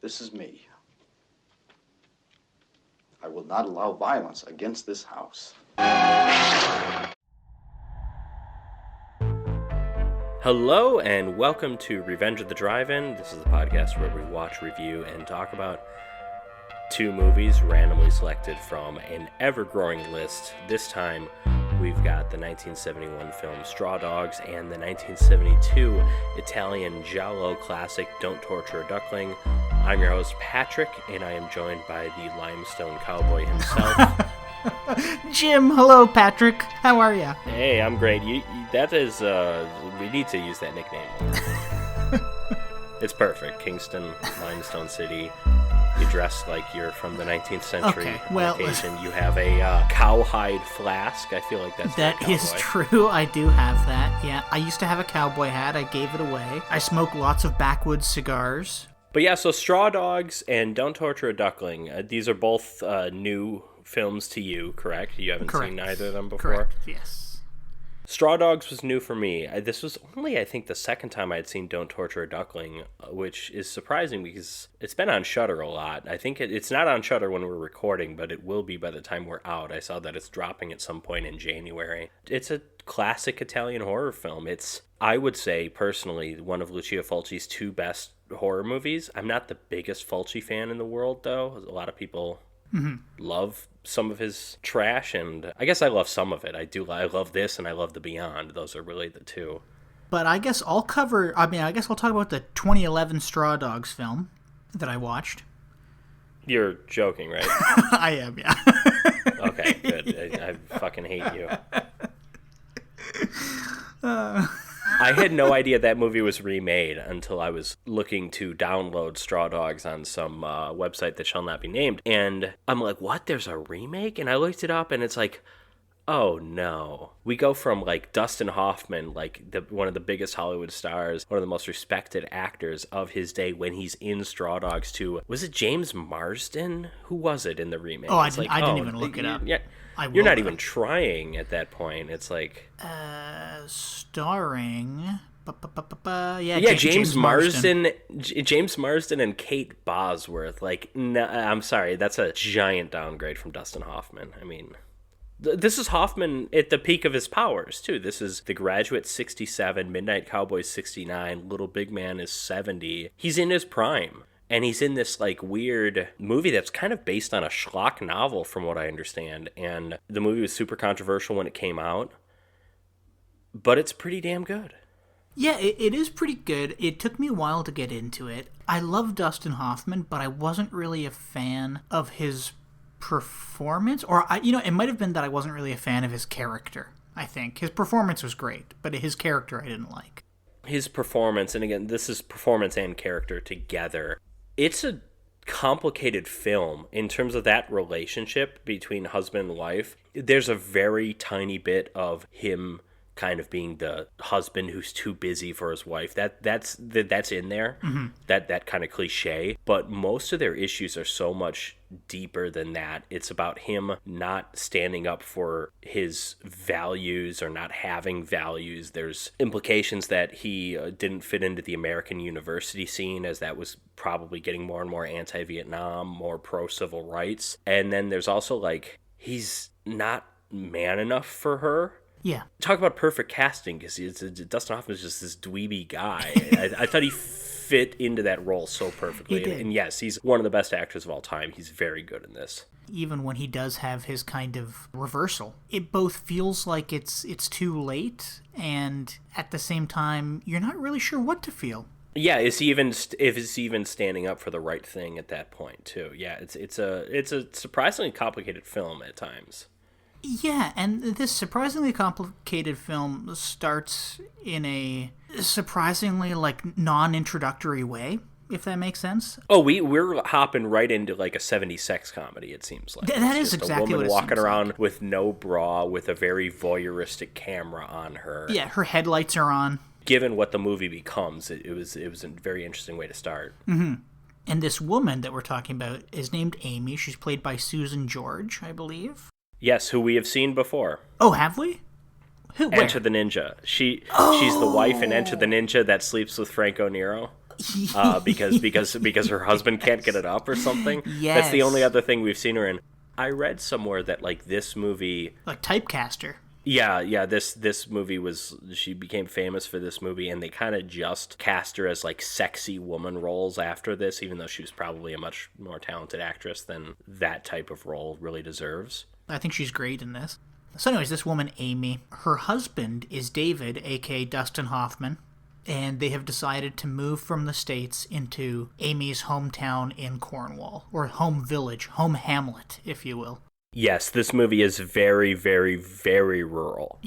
This is me. I will not allow violence against this house. Hello and welcome to Revenge of the Drive-In. This is the podcast where we watch, review, and talk about two movies randomly selected from an ever-growing list. This time we've got the 1971 film Straw Dogs and the 1972 Italian giallo classic Don't Torture a Duckling. I'm your host Patrick, and I am joined by the limestone cowboy himself. Jim, hello Patrick. How are ya? Hey, I'm great. That is, we need to use that nickname. It's perfect. Kingston, Limestone City. You dress like you're from the 19th century. Okay, well, on occasion, you have a cowhide flask. I feel like that is true. I do have that. Yeah, I used to have a cowboy hat. I gave it away. I smoke lots of backwoods cigars. But yeah, so Straw Dogs and Don't Torture a Duckling. These are both new films to you, correct? You haven't seen either of them before? Correct, yes. Straw Dogs was new for me. This was only, I think, the second time I had seen Don't Torture a Duckling, which is surprising because it's been on Shudder a lot. I think it's not on Shudder when we're recording, but it will be by the time we're out. I saw that it's dropping at some point in January. It's a classic Italian horror film. It's, I would say, personally, one of Lucio Fulci's two best horror movies. I'm not the biggest Fulci fan in the world, though. A lot of people love some of his trash, and I guess I love some of it. I love this, and I love The Beyond. Those are really the two. But I guess I'll talk about the 2011 Straw Dogs film that I watched. You're joking, right? I am, yeah. Okay, good. I fucking hate you. I had no idea that movie was remade until I was looking to download Straw Dogs on some website that shall not be named. And I'm like, what? There's a remake? And I looked it up and it's like, oh no. We go from like Dustin Hoffman, like one of the biggest Hollywood stars, one of the most respected actors of his day when he's in Straw Dogs, to, was it James Marsden? Who was it in the remake? Oh, I didn't even look it up. Yeah. You're not even trying at that point. It's like... starring... James Marsden. James Marsden and Kate Bosworth. Like, no, I'm sorry, that's a giant downgrade from Dustin Hoffman. I mean... This is Hoffman at the peak of his powers, too. This is The Graduate 67, Midnight Cowboys 69, Little Big Man is 70. He's in his prime. And he's in this, like, weird movie that's kind of based on a schlock novel, from what I understand. And the movie was super controversial when it came out. But it's pretty damn good. Yeah, it is pretty good. It took me a while to get into it. I love Dustin Hoffman, but I wasn't really a fan of his performance. Or, it might have been that I wasn't really a fan of his character, I think. His performance was great, but his character I didn't like. His performance, and again, this is performance and character together. It's a complicated film in terms of that relationship between husband and wife. There's a very tiny bit of him kind of being the husband who's too busy for his wife. That's in there. Mm-hmm. That kind of cliche. But most of their issues are so much deeper than that. It's about him not standing up for his values or not having values. There's implications that he didn't fit into the American university scene, as that was probably getting more and more anti-Vietnam, more pro-civil rights. And then there's also, like, he's not man enough for her. Yeah. Talk about perfect casting, because Dustin Hoffman's just this dweeby guy. I thought he fit into that role so perfectly. And yes, he's one of the best actors of all time. He's very good in this. Even when he does have his kind of reversal, it both feels like it's too late, and at the same time, you're not really sure what to feel. Yeah, is he even standing up for the right thing at that point too? Yeah, it's a surprisingly complicated film at times. Yeah, and this surprisingly complicated film starts in a surprisingly, like, non-introductory way, if that makes sense. Oh, we're hopping right into, like, a 70s sex comedy, it seems like. That is exactly what it seems like. A woman walking around with no bra, with a very voyeuristic camera on her. Yeah, her headlights are on. Given what the movie becomes, it was a very interesting way to start. Mm-hmm. And this woman that we're talking about is named Amy. She's played by Susan George, I believe. Yes, who we have seen before. Oh, have we? Who? Where? Enter the Ninja. She's the wife in Enter the Ninja that sleeps with Franco Nero. because her husband can't get it up or something. That's the only other thing we've seen her in. I read somewhere that like this movie, like typecaster. Yeah, this movie she became famous for this movie, and they kind of just cast her as like sexy woman roles after this, even though she was probably a much more talented actress than that type of role really deserves. I think she's great in this. So anyways, this woman, Amy, her husband is David, aka Dustin Hoffman, and they have decided to move from the States into Amy's hometown in Cornwall, or home village, home hamlet, if you will. Yes, this movie is very, very, very rural.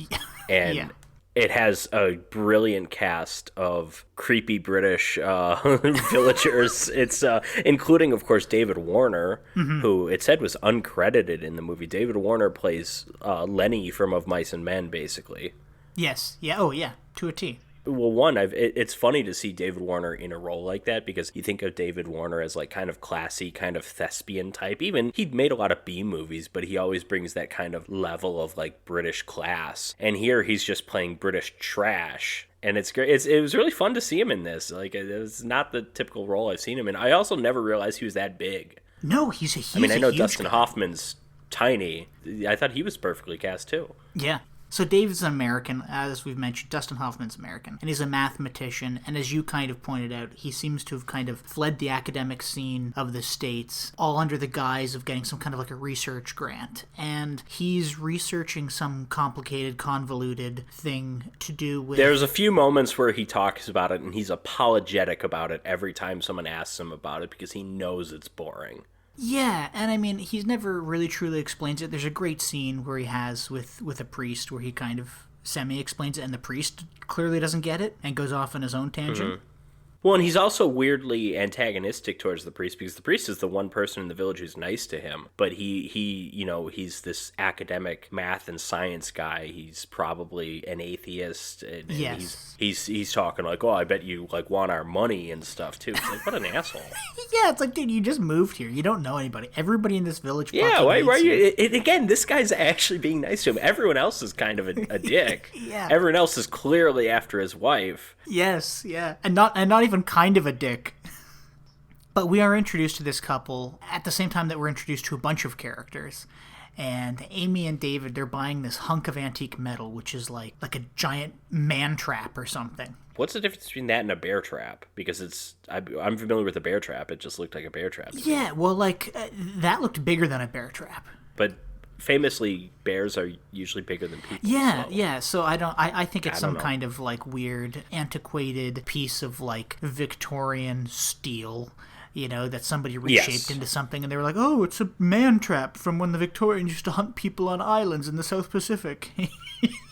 And it has a brilliant cast of creepy British villagers. It's including, of course, David Warner, who it said was uncredited in the movie. David Warner plays Lenny from Of Mice and Men, basically. Yes. Yeah. Oh, yeah. To a T. Well, it's funny to see David Warner in a role like that, because you think of David Warner as like kind of classy, kind of thespian type. Even he'd made a lot of B movies, but he always brings that kind of level of like British class. And here he's just playing British trash. And it's great. It was really fun to see him in this. Like, it was not the typical role I've seen him in. I also never realized he was that big. No, he's a huge. I mean, I know Dustin Hoffman's tiny. I thought he was perfectly cast too. Yeah. So David's an American, as we've mentioned. Dustin Hoffman's American, and he's a mathematician, and as you kind of pointed out, he seems to have kind of fled the academic scene of the States, all under the guise of getting some kind of like a research grant, and he's researching some complicated, convoluted thing to do with... There's a few moments where he talks about it, and he's apologetic about it every time someone asks him about it, because he knows it's boring. Yeah, and I mean, he's never really truly explains it. There's a great scene where he has with a priest where he kind of semi-explains it, and the priest clearly doesn't get it and goes off on his own tangent. Mm-hmm. Well, and he's also weirdly antagonistic towards the priest, because the priest is the one person in the village who's nice to him. But he's this academic math and science guy. He's probably an atheist. And yes. He's talking like, oh, I bet you like want our money and stuff too. It's like, what an asshole. Yeah, it's like, dude, you just moved here. You don't know anybody. Everybody in this village. Yeah, why are you? Again, this guy's actually being nice to him. Everyone else is kind of a dick. Yeah. Everyone else is clearly after his wife. Yes, yeah, and not even kind of a dick. But we are introduced to this couple at the same time that we're introduced to a bunch of characters. And Amy and David, they're buying this hunk of antique metal, which is like a giant man trap or something. What's the difference between that and a bear trap? Because I'm familiar with a bear trap. It just looked like a bear trap. Yeah, well, that looked bigger than a bear trap. But famously, bears are usually bigger than people. Yeah, so. yeah. So I think it's some kind of like weird, antiquated piece of like Victorian steel, that somebody reshaped into something, and they were like, oh, it's a man trap from when the Victorians used to hunt people on islands in the South Pacific.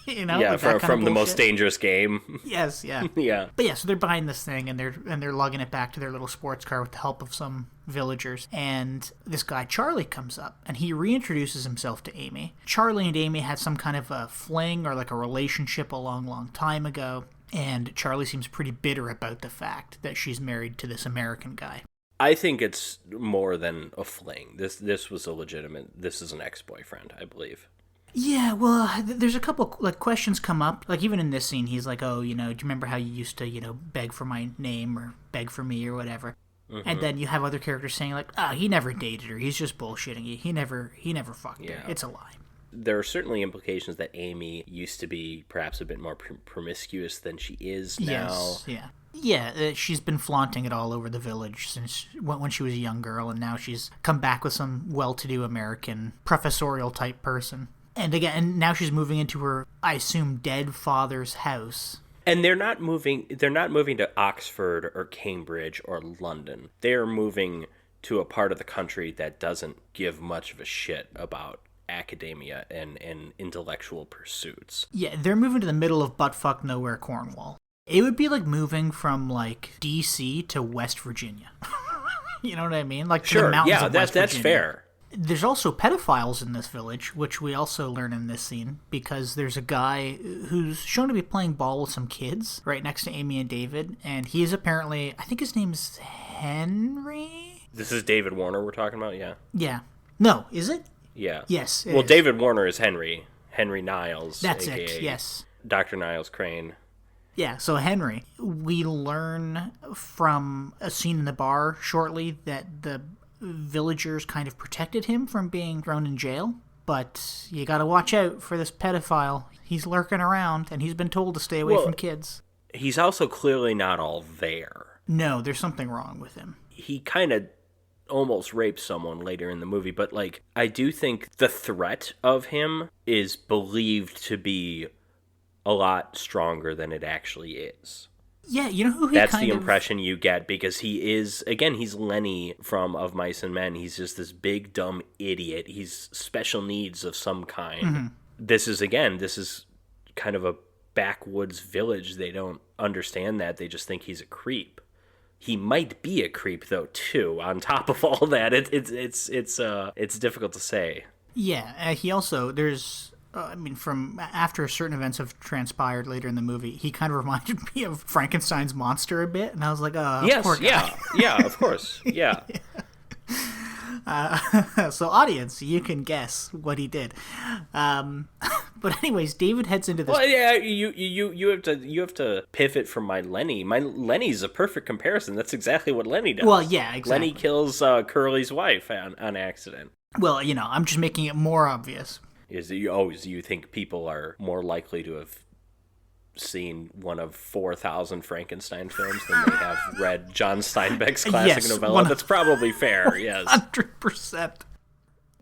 Yeah, from the most dangerous game. Yes, yeah. Yeah. But yeah, so they're buying this thing, and they're lugging it back to their little sports car with the help of some villagers. And this guy Charlie comes up, and he reintroduces himself to Amy. Charlie and Amy had some kind of a fling or like a relationship a long time ago, and Charlie seems pretty bitter about the fact that she's married to this American guy. I think it's more than a fling. This was a legitimate. This is an ex-boyfriend, I believe. Yeah, well, there's a couple like questions come up. Like even in this scene, he's like, "Oh, do you remember how you used to, beg for my name or beg for me or whatever?" Mm-hmm. And then you have other characters saying like, "Oh, he never dated her. He's just bullshitting you. He never fucked her. It's a lie." There are certainly implications that Amy used to be perhaps a bit more promiscuous than she is now. Yes, yeah. Yeah, she's been flaunting it all over the village since when she was a young girl, and now she's come back with some well-to-do American professorial type person. And now she's moving into her, I assume, dead father's house. And they're not moving to Oxford or Cambridge or London. They're moving to a part of the country that doesn't give much of a shit about academia and intellectual pursuits. Yeah, they're moving to the middle of buttfuck nowhere Cornwall. It would be like moving from like DC to West Virginia. You know what I mean? Like sure, the mountains of that's West Virginia. fair. There's also pedophiles in this village, which we also learn in this scene, because there's a guy who's shown to be playing ball with some kids right next to Amy and David, and he is apparently, I think his name's Henry? This is David Warner we're talking about, yeah? Yeah. No, is it? Yeah. Yes, well, is. David Warner is Henry Niles. That's AKA it, yes. Dr. Niles Crane. Yeah, so Henry, we learn from a scene in the bar shortly that the villagers kind of protected him from being thrown in jail. But you gotta watch out for this pedophile. He's lurking around, and he's been told to stay away from kids. He's also clearly not all there. No, there's something wrong with him. He kind of almost rapes someone later in the movie, but, like, I do think the threat of him is believed to be a lot stronger than it actually is. Yeah, you know who he That's the impression you get, because he is, again, he's Lenny from Of Mice and Men. He's just this big, dumb idiot. He's special needs of some kind. Mm-hmm. This is kind of a backwoods village. They don't understand that. They just think he's a creep. He might be a creep, though, too, on top of all that. It's difficult to say. Yeah, he also, there's... from after certain events have transpired later in the movie, he kind of reminded me of Frankenstein's monster a bit, and I was like, yes, poor guy. yeah, of course, yeah. So audience, you can guess what he did. But anyways, David heads into this. Well, yeah, you have to pivot from my Lenny. My Lenny's a perfect comparison. That's exactly what Lenny does. Well, yeah, exactly. Lenny kills Curly's wife on accident. Well, I'm just making it more obvious. You think people are more likely to have seen one of 4,000 Frankenstein films than they have read John Steinbeck's classic novella? That's probably fair, yes. 100%.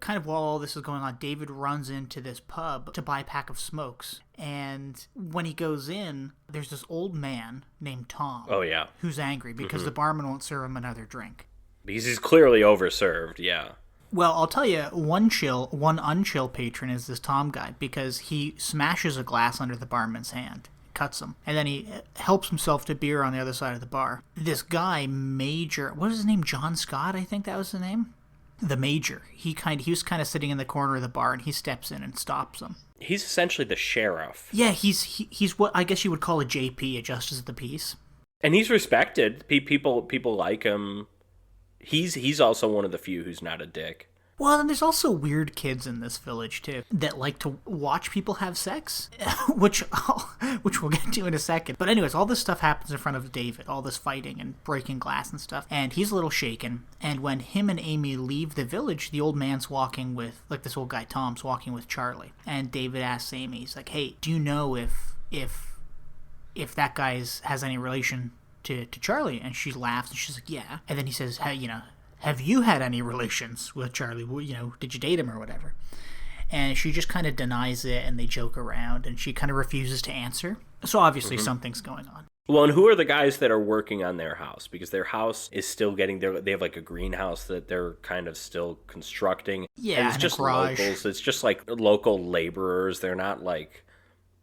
Kind of while all this is going on, David runs into this pub to buy a pack of smokes. And when he goes in, there's this old man named Tom. Oh, yeah. Who's angry because the barman won't serve him another drink. Because he's clearly overserved, yeah. Well, I'll tell you, one unchill patron is this Tom guy, because he smashes a glass under the barman's hand, cuts him, and then he helps himself to beer on the other side of the bar. This guy, Major, what was his name? John Scott, I think that was the name? The Major. He was kind of sitting in the corner of the bar, and he steps in and stops him. He's essentially the sheriff. Yeah, he's what I guess you would call a JP, a Justice of the Peace. And he's respected. People like him. He's also one of the few who's not a dick. Well, and there's also weird kids in this village, too, that like to watch people have sex, which we'll get to in a second. But anyways, all this stuff happens in front of David, all this fighting and breaking glass and stuff, and he's a little shaken. And when him and Amy leave the village, the old man's walking with, like this old guy Tom's walking with Charlie. And David asks Amy, he's like, hey, do you know if that guy has any relation to Charlie? And she laughs, and she's like, yeah. And then he says, hey, have you had any relations with Charlie? Did you date him or whatever? And she just kind of denies it, and they joke around, and she kind of refuses to answer. So obviously something's going on. Well, and who are the guys that are working on their house? Because their house is still they have like a greenhouse that they're kind of still constructing. Yeah, and it's just locals. It's just like local laborers. They're not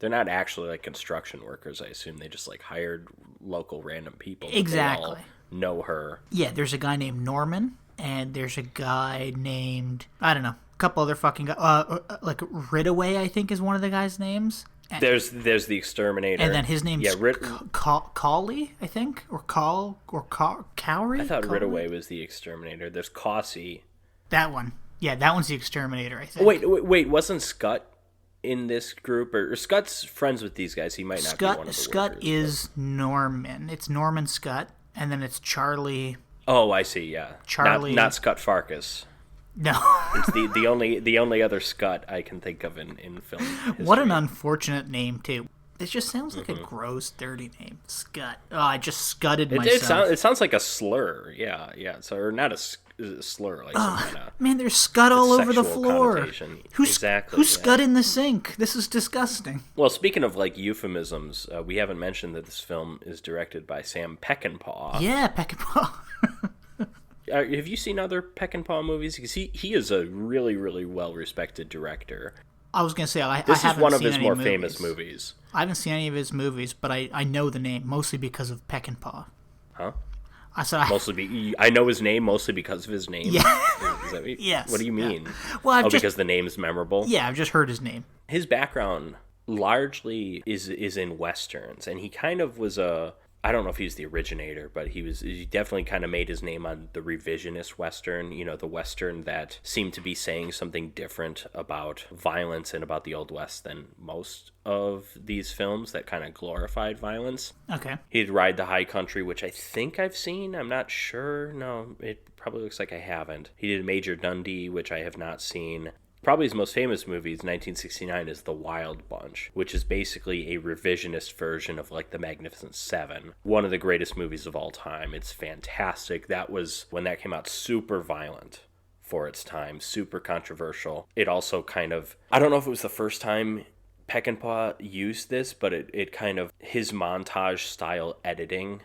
actually like construction workers, I assume. They just like hired local random people. Exactly. They all know her. Yeah, there's a guy named Norman, and there's a guy named, I don't know, a couple other fucking guys. Like Ridaway, I think, is one of the guys' names. And there's the exterminator. And then his name's Cawley, I think, or Cowrie? I thought Ridaway was the exterminator. There's Cawsey. That one. Yeah, that one's the exterminator, I think. Wait, wasn't Scott in this group? Or Scott's friends with these guys? He might not be one of the Scott workers, is Norman. It's Norman Scott, and then it's Charlie. Oh, I see, yeah. Charlie. Not Scott Farkas. No. It's the only other Scott I can think of in film history. What an unfortunate name, too. It just sounds like a gross, dirty name. Scott. Oh, I just scudded myself. It sounds like a slur. Yeah. So, or not a slur, like some kind of... Man, there's scud all over the floor. Who's scud in the sink? This is disgusting. Well, speaking of, like, euphemisms, we haven't mentioned that this film is directed by Sam Peckinpah. Yeah, Peckinpah. Have you seen other Peckinpah movies? Because he is a really, really well-respected director. I was going to say, I haven't This is one of seen his any more movies. famous movies. I haven't seen any of his movies, but I know the name, mostly because of Peckinpah. Huh? I know his name mostly because of his name. Yeah. Is that what, Yes. What do you mean? Yeah. Well, because the name's memorable? Yeah, I've just heard his name. His background largely is in westerns, and he kind of was a I don't know if he's the originator, but he definitely kind of made his name on the revisionist Western, the Western that seemed to be saying something different about violence and about the Old West than most of these films that kind of glorified violence. Okay. He did Ride the High Country, which I think I've seen. I'm not sure. No, it probably looks like I haven't. He did Major Dundee, which I have not seen. Probably his most famous movie is 1969 is The Wild Bunch, which is basically a revisionist version of like The Magnificent Seven. One of the greatest movies of all time. It's fantastic. That was, when that came out, super violent for its time, super controversial. It also kind of, I don't know if it was the first time Peckinpah used this, but it kind of, his montage style editing,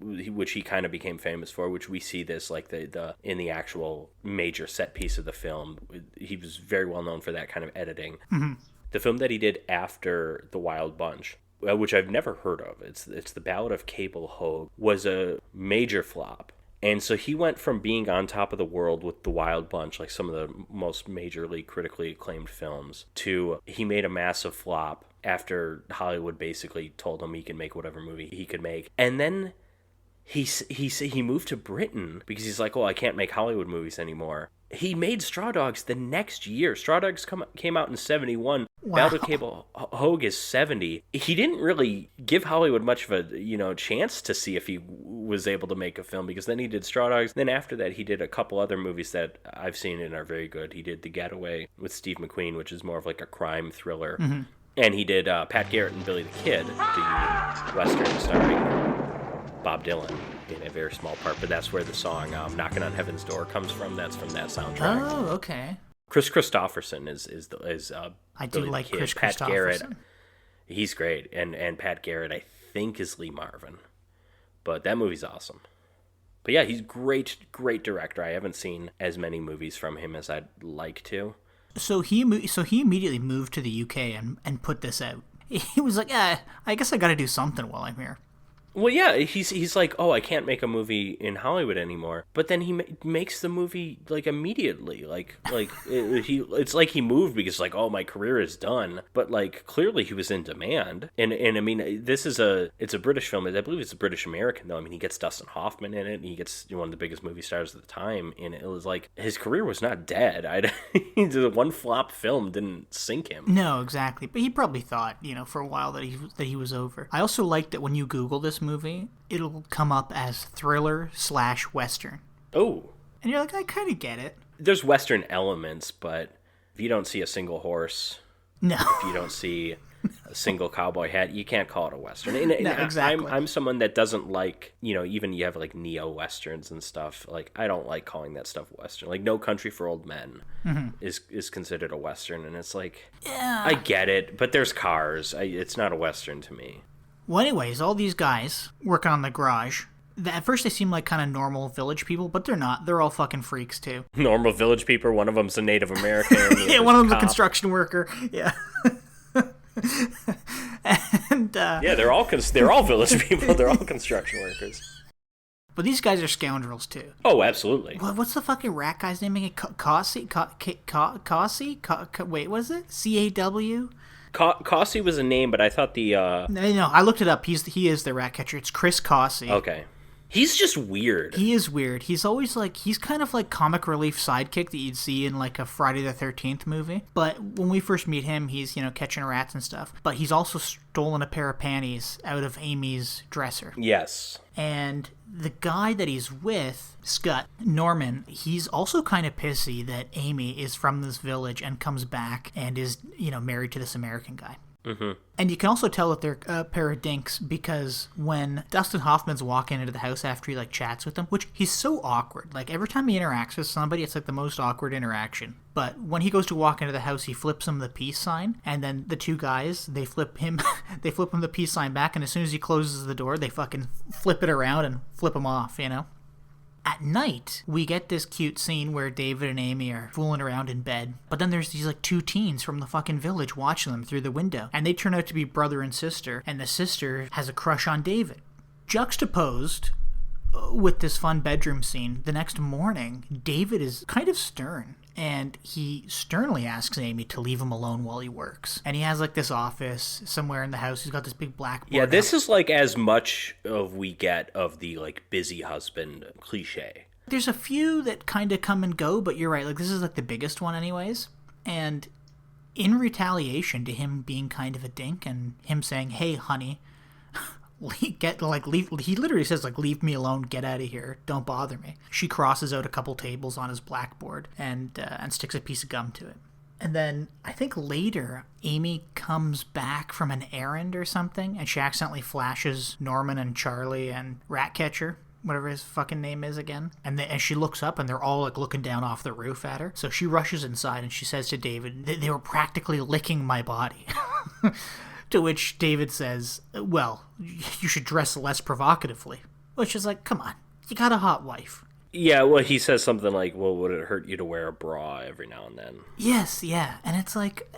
which he kind of became famous for, which we see this like the in the actual major set piece of the film. He was very well known for that kind of editing. Mm-hmm. The film that he did after The Wild Bunch, which I've never heard of, it's The Ballad of Cable Hogue, was a major flop. And so he went from being on top of the world with The Wild Bunch, like some of the most majorly critically acclaimed films, to he made a massive flop after Hollywood basically told him he could make whatever movie he could make. And then he moved to Britain because he's like, oh, I can't make Hollywood movies anymore. He made Straw Dogs the next year. Straw Dogs came out in 71. Wow. Ballad of Cable Hogue is 70. He didn't really give Hollywood much of a chance to see if he was able to make a film, because then he did Straw Dogs. Then after that, he did a couple other movies that I've seen and are very good. He did The Getaway with Steve McQueen, which is more of like a crime thriller. Mm-hmm. And he did Pat Garrett and Billy the Kid, the Western starring Bob Dylan in a very small part, but that's where the song "Knocking on Heaven's Door" comes from. That's from that soundtrack. Oh, okay. Chris Christopherson is I do Billy like the Kid. Chris Pat Garrett, Christopherson. he's great, and Pat Garrett I think is Lee Marvin, but that movie's awesome. But yeah, he's great director. I haven't seen as many movies from him as I'd like to. So he immediately moved to the UK and put this out. He was like, I guess I got to do something while I'm here. Well, yeah, he's like, oh, I can't make a movie in Hollywood anymore. But then he makes the movie like immediately, it's like he moved because like, oh, my career is done. But like clearly he was in demand, and I mean it's a British film. I believe it's a British American though. I mean he gets Dustin Hoffman in it, and he gets one of the biggest movie stars at the time. And it was like his career was not dead. The one flop film didn't sink him. No, exactly. But he probably thought, for a while that he was over. I also like that when you Google this movie, it'll come up as thriller/western. Oh. And you're like, I kind of get it. There's western elements, but if you don't see a single horse, No. if you don't see a single cowboy hat, you can't call it a western. And No, exactly. I'm someone that doesn't like, even you have like neo-westerns and stuff. Like, I don't like calling that stuff western. Like, No Country for Old Men is considered a western, and it's like, Yeah. I get it, but there's cars. It's not a western to me. Well, anyways, all these guys working on the garage. At first, they seem like kind of normal village people, but they're not. They're all fucking freaks, too. Normal village people. One of them's a Native American. Yeah, one of them's a construction worker. Yeah. And yeah, they're all village people. They're all construction workers. But these guys are scoundrels, too. Oh, absolutely. What's the fucking rat guy's name again? Cossie? Wait, what is it? C-A-W? Cossie was a name, but I thought the... No, I looked it up. He is the rat catcher. It's Chris Cossie. Okay. He's just weird. He is weird. He's always he's kind of like comic relief sidekick that you'd see in like a Friday the 13th movie. But when we first meet him, he's, catching rats and stuff. But he's also stolen a pair of panties out of Amy's dresser. Yes. And the guy that he's with, Scott, Norman, he's also kind of pissy that Amy is from this village and comes back and is, married to this American guy. Mm-hmm. And you can also tell that they're a pair of dinks because when Dustin Hoffman's walking into the house after he chats with them, which he's so awkward. Like every time he interacts with somebody, it's like the most awkward interaction. But when he goes to walk into the house, he flips him the peace sign, and then the two guys, they flip him the peace sign back, and as soon as he closes the door, they fucking flip it around and flip him off, At night, we get this cute scene where David and Amy are fooling around in bed. But then there's these two teens from the fucking village watching them through the window. And they turn out to be brother and sister. And the sister has a crush on David. Juxtaposed with this fun bedroom scene, the next morning, David is kind of stern. And he sternly asks Amy to leave him alone while he works. And he has like this office somewhere in the house. He's got this big blackboard. Yeah, this is like as much of we get of the like busy husband cliche. There's a few that kind of come and go, but you're right. Like this is like the biggest one anyways. And in retaliation to him being kind of a dink and him saying, "Hey, honey, leave," he literally says like, "Leave me alone, get out of here, don't bother me." She crosses out a couple tables on his blackboard and sticks a piece of gum to it. And then I think later Amy comes back from an errand or something, and she accidentally flashes Norman and Charlie and Ratcatcher, whatever his fucking name is again. And she looks up and they're all like looking down off the roof at her. So she rushes inside and she says to David, "They were practically licking my body." To which David says, "Well, you should dress less provocatively." Which is like, come on, you got a hot wife. Yeah, well, he says something like, "Well, would it hurt you to wear a bra every now and then?" Yes, yeah. And it's like,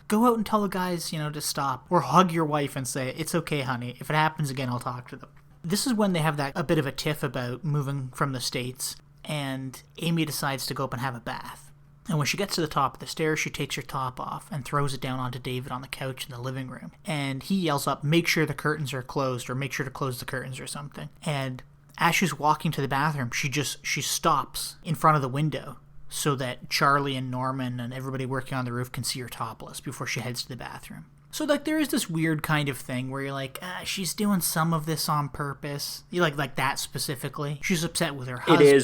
go out and tell the guys, to stop. Or hug your wife and say, "It's okay, honey. If it happens again, I'll talk to them." This is when they have a bit of a tiff about moving from the States. And Amy decides to go up and have a bath. And when she gets to the top of the stairs, she takes her top off and throws it down onto David on the couch in the living room. And he yells up, "Make sure the curtains are closed," or "Make sure to close the curtains," or something. And as she's walking to the bathroom, she stops in front of the window so that Charlie and Norman and everybody working on the roof can see her topless before she heads to the bathroom. So, like, there is this weird kind of thing where you're like, she's doing some of this on purpose. You like that specifically. She's upset with her husband. It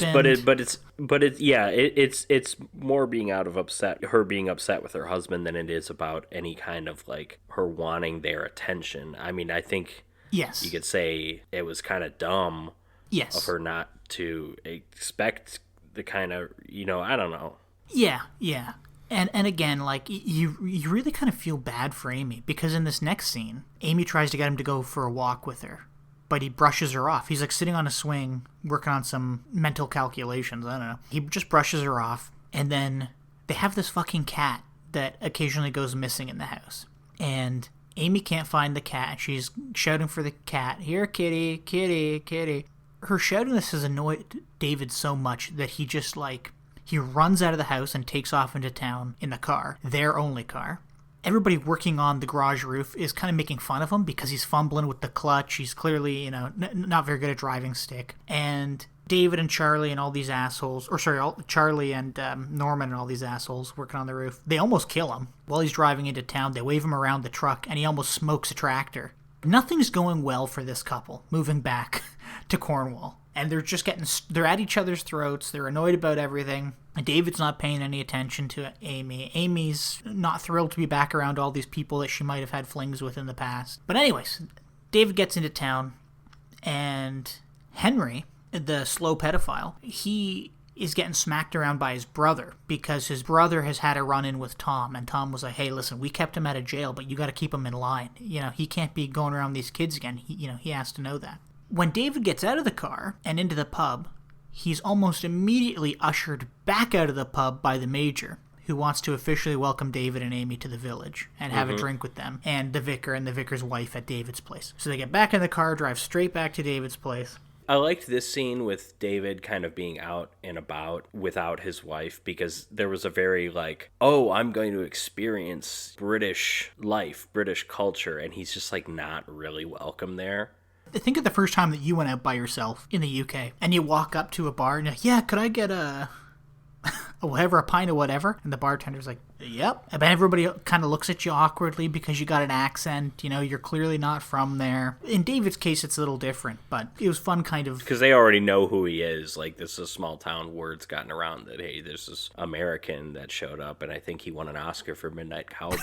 is, it's more being her being upset with her husband than it is about any kind of like her wanting their attention. I mean, I think yes, you could say it was kind of dumb of her not to expect the kind of, I don't know. Yeah. And again, like, you really kind of feel bad for Amy, because in this next scene, Amy tries to get him to go for a walk with her, but he brushes her off. He's like sitting on a swing, working on some mental calculations, I don't know. He just brushes her off, and then they have this fucking cat that occasionally goes missing in the house. And Amy can't find the cat. She's shouting for the cat, "Here, kitty, kitty, kitty." Her shouting this has annoyed David so much that he just, like, he runs out of the house and takes off into town in the car, their only car. Everybody working on the garage roof is kind of making fun of him because he's fumbling with the clutch. He's clearly, not very good at driving stick. And David and Charlie and all these assholes, Charlie and Norman and all these assholes working on the roof, they almost kill him. While he's driving into town, they wave him around the truck and he almost smokes a tractor. Nothing's going well for this couple moving back to Cornwall. And they're at each other's throats. They're annoyed about everything. And David's not paying any attention to Amy. Amy's not thrilled to be back around all these people that she might have had flings with in the past. But anyways, David gets into town, and Henry, the slow pedophile, he is getting smacked around by his brother because his brother has had a run-in with Tom, and Tom was like, "Hey, listen, we kept him out of jail, but you got to keep him in line. He can't be going around these kids again. He has to know that." When David gets out of the car and into the pub, he's almost immediately ushered back out of the pub by the Major, who wants to officially welcome David and Amy to the village and have a drink with them, and the vicar and the vicar's wife at David's place. So they get back in the car, drive straight back to David's place. I liked this scene with David kind of being out and about without his wife, because there was a very like, "Oh, I'm going to experience British life, British culture," and he's just like not really welcome there. Think of the first time that you went out by yourself in the UK and you walk up to a bar and you're like, "Yeah, could I get a pint of whatever?" And the bartender's like, "Yep." And everybody kind of looks at you awkwardly because you got an accent, you're clearly not from there. In David's case, it's a little different, but it was fun kind of... Because they already know who he is. Like, this is a small town, word's gotten around that, hey, there's this American that showed up, and I think he won an Oscar for Midnight Cowboy.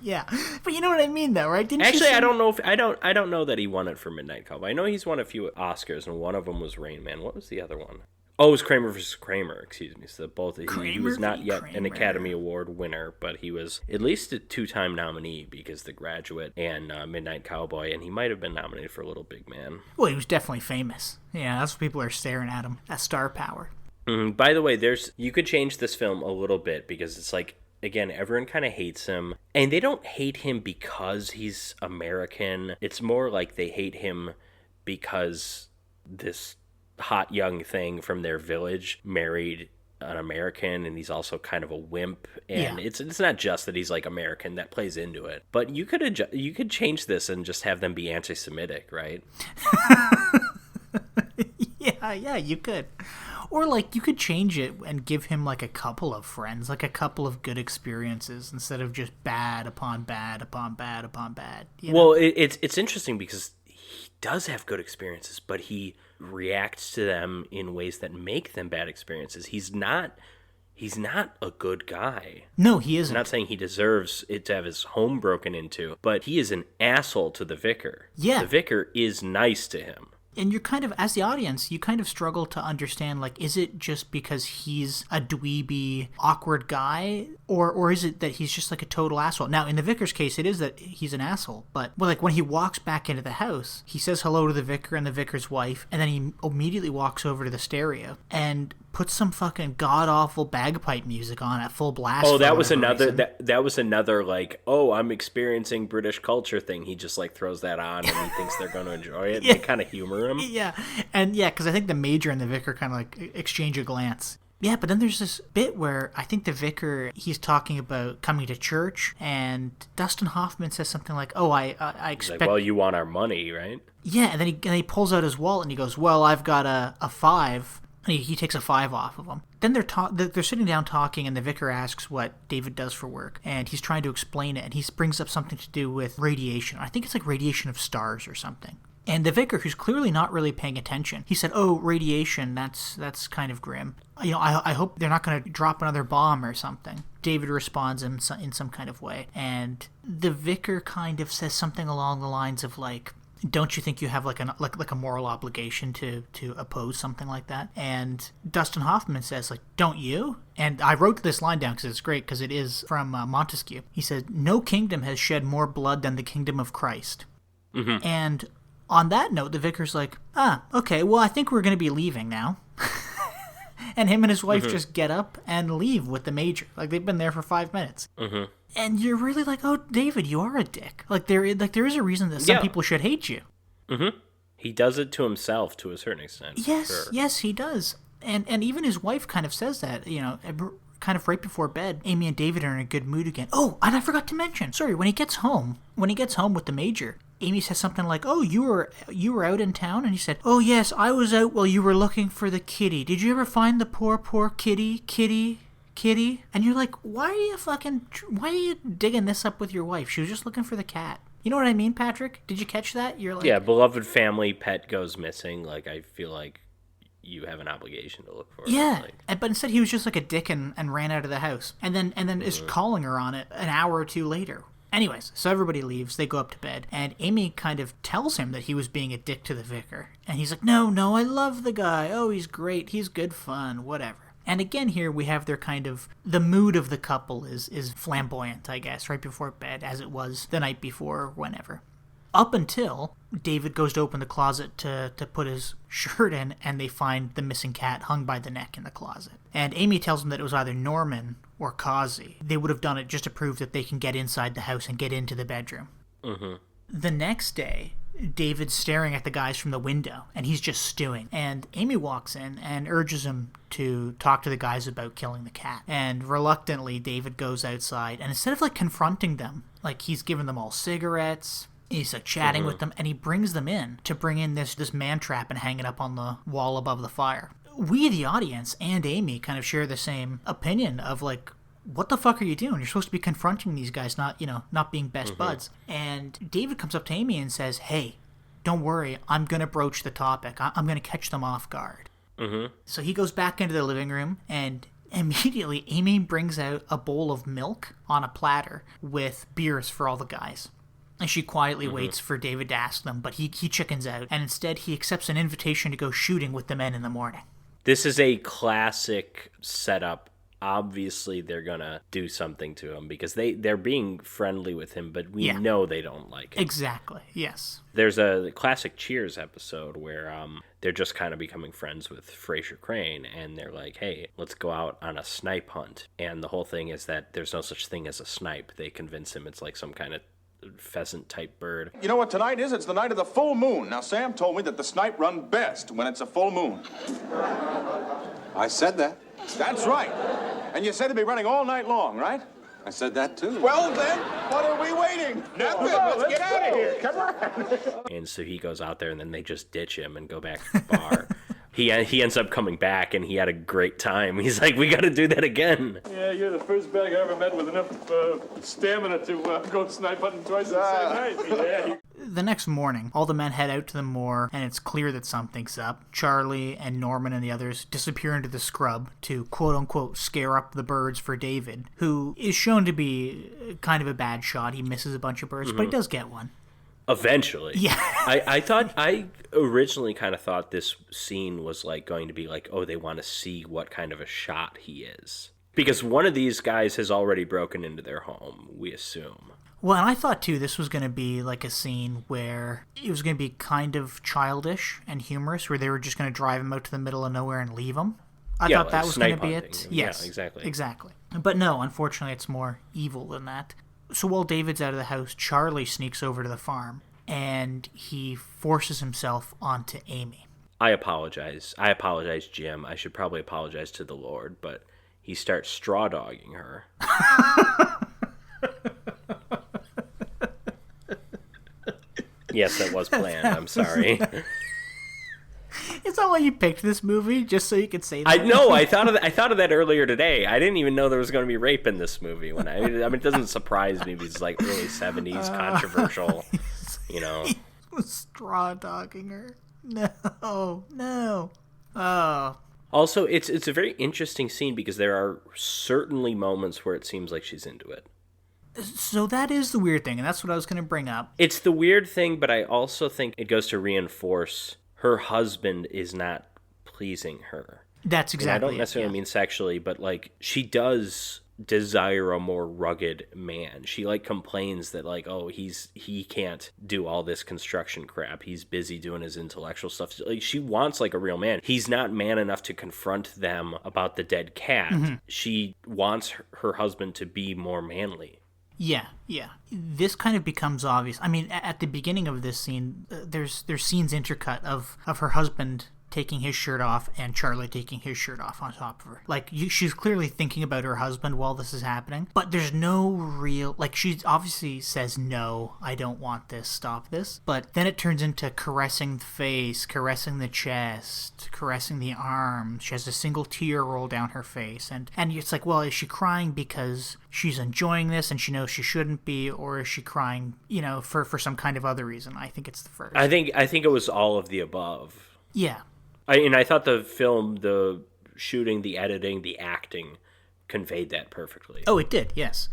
Yeah, but you know what I mean, though, right? I don't know if I don't know that he won it for Midnight Cowboy. I know he's won a few Oscars, and one of them was Rain Man. What was the other one? Oh, it was Kramer vs. Kramer. Excuse me. So he was not yet an Academy Award winner, but he was at least a 2-time nominee because The Graduate and Midnight Cowboy, and he might have been nominated for Little Big Man. Well, he was definitely famous. Yeah, that's what people are staring at him. That star power. By the way, you could change this film a little bit because it's like, again, everyone kind of hates him. And they don't hate him because he's American. It's more like they hate him because this hot young thing from their village married an American, and he's also kind of a wimp. And it's not just that he's like American, that plays into it. But you could change this and just have them be anti-Semitic, right? Yeah, you could. Or, like, you could change it and give him, like, a couple of friends, like a couple of good experiences instead of just bad upon bad upon bad upon bad. Well, it's interesting because he does have good experiences, but he reacts to them in ways that make them bad experiences. He's not a good guy. No, he isn't. I'm not saying he deserves it to have his home broken into, but he is an asshole to the vicar. Yeah. The vicar is nice to him. And you're kind of, as the audience, you kind of struggle to understand, like, is it just because he's a dweeby, awkward guy? Or is it that he's just, like, a total asshole? Now, in the vicar's case, it is that he's an asshole. But, well, like, when he walks back into the house, he says hello to the vicar and the vicar's wife, and then he immediately walks over to the stereo and puts some fucking god-awful bagpipe music on at full blast. Oh, that was another, that was another, like, oh, I'm experiencing British culture thing. He just, like, throws that on and he thinks they're going to enjoy it. Yeah. They kind of humor him. Yeah, and yeah, because I think the major and the vicar kind of, like, exchange a glance. Yeah, but then there's this bit where I think the vicar, he's talking about coming to church, and Dustin Hoffman says something like, oh, I expect... Like, well, you want our money, right? Yeah, and then he pulls out his wallet and he goes, well, I've got a 5. And he takes a 5 off of him. Then they're sitting down talking, and the vicar asks what David does for work, and he's trying to explain it, and he brings up something to do with radiation. I think it's like radiation of stars or something. And the vicar, who's clearly not really paying attention, he said, oh, radiation, that's kind of grim. You know, I hope they're not going to drop another bomb or something. David responds in some kind of way, and the vicar kind of says something along the lines of, like, don't you think you have like a moral obligation to oppose something like that? And Dustin Hoffman says, like, don't you? And I wrote this line down because it's great, because it is from Montesquieu. He said, no kingdom has shed more blood than the kingdom of Christ. Mm-hmm. And on that note, the vicar's like, okay, well, I think we're going to be leaving now. And him and his wife just get up and leave with the major. Like, they've been there for 5 minutes. Mm-hmm. And you're really like, oh, David, you are a dick. Like, there is a reason that some people should hate you. Mm-hmm. He does it to himself to a certain extent. Yes, he does. And even his wife kind of says that, you know, kind of right before bed, Amy and David are in a good mood again. Oh, and I forgot to mention, sorry, when he gets home with the major, Amy says something like, oh, you were out in town? And he said, oh, yes, I was out while you were looking for the kitty. Did you ever find the poor kitty? And you're like, why are you digging this up with your wife? She was just looking for the cat. You know what I mean, Patrick? Did you catch that? You're like, yeah, beloved family pet goes missing. Like, I feel like you have an obligation to look for it. Yeah, like, but instead he was just like a dick and ran out of the house. And then is calling her on it an hour or two later. Anyways, so everybody leaves, they go up to bed, and Amy kind of tells him that he was being a dick to the vicar. And he's like, no, I love the guy. Oh, he's great. He's good fun, whatever. And again here we have their kind of, the mood of the couple is flamboyant, I guess, right before bed, as it was the night before or whenever. Up until David goes to open the closet to put his shirt in, and they find the missing cat hung by the neck in the closet. And Amy tells him that it was either Norman or Causey. They would have done it just to prove that they can get inside the house and get into the bedroom. Mm-hmm. The next day, David's staring at the guys from the window, and he's just stewing. And Amy walks in and urges him to talk to the guys about killing the cat. And reluctantly, David goes outside, and instead of, like, confronting them, like, he's giving them all cigarettes, he's, like, chatting with them, and he brings them in to bring in this man trap and hang it up on the wall above the fire. We, the audience, and Amy kind of share the same opinion of, like, what the fuck are you doing? You're supposed to be confronting these guys, not being best buds. And David comes up to Amy and says, hey, don't worry, I'm going to broach the topic. I'm going to catch them off guard. Mm-hmm. So he goes back into the living room, and immediately Amy brings out a bowl of milk on a platter with beers for all the guys. And she quietly waits for David to ask them, but he chickens out, and instead he accepts an invitation to go shooting with the men in the morning. This is a classic setup obviously they're gonna do something to him because they're being friendly with him, but we know they don't like him. Exactly, yes. There's a classic Cheers episode where they're just kind of becoming friends with Frasier Crane, and they're like, hey, let's go out on a snipe hunt. And the whole thing is that there's no such thing as a snipe. They convince him it's like some kind of pheasant type bird. You know what tonight is? It's the night of the full moon. Now, Sam told me that the snipe run best when it's a full moon. I said that. That's right. And you said to be running all night long, right? I said that too. Well, then, what are we waiting? Nothing. Let's get out of here. Come on. And so he goes out there, and then they just ditch him and go back to the bar. He ends up coming back, and he had a great time. He's like, we got to do that again. Yeah, you're the first bag I ever met with enough stamina to go snipe hunting twice in the same night. Yeah. The next morning, all the men head out to the moor, and it's clear that something's up. Charlie and Norman and the others disappear into the scrub to quote-unquote scare up the birds for David, who is shown to be kind of a bad shot. He misses a bunch of birds, but he does get one. Eventually. Yeah. I originally kind of thought this scene was like going to be like, oh, they want to see what kind of a shot he is. Because one of these guys has already broken into their home, we assume. Well, and I thought, too, this was going to be like a scene where it was going to be kind of childish and humorous, where they were just going to drive him out to the middle of nowhere and leave him. I thought like that was going to be hunting. it. Yeah, Yes, exactly. But no, unfortunately, it's more evil than that. So while David's out of the house, Charlie sneaks over to the farm, and he forces himself onto Amy. I apologize, Jim. I should probably apologize to the Lord, but he starts straw dogging her. Yes, that was planned. I'm sorry. It's not like you picked this movie just so you could say that. I know. I thought of that earlier today. I didn't even know there was going to be rape in this movie. I mean, it doesn't surprise me because it's like early 70s, controversial. You know, He was straw dogging her. No. Oh. Also, it's a very interesting scene because there are certainly moments where it seems like she's into it. So that is the weird thing, and that's what I was going to bring up. It's the weird thing, but I also think it goes to reinforce her husband is not pleasing her. That's exactly And I don't necessarily mean sexually, but like she does desire a more rugged man. She like complains that like, oh, he can't do all this construction crap. He's busy doing his intellectual stuff. Like she wants like a real man. He's not man enough to confront them about the dead cat. Mm-hmm. She wants her husband to be more manly. Yeah. This kind of becomes obvious. I mean, at the beginning of this scene, there's scenes intercut of her husband taking his shirt off and Charlie taking his shirt off on top of her. Like, she's clearly thinking about her husband while this is happening, but there's no real... Like, she obviously says, no, I don't want this, stop this. But then it turns into caressing the face, caressing the chest, caressing the arm. She has a single tear roll down her face. And it's like, well, is she crying because she's enjoying this and she knows she shouldn't be, or is she crying, for some kind of other reason? I think it's the first. I think it was all of the above. Yeah. I thought the film, the shooting, the editing, the acting conveyed that perfectly. Oh, it did, yes.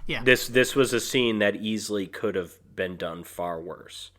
Yeah. This was a scene that easily could have been done far worse.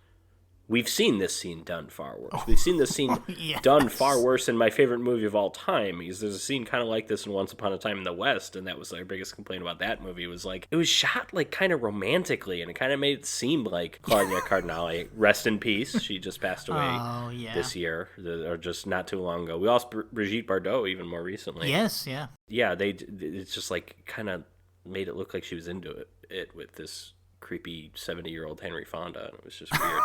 We've seen this scene done far worse. We've seen this scene yes. done far worse in my favorite movie of all time, because there's a scene kind of like this in Once Upon a Time in the West, and that was our biggest complaint about that movie, was like, it was shot like kind of romantically, and it kind of made it seem like Claudia Cardinale, rest in peace, she just passed away this year, or just not too long ago. We lost Brigitte Bardot even more recently. Yes, yeah. Yeah, it's just like kind of made it look like she was into it with this creepy 70-year-old Henry Fonda, and it was just weird.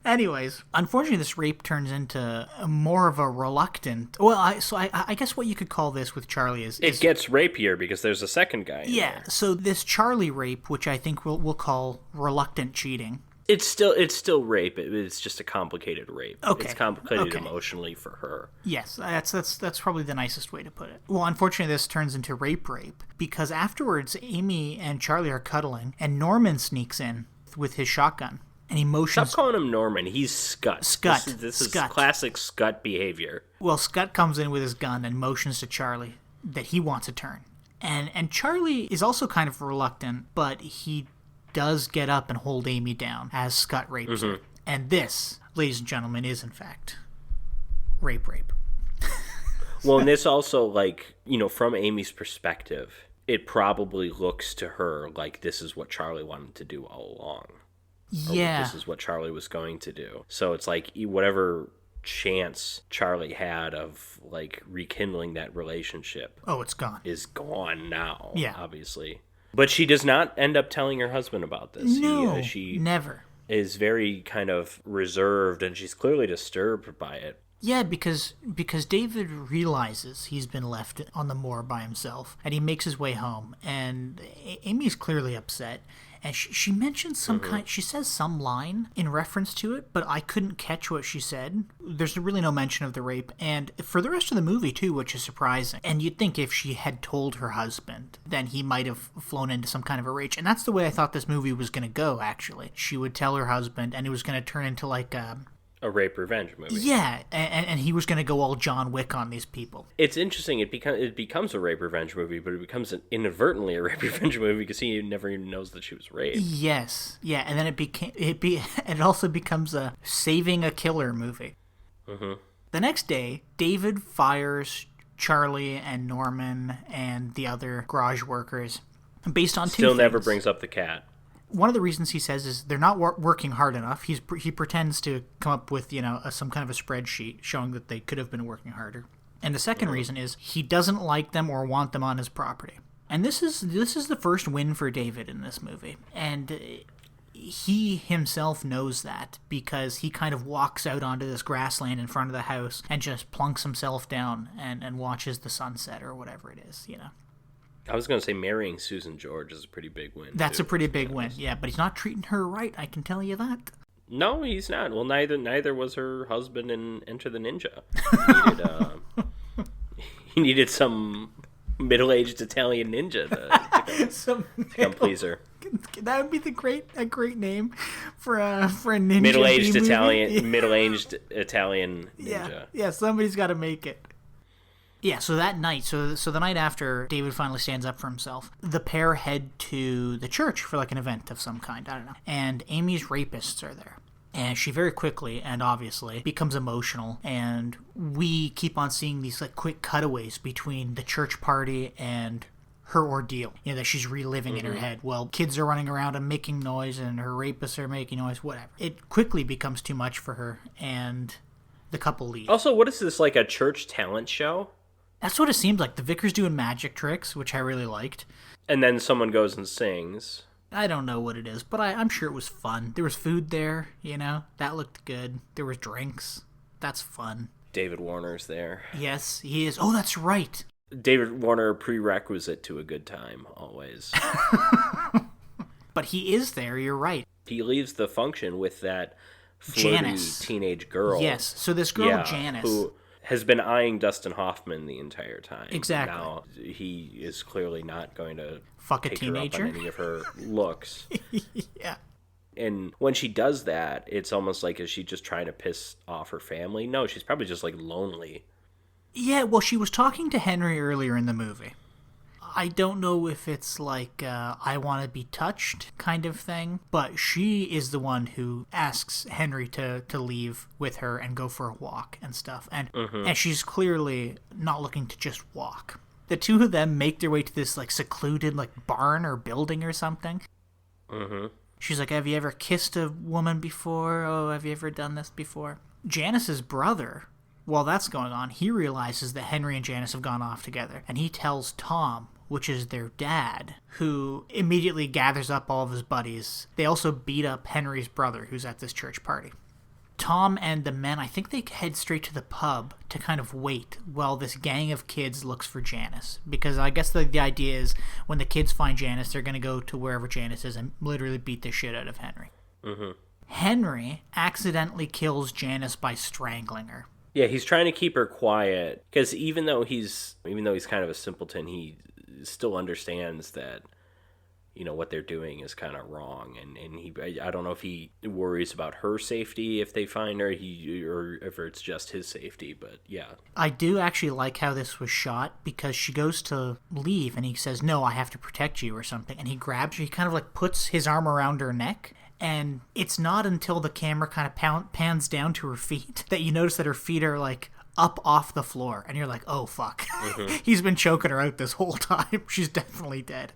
Anyways, unfortunately, this rape turns into more of a reluctant... Well, I guess what you could call this with Charlie is... It gets rapier because there's a second guy in there. So this Charlie rape, which I think we'll call reluctant cheating... It's still rape. It's just a complicated rape. Okay. It's complicated emotionally for her. Yes, that's probably the nicest way to put it. Well, unfortunately, this turns into rape, because afterwards, Amy and Charlie are cuddling, and Norman sneaks in with his shotgun, and he motions... Stop calling him Norman. He's Scut. This is classic Scut behavior. Well, Scut comes in with his gun and motions to Charlie that he wants a turn. And Charlie is also kind of reluctant, but he does get up and hold Amy down as Scott rapes her. And this, ladies and gentlemen, is in fact rape. Well, and this also, like, from Amy's perspective, it probably looks to her like this is what Charlie wanted to do all along. Yeah. This is what Charlie was going to do. So it's like whatever chance Charlie had of, like, rekindling that relationship. Oh, it's gone. Is gone now, Yeah. obviously. But she does not end up telling her husband about this. No, she never. is very kind of reserved, and she's clearly disturbed by it. Yeah, because David realizes he's been left on the moor by himself, and he makes his way home, and Amy's clearly upset, and she mentions some she says some line in reference to it, but I couldn't catch what she said. There's really no mention of the rape, and for the rest of the movie too, which is surprising. And you'd think if she had told her husband, then he might have flown into some kind of a rage, and that's the way I thought this movie was going to go, actually. She would tell her husband, and it was going to turn into like a rape revenge movie. Yeah, and he was going to go all John Wick on these people. It's interesting. It becomes a rape revenge movie, but it becomes inadvertently a rape revenge movie because he never even knows that she was raped. Yes, yeah, and then it also becomes a saving a killer movie. Mm-hmm. The next day, David fires Charlie and Norman and the other garage workers based on Still two never things. brings up the cat. One of the reasons he says is they're not working hard enough. He pretends to come up with some kind of a spreadsheet showing that they could have been working harder. And the second reason is he doesn't like them or want them on his property. And this is the first win for David in this movie. And he himself knows that because he kind of walks out onto this grassland in front of the house and just plunks himself down and watches the sunset or whatever it is, I was going to say marrying Susan George is a pretty big win. That's a pretty big win, yeah, but he's not treating her right, I can tell you that. No, he's not. Well, neither was her husband in Enter the Ninja. He needed some middle-aged Italian ninja to come please her. That would be a great name for a ninja Middle-aged movie. Italian ninja. Yeah, somebody's got to make it. Yeah, so that night, so the night after David finally stands up for himself, the pair head to the church for like an event of some kind, I don't know. And Amy's rapists are there. And she very quickly and obviously becomes emotional, and we keep on seeing these like quick cutaways between the church party and her ordeal, that she's reliving in her head. Well, kids are running around and making noise, and her rapists are making noise, whatever. It quickly becomes too much for her, and the couple leave. Also, what is this, like a church talent show? That's what it seems like. The vicar's doing magic tricks, which I really liked. And then someone goes and sings. I don't know what it is, but I'm sure it was fun. There was food there, that looked good. There was drinks. That's fun. David Warner's there. Yes, he is. Oh, that's right. David Warner, prerequisite to a good time, always. But he is there, you're right. He leaves the function with that Janice. flirty teenage girl. Yes, so this girl, Janice. Who has been eyeing Dustin Hoffman the entire time. Exactly. Now he is clearly not going to fuck a pick teenager her up on any of her looks. Yeah. And when she does that, it's almost like, is she just trying to piss off her family? No, she's probably just like lonely. Yeah, well, she was talking to Henry earlier in the movie. I don't know if it's like I want to be touched kind of thing, but she is the one who asks Henry to leave with her and go for a walk and stuff. And she's clearly not looking to just walk. The two of them make their way to this like secluded like barn or building or something. Mm-hmm. She's like, have you ever kissed a woman before? Oh, have you ever done this before? Janice's brother, while that's going on, he realizes that Henry and Janice have gone off together. And he tells Tom, which is their dad, who immediately gathers up all of his buddies. They also beat up Henry's brother, who's at this church party. Tom and the men, I think they head straight to the pub to kind of wait while this gang of kids looks for Janice. Because I guess the idea is when the kids find Janice, they're going to go to wherever Janice is and literally beat the shit out of Henry. Mm-hmm. Henry accidentally kills Janice by strangling her. Yeah, he's trying to keep her quiet because even though he's kind of a simpleton, he still understands that what they're doing is kind of wrong, and I don't know if he worries about her safety if they find her, or if it's just his safety, but yeah. I do actually like how this was shot because she goes to leave and he says, "No, I have to protect you," or something, and he grabs her. He kind of like puts his arm around her neck And it's not until the camera kind of pans down to her feet that you notice that her feet are like up off the floor. And you're like, oh, fuck. He's been choking her out this whole time. She's definitely dead.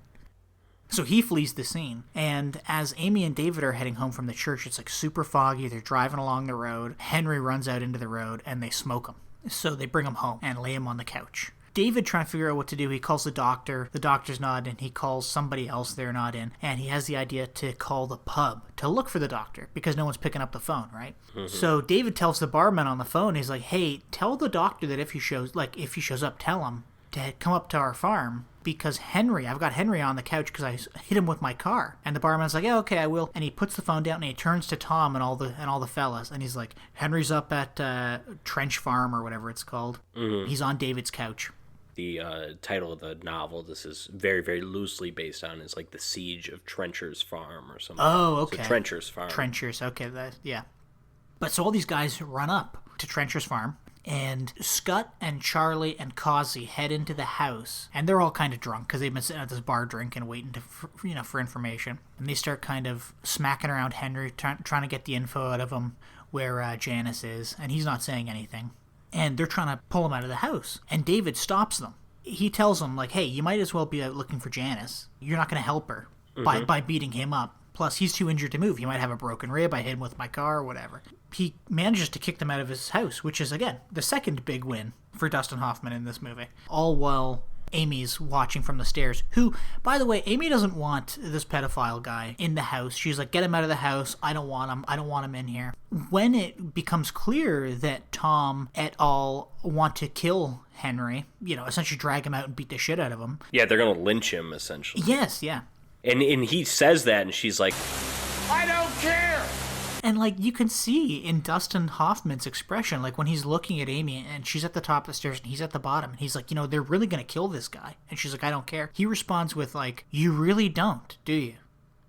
So he flees the scene. And as Amy and David are heading home from the church, it's like super foggy. They're driving along the road. Henry runs out into the road and they smoke him. So they bring him home and lay him on the couch. David trying to figure out what to do. He calls the doctor. The doctor's not in. He calls somebody else. They're not in. And he has the idea to call the pub to look for the doctor because no one's picking up the phone, right? So David tells the barman on the phone, he's like, hey, tell the doctor that if he shows up, tell him to come up to our farm because I've got Henry on the couch because I hit him with my car. And the barman's like, yeah, okay, I will. And he puts the phone down and he turns to Tom and all the fellas. And he's like, Henry's up at Trench Farm or whatever it's called. He's on David's couch. The title of the novel this is very, very loosely based on is like The Siege of Trencher's Farm or something. Oh, okay. So Trencher's Farm. Trencher's, okay, yeah. But so all these guys run up to Trencher's Farm, and Scott and Charlie and Causey head into the house, and they're all kind of drunk because they've been sitting at this bar drinking, waiting for information. And they start kind of smacking around Henry, trying to get the info out of him where Janice is, and he's not saying anything. And they're trying to pull him out of the house. And David stops them. He tells them, like, hey, you might as well be out looking for Janice. You're not going to help her by beating him up. Plus, he's too injured to move. He might have a broken rib. I hit him with my car or whatever. He manages to kick them out of his house, which is, again, the second big win for Dustin Hoffman in this movie. All while Amy's watching from the stairs, who, by the way, Amy doesn't want this pedophile guy in the house. She's like, get him out of the house. I don't want him in here. When it becomes clear that Tom et al. Want to kill Henry, essentially drag him out and beat the shit out of him. Yeah, they're going to lynch him, essentially. Yes, yeah. And he says that, and she's like, I don't care! And, like, you can see in Dustin Hoffman's expression, like, when he's looking at Amy and she's at the top of the stairs and he's at the bottom, and he's like, they're really going to kill this guy. And she's like, I don't care. He responds with, like, you really don't, do you?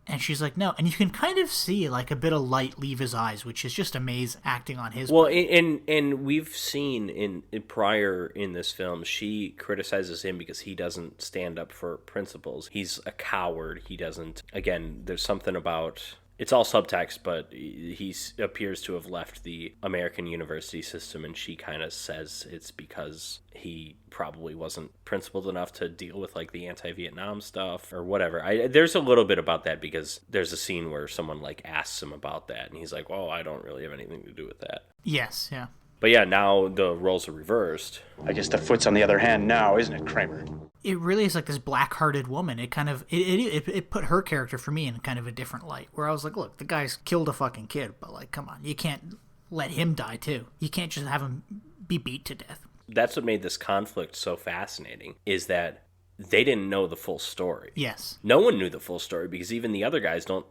And she's like, no. And you can kind of see, like, a bit of light leave his eyes, which is just amazing acting on his part. And we've seen in prior in this film, she criticizes him because he doesn't stand up for principles. He's a coward. He doesn't, again, there's something about... It's all subtext, but he appears to have left the American university system, and she kind of says it's because he probably wasn't principled enough to deal with, like, the anti-Vietnam stuff or whatever. There's a little bit about that because there's a scene where someone, like, asks him about that, and he's like, well, I don't really have anything to do with that. Yes, yeah. But yeah, now the roles are reversed. I guess the foot's on the other hand now, isn't it, Kramer? It really is like this black-hearted woman. It kind of it put her character for me in kind of a different light, where I was like, look, the guy's killed a fucking kid, but, like, come on, you can't let him die too. You can't just have him be beat to death. That's what made this conflict so fascinating, is that they didn't know the full story. Yes. No one knew the full story because even the other guys don't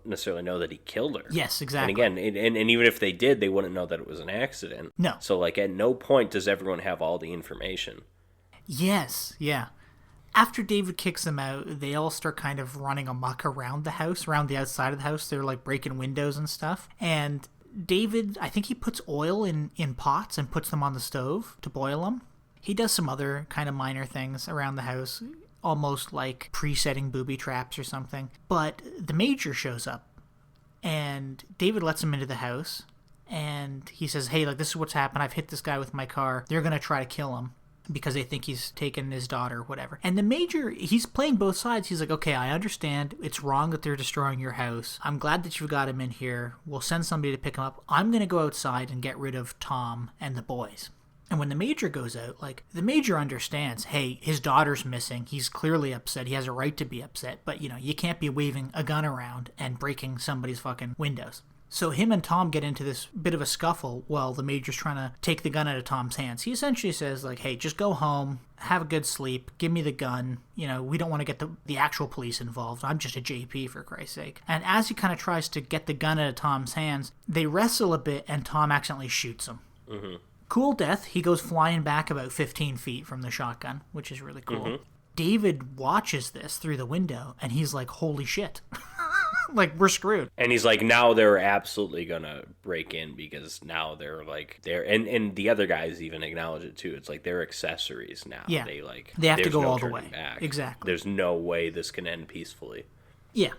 necessarily know that he killed her. Yes, exactly. And again, and even if they did, they wouldn't know that it was an accident. No. So, like, at no point does everyone have all the information. Yes, yeah. After David kicks them out, they all start kind of running amok around the house, around the outside of the house. They're, like, breaking windows and stuff. And David, I think he puts oil in pots and puts them on the stove to boil them. He does some other kind of minor things around the house, almost like pre-setting booby traps or something. But the major shows up, and David lets him into the house, and he says, hey, like, this is what's happened. I've hit this guy with my car. They're going to try to kill him because they think he's taken his daughter, whatever. And the major, he's playing both sides. He's like, okay, I understand. It's wrong that they're destroying your house. I'm glad that you've got him in here. We'll send somebody to pick him up. I'm going to go outside and get rid of Tom and the boys. And when the major goes out, like, the major understands, hey, his daughter's missing. He's clearly upset. He has a right to be upset. But, you can't be waving a gun around and breaking somebody's fucking windows. So him and Tom get into this bit of a scuffle while the major's trying to take the gun out of Tom's hands. He essentially says, like, hey, just go home, have a good sleep, give me the gun. We don't want to get the actual police involved. I'm just a JP, for Christ's sake. And as he kind of tries to get the gun out of Tom's hands, they wrestle a bit and Tom accidentally shoots him. Mm-hmm. Cool death. He goes flying back about 15 feet from the shotgun, which is really cool. Mm-hmm. David watches this through the window, and he's like, holy shit. Like, we're screwed. And he's like, now they're absolutely gonna break in because now they're like, and the other guys even acknowledge it too. It's like they're accessories now. Yeah. They have to go no all the way. back. Exactly. There's no way this can end peacefully. Yeah.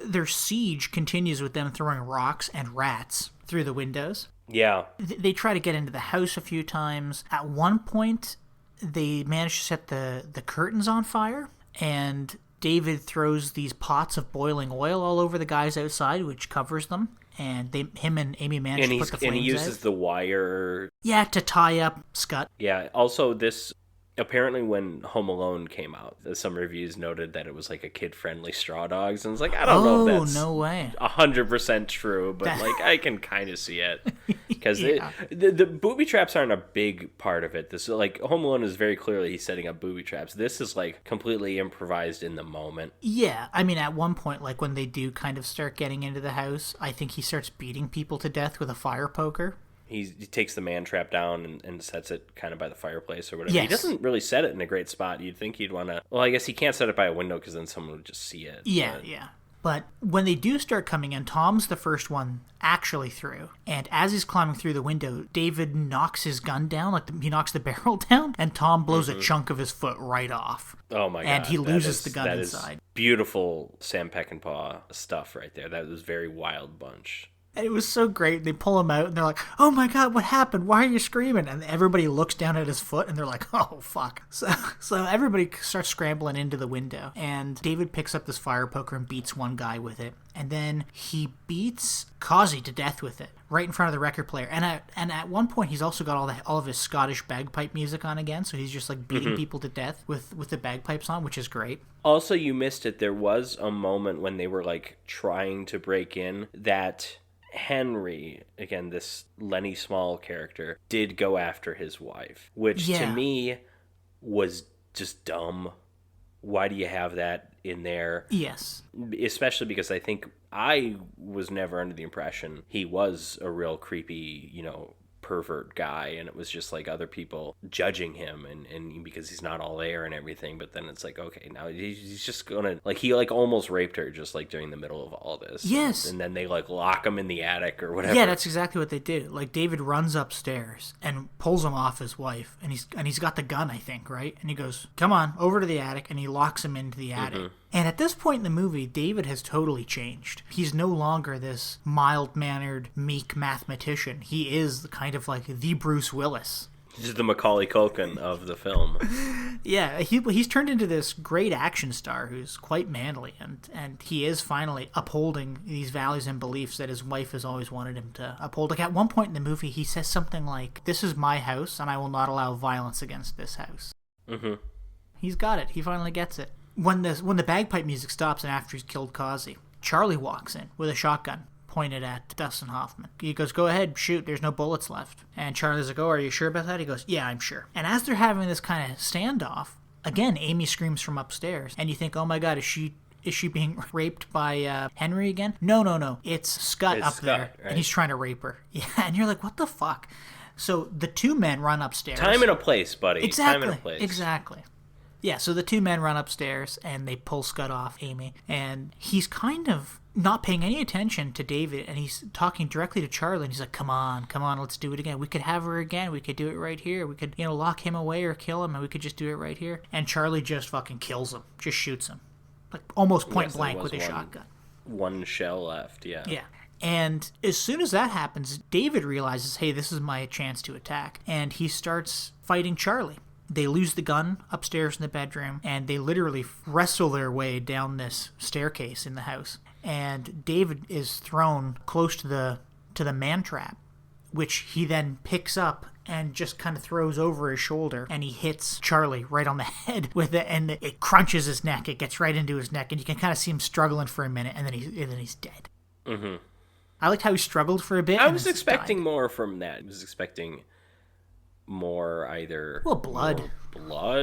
Their siege continues with them throwing rocks and rats through the windows. Yeah. They try to get into the house a few times. At one point, they manage to set the curtains on fire, and David throws these pots of boiling oil all over the guys outside, which covers them. And him and Amy manage to put the flames out. And he uses the wire. Yeah, to tie up Scott. Yeah. Also, this apparently when Home Alone came out, some reviews noted that it was like a kid-friendly Straw Dogs, and it's like, I don't know if that's no way 100% true, but like I can kind of see it because Yeah. the booby traps aren't a big part of it. This like Home Alone is very clearly he's setting up booby traps. This is like completely improvised in the moment. Yeah, I mean, at one point, like when they do kind of start getting into the house, I think he starts beating people to death with a fire poker. He takes the man trap down and sets it kind of by the fireplace or whatever. Yes. He doesn't really set it in a great spot. You'd think he'd want to... Well, I guess he can't set it by a window because then someone would just see it. Yeah, yeah. But when they do start coming in, Tom's the first one actually through. And as he's climbing through the window, David knocks his gun down, like he knocks the barrel down, and Tom blows a chunk of his foot right off. Oh my God. And he loses the gun that inside. Is beautiful Sam Peckinpah stuff right there. That was very Wild Bunch. And it was so great. They pull him out, and they're like, oh my God, what happened? Why are you screaming? And everybody looks down at his foot, and they're like, oh, fuck. So everybody starts scrambling into the window. And David picks up this fire poker and beats one guy with it. And then he beats Causey to death with it, right in front of the record player. And at one point, he's also got all of his Scottish bagpipe music on again, so he's just like beating people to death with the bagpipes on, which is great. Also, you missed it. There was a moment when they were like trying to break in that... Henry, again, this Lenny Small character, did go after his wife, which to me was just dumb. Why do you have that in there? Yes. Especially because I think I was never under the impression he was a real creepy, pervert guy, and it was just like other people judging him and because he's not all there and everything. But then it's like, okay, now he's just gonna like he like almost raped her just like during the middle of all this. Yes. And then they like lock him in the attic or whatever. Yeah, that's exactly what they do. Like David runs upstairs and pulls him off his wife, and he's got the gun, I think, right? And he goes, come on, over to the attic, and he locks him into the attic. And at this point in the movie, David has totally changed. He's no longer this mild-mannered, meek mathematician. He is kind of like the Bruce Willis. He's the Macaulay Culkin of the film. Yeah, he's turned into this great action star who's quite manly, and he is finally upholding these values and beliefs that his wife has always wanted him to uphold. Like at one point in the movie, he says something like, "This is my house, and I will not allow violence against this house." Mm-hmm. He's got it. He finally gets it. When the bagpipe music stops and after he's killed Causey, Charlie walks in with a shotgun pointed at Dustin Hoffman. He goes, go ahead, shoot, there's no bullets left. And Charlie's like, oh, are you sure about that? He goes, yeah, I'm sure. And as they're having this kind of standoff, again, Amy screams from upstairs. And you think, oh my God, is she being raped by Henry again? No. It's Scott up there, right? And he's trying to rape her. Yeah, and you're like, what the fuck? So the two men run upstairs. Time and a place, buddy. Exactly. Time and a place. Exactly. Yeah, so the two men run upstairs and they pull Scott off Amy. And he's kind of not paying any attention to David, and he's talking directly to Charlie, and he's like, come on, let's do it again. We could have her again. We could do it right here. We could, lock him away or kill him, and we could just do it right here. And Charlie just fucking kills him, just shoots him. Like almost point blank with a shotgun. One shell left, yeah. Yeah. And as soon as that happens, David realizes, hey, this is my chance to attack. And he starts fighting Charlie. They lose the gun upstairs in the bedroom, and they literally wrestle their way down this staircase in the house. And David is thrown close to the man trap, which he then picks up and just kind of throws over his shoulder, and he hits Charlie right on the head with it, and it crunches his neck. It gets right into his neck, and you can kind of see him struggling for a minute, and then he's dead. Mm-hmm. I liked how he struggled for a bit. I was expecting more from that. I was expecting more either blood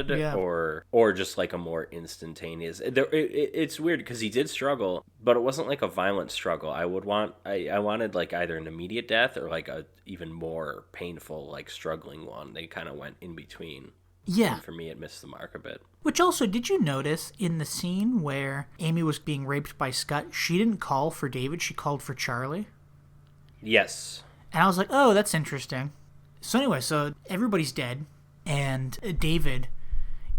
yeah. or just like a more instantaneous. It's weird because he did struggle, but it wasn't like a violent struggle. I wanted like either an immediate death or like a even more painful like struggling one. They kind of went in between. Yeah. And for me, it missed the mark a bit. Which also, did you notice in the scene where Amy was being raped by Scott, she didn't call for David, she called for Charlie? Yes. And I was like, oh, that's interesting. So anyway, so everybody's dead, and David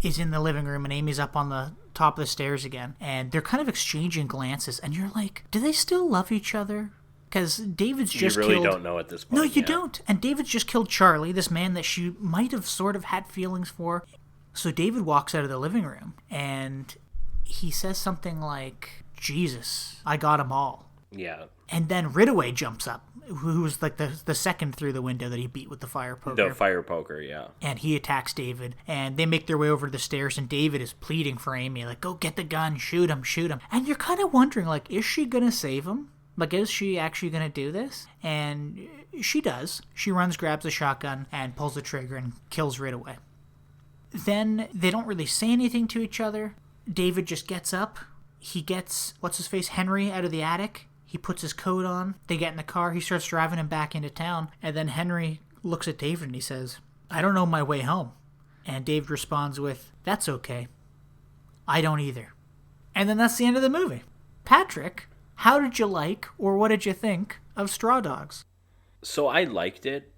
is in the living room and Amy's up on the top of the stairs again, and they're kind of exchanging glances, and you're like, do they still love each other? Because David's just You really killed... don't know at this point. No, you don't. And David's just killed Charlie, this man that she might have sort of had feelings for. So David walks out of the living room, and he says something like, Jesus, I got 'em all. Yeah. And then Ridaway jumps up, who was like the second through the window that he beat with the fire poker. The fire poker, yeah. And he attacks David, and they make their way over to the stairs, and David is pleading for Amy, like, go get the gun, shoot him, shoot him. And you're kind of wondering, like, is she going to save him? Like, is she actually going to do this? And she does. She runs, grabs a shotgun, and pulls the trigger and kills Ridaway. Then they don't really say anything to each other. David just gets up. He gets, what's-his-face, Henry out of the attic. He puts his coat on. They get in the car. He starts driving him back into town. And then Henry looks at David and he says, I don't know my way home. And David responds with, that's okay. I don't either. And then that's the end of the movie. Patrick, how did you like, or what did you think, of Straw Dogs? So I liked it,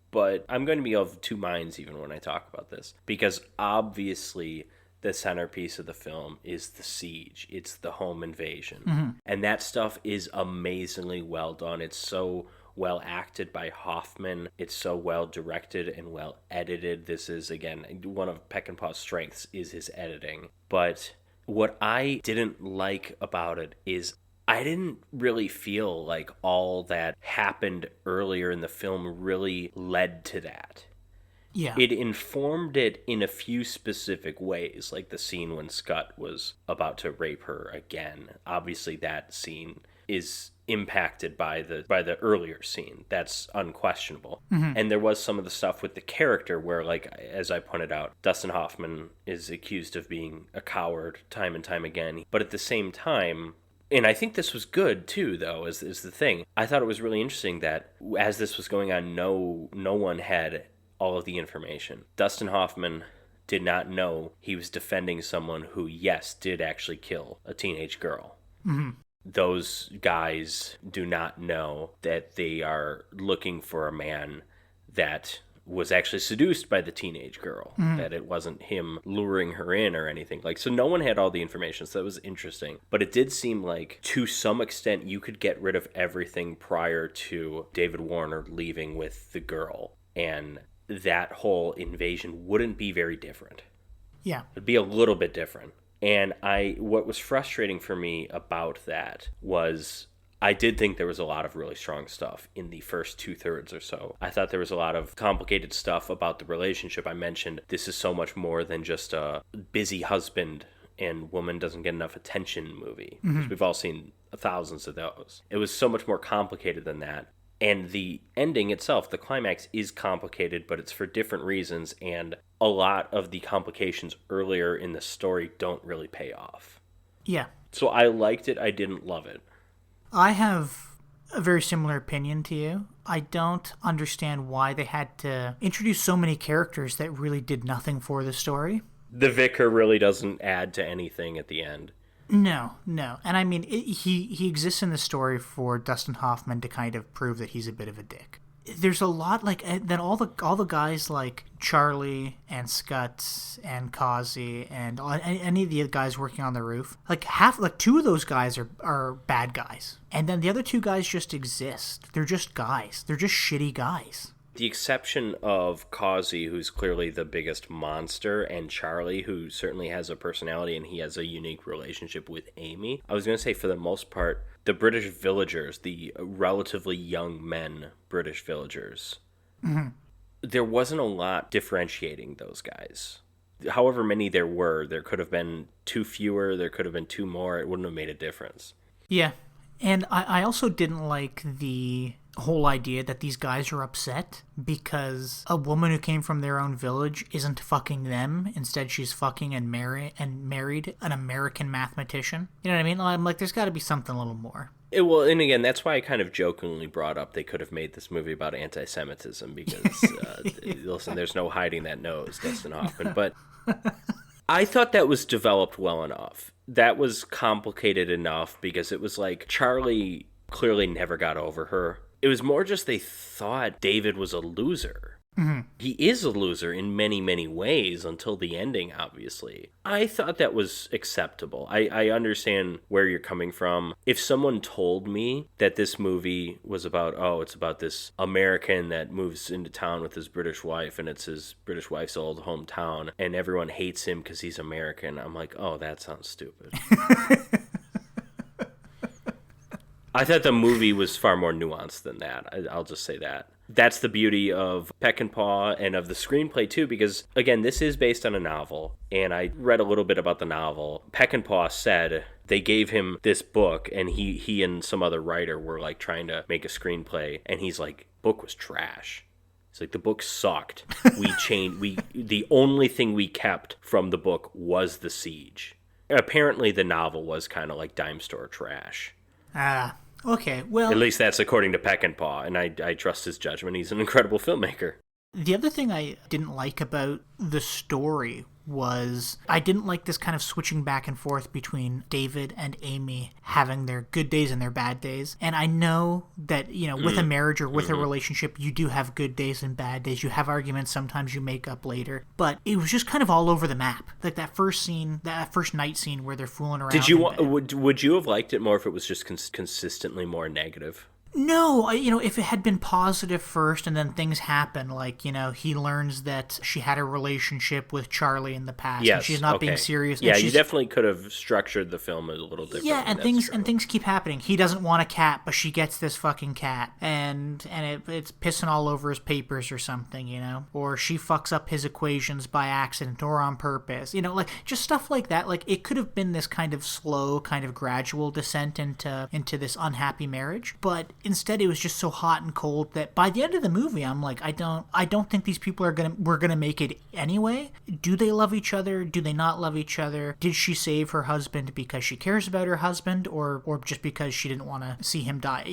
but I'm going to be of two minds even when I talk about this. Because obviously the centerpiece of the film is the siege. It's the home invasion. Mm-hmm. And that stuff is amazingly well done. It's so well acted by Hoffman. It's so well directed and well edited. This is, again, one of Peckinpah's strengths is his editing. But what I didn't like about it is I didn't really feel like all that happened earlier in the film really led to that. Yeah. It informed it in a few specific ways, like the scene when Scott was about to rape her again. Obviously, that scene is impacted by the earlier scene. That's unquestionable. Mm-hmm. And there was some of the stuff with the character where, like, as I pointed out, Dustin Hoffman is accused of being a coward time and time again. But at the same time, and I think this was good too, though, is the thing. I thought it was really interesting that as this was going on, no one had all of the information. Dustin Hoffman did not know he was defending someone who, yes, did actually kill a teenage girl. Mm-hmm. Those guys do not know that they are looking for a man that was actually seduced by the teenage girl, that it wasn't him luring her in or anything. Like, so no one had all the information, so that was interesting. But it did seem like, to some extent, you could get rid of everything prior to David Warner leaving with the girl, and that whole invasion wouldn't be very different. Yeah. It'd be a little bit different. And what was frustrating for me about that was I did think there was a lot of really strong stuff in the first 2/3 or so. I thought there was a lot of complicated stuff about the relationship. I mentioned this is so much more than just a busy husband and woman doesn't get enough attention movie. Mm-hmm. We've all seen thousands of those. It was so much more complicated than that. And the ending itself, the climax, is complicated, but it's for different reasons, and a lot of the complications earlier in the story don't really pay off. Yeah. So I liked it, I didn't love it. I have a very similar opinion to you. I don't understand why they had to introduce so many characters that really did nothing for the story. The vicar really doesn't add to anything at the end. No. And I mean, he exists in the story for Dustin Hoffman to kind of prove that he's a bit of a dick. There's a lot, like, then all the guys like Charlie and Scott and Kazi and any of the guys working on the roof, like two of those guys are bad guys. And then the other two guys just exist. They're just guys. They're just shitty guys. The exception of Kazi, who's clearly the biggest monster, and Charlie, who certainly has a personality and he has a unique relationship with Amy. I was going to say, for the most part, the British villagers, the relatively young men British villagers, there wasn't a lot differentiating those guys. However many there were, there could have been two fewer, there could have been two more, it wouldn't have made a difference. Yeah. And I also didn't like the whole idea that these guys are upset because a woman who came from their own village isn't fucking them. Instead, she's fucking and married an American mathematician. You know what I mean? I'm like, there's got to be something a little more. Well, and again, that's why I kind of jokingly brought up they could have made this movie about anti-Semitism because, listen, there's no hiding that nose, Dustin Hoffman. But I thought that was developed well enough. That was complicated enough because it was like Charlie clearly never got over her. It was more just they thought David was a loser. He is a loser in many, many ways until the ending, obviously. I thought that was acceptable. I understand where you're coming from. If someone told me that this movie was about, it's about this American that moves into town with his British wife, and it's his British wife's old hometown, and everyone hates him because he's American, I'm like, oh, that sounds stupid. I thought the movie was far more nuanced than that. I'll just say that. That's the beauty of Peckinpah and of the screenplay, too, because, again, this is based on a novel, and I read a little bit about the novel. Peckinpah said they gave him this book, and he and some other writer were, like, trying to make a screenplay, and he's like, book was trash. It's like, the book sucked. The only thing we kept from the book was the siege. Apparently, the novel was kind of like dime store trash. Okay, well... At least that's according to Peckinpah, and I trust his judgment. He's an incredible filmmaker. The other thing I didn't like about the story was I didn't like this kind of switching back and forth between David and Amy having their good days and their bad days. And I know that, with a marriage or with a relationship, you do have good days and bad days. You have arguments, sometimes you make up later. But it was just kind of all over the map. Like that first night scene where they're fooling around. Would you have liked it more if it was just consistently more negative? No, if it had been positive first and then things happen, like, he learns that she had a relationship with Charlie in the past, and she's not being serious. Yeah, you definitely could have structured the film a little differently. Yeah, and things keep happening. He doesn't want a cat, but she gets this fucking cat, and it's pissing all over his papers or something, or she fucks up his equations by accident or on purpose, like just stuff like that. Like it could have been this kind of slow, kind of gradual descent into this unhappy marriage, but instead it was just so hot and cold that by the end of the movie I'm like, I don't think these people were gonna make it anyway. Do they love each other? Do they not love each other? Did she save her husband because she cares about her husband, or just because she didn't want to see him die,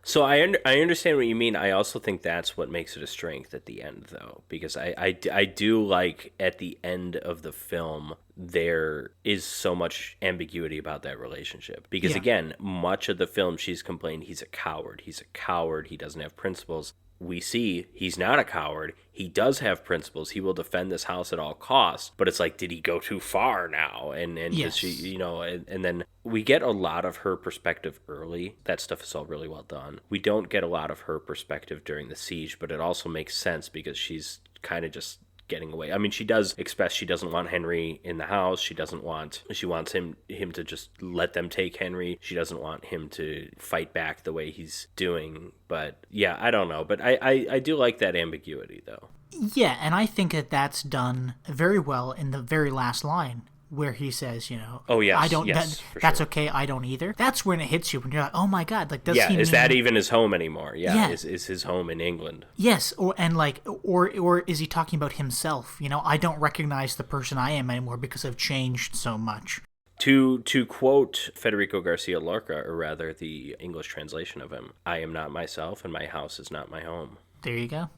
So I understand what you mean. I also think that's what makes it a strength at the end, though, because I do like at the end of the film there is so much ambiguity about that relationship. Because, again, much of the film she's complained he's a coward. He's a coward. He doesn't have principles. We see he's not a coward. He does have principles. He will defend this house at all costs. But it's like, did he go too far now? And yes. Does she, and then we get a lot of her perspective early. That stuff is all really well done. We don't get a lot of her perspective during the siege, but it also makes sense because she's kind of just getting away. I mean, she does express she doesn't want Henry in the house. She wants him to just let them take Henry. She doesn't want him to fight back the way he's doing. But yeah, I don't know. But I do like that ambiguity, though. Yeah, and I think that's done very well in the very last line, where he says, oh yes, I don't. Yes, that's sure. Okay. I don't either. That's when it hits you when you're like, oh my god, like does he? Is that even his home anymore? Yeah. Is his home in England? Yes, or is he talking about himself? I don't recognize the person I am anymore because I've changed so much. To quote Federico Garcia Lorca, or rather the English translation of him, I am not myself, and my house is not my home. There you go.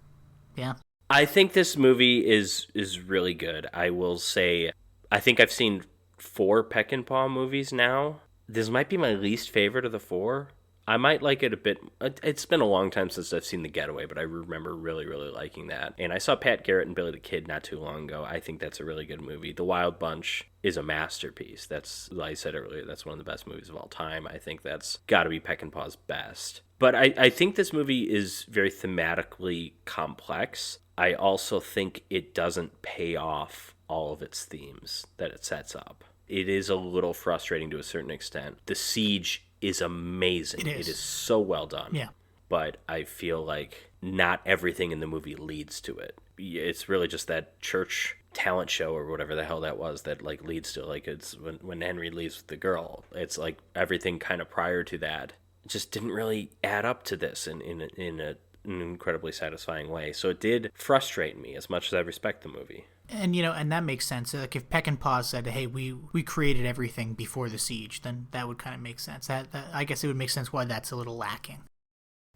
Yeah. I think this movie is really good. I will say, I think I've seen 4 Peckinpah movies now. This might be my least favorite of the 4. I might like it a bit. It's been a long time since I've seen The Getaway, but I remember really, really liking that. And I saw Pat Garrett and Billy the Kid not too long ago. I think that's a really good movie. The Wild Bunch is a masterpiece. That's, like I said earlier, that's one of the best movies of all time. I think that's got to be Peckinpah's best. But I think this movie is very thematically complex. I also think it doesn't pay off all of its themes that it sets up. It is a little frustrating to a certain extent. The siege is amazing. It is so well done. Yeah. But I feel like not everything in the movie leads to it. It's really just that church talent show or whatever the hell that was that like leads to, like, it's when Henry leaves with the girl. It's like everything kind of prior to that just didn't really add up to this in an incredibly satisfying way. So it did frustrate me as much as I respect the movie. And and that makes sense. Like if Peckinpah said, "Hey, we created everything before the siege," then that would kind of make sense. That I guess it would make sense why that's a little lacking.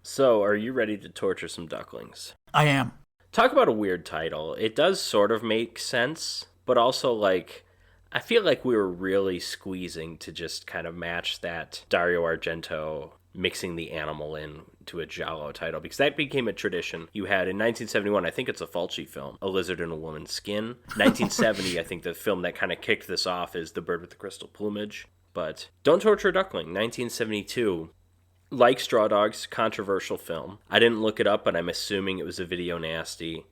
So, are you ready to torture some ducklings? I am. Talk about a weird title. It does sort of make sense, but also like I feel like we were really squeezing to just kind of match that Dario Argento mixing the animal into a giallo title, because that became a tradition. You had in 1971, I think it's a Fulci film, A Lizard in a Woman's Skin. 1970, I think the film that kind of kicked this off is The Bird with the Crystal Plumage. But Don't Torture a Duckling, 1972. Like Straw Dogs, controversial film. I didn't look it up, but I'm assuming it was a video nasty.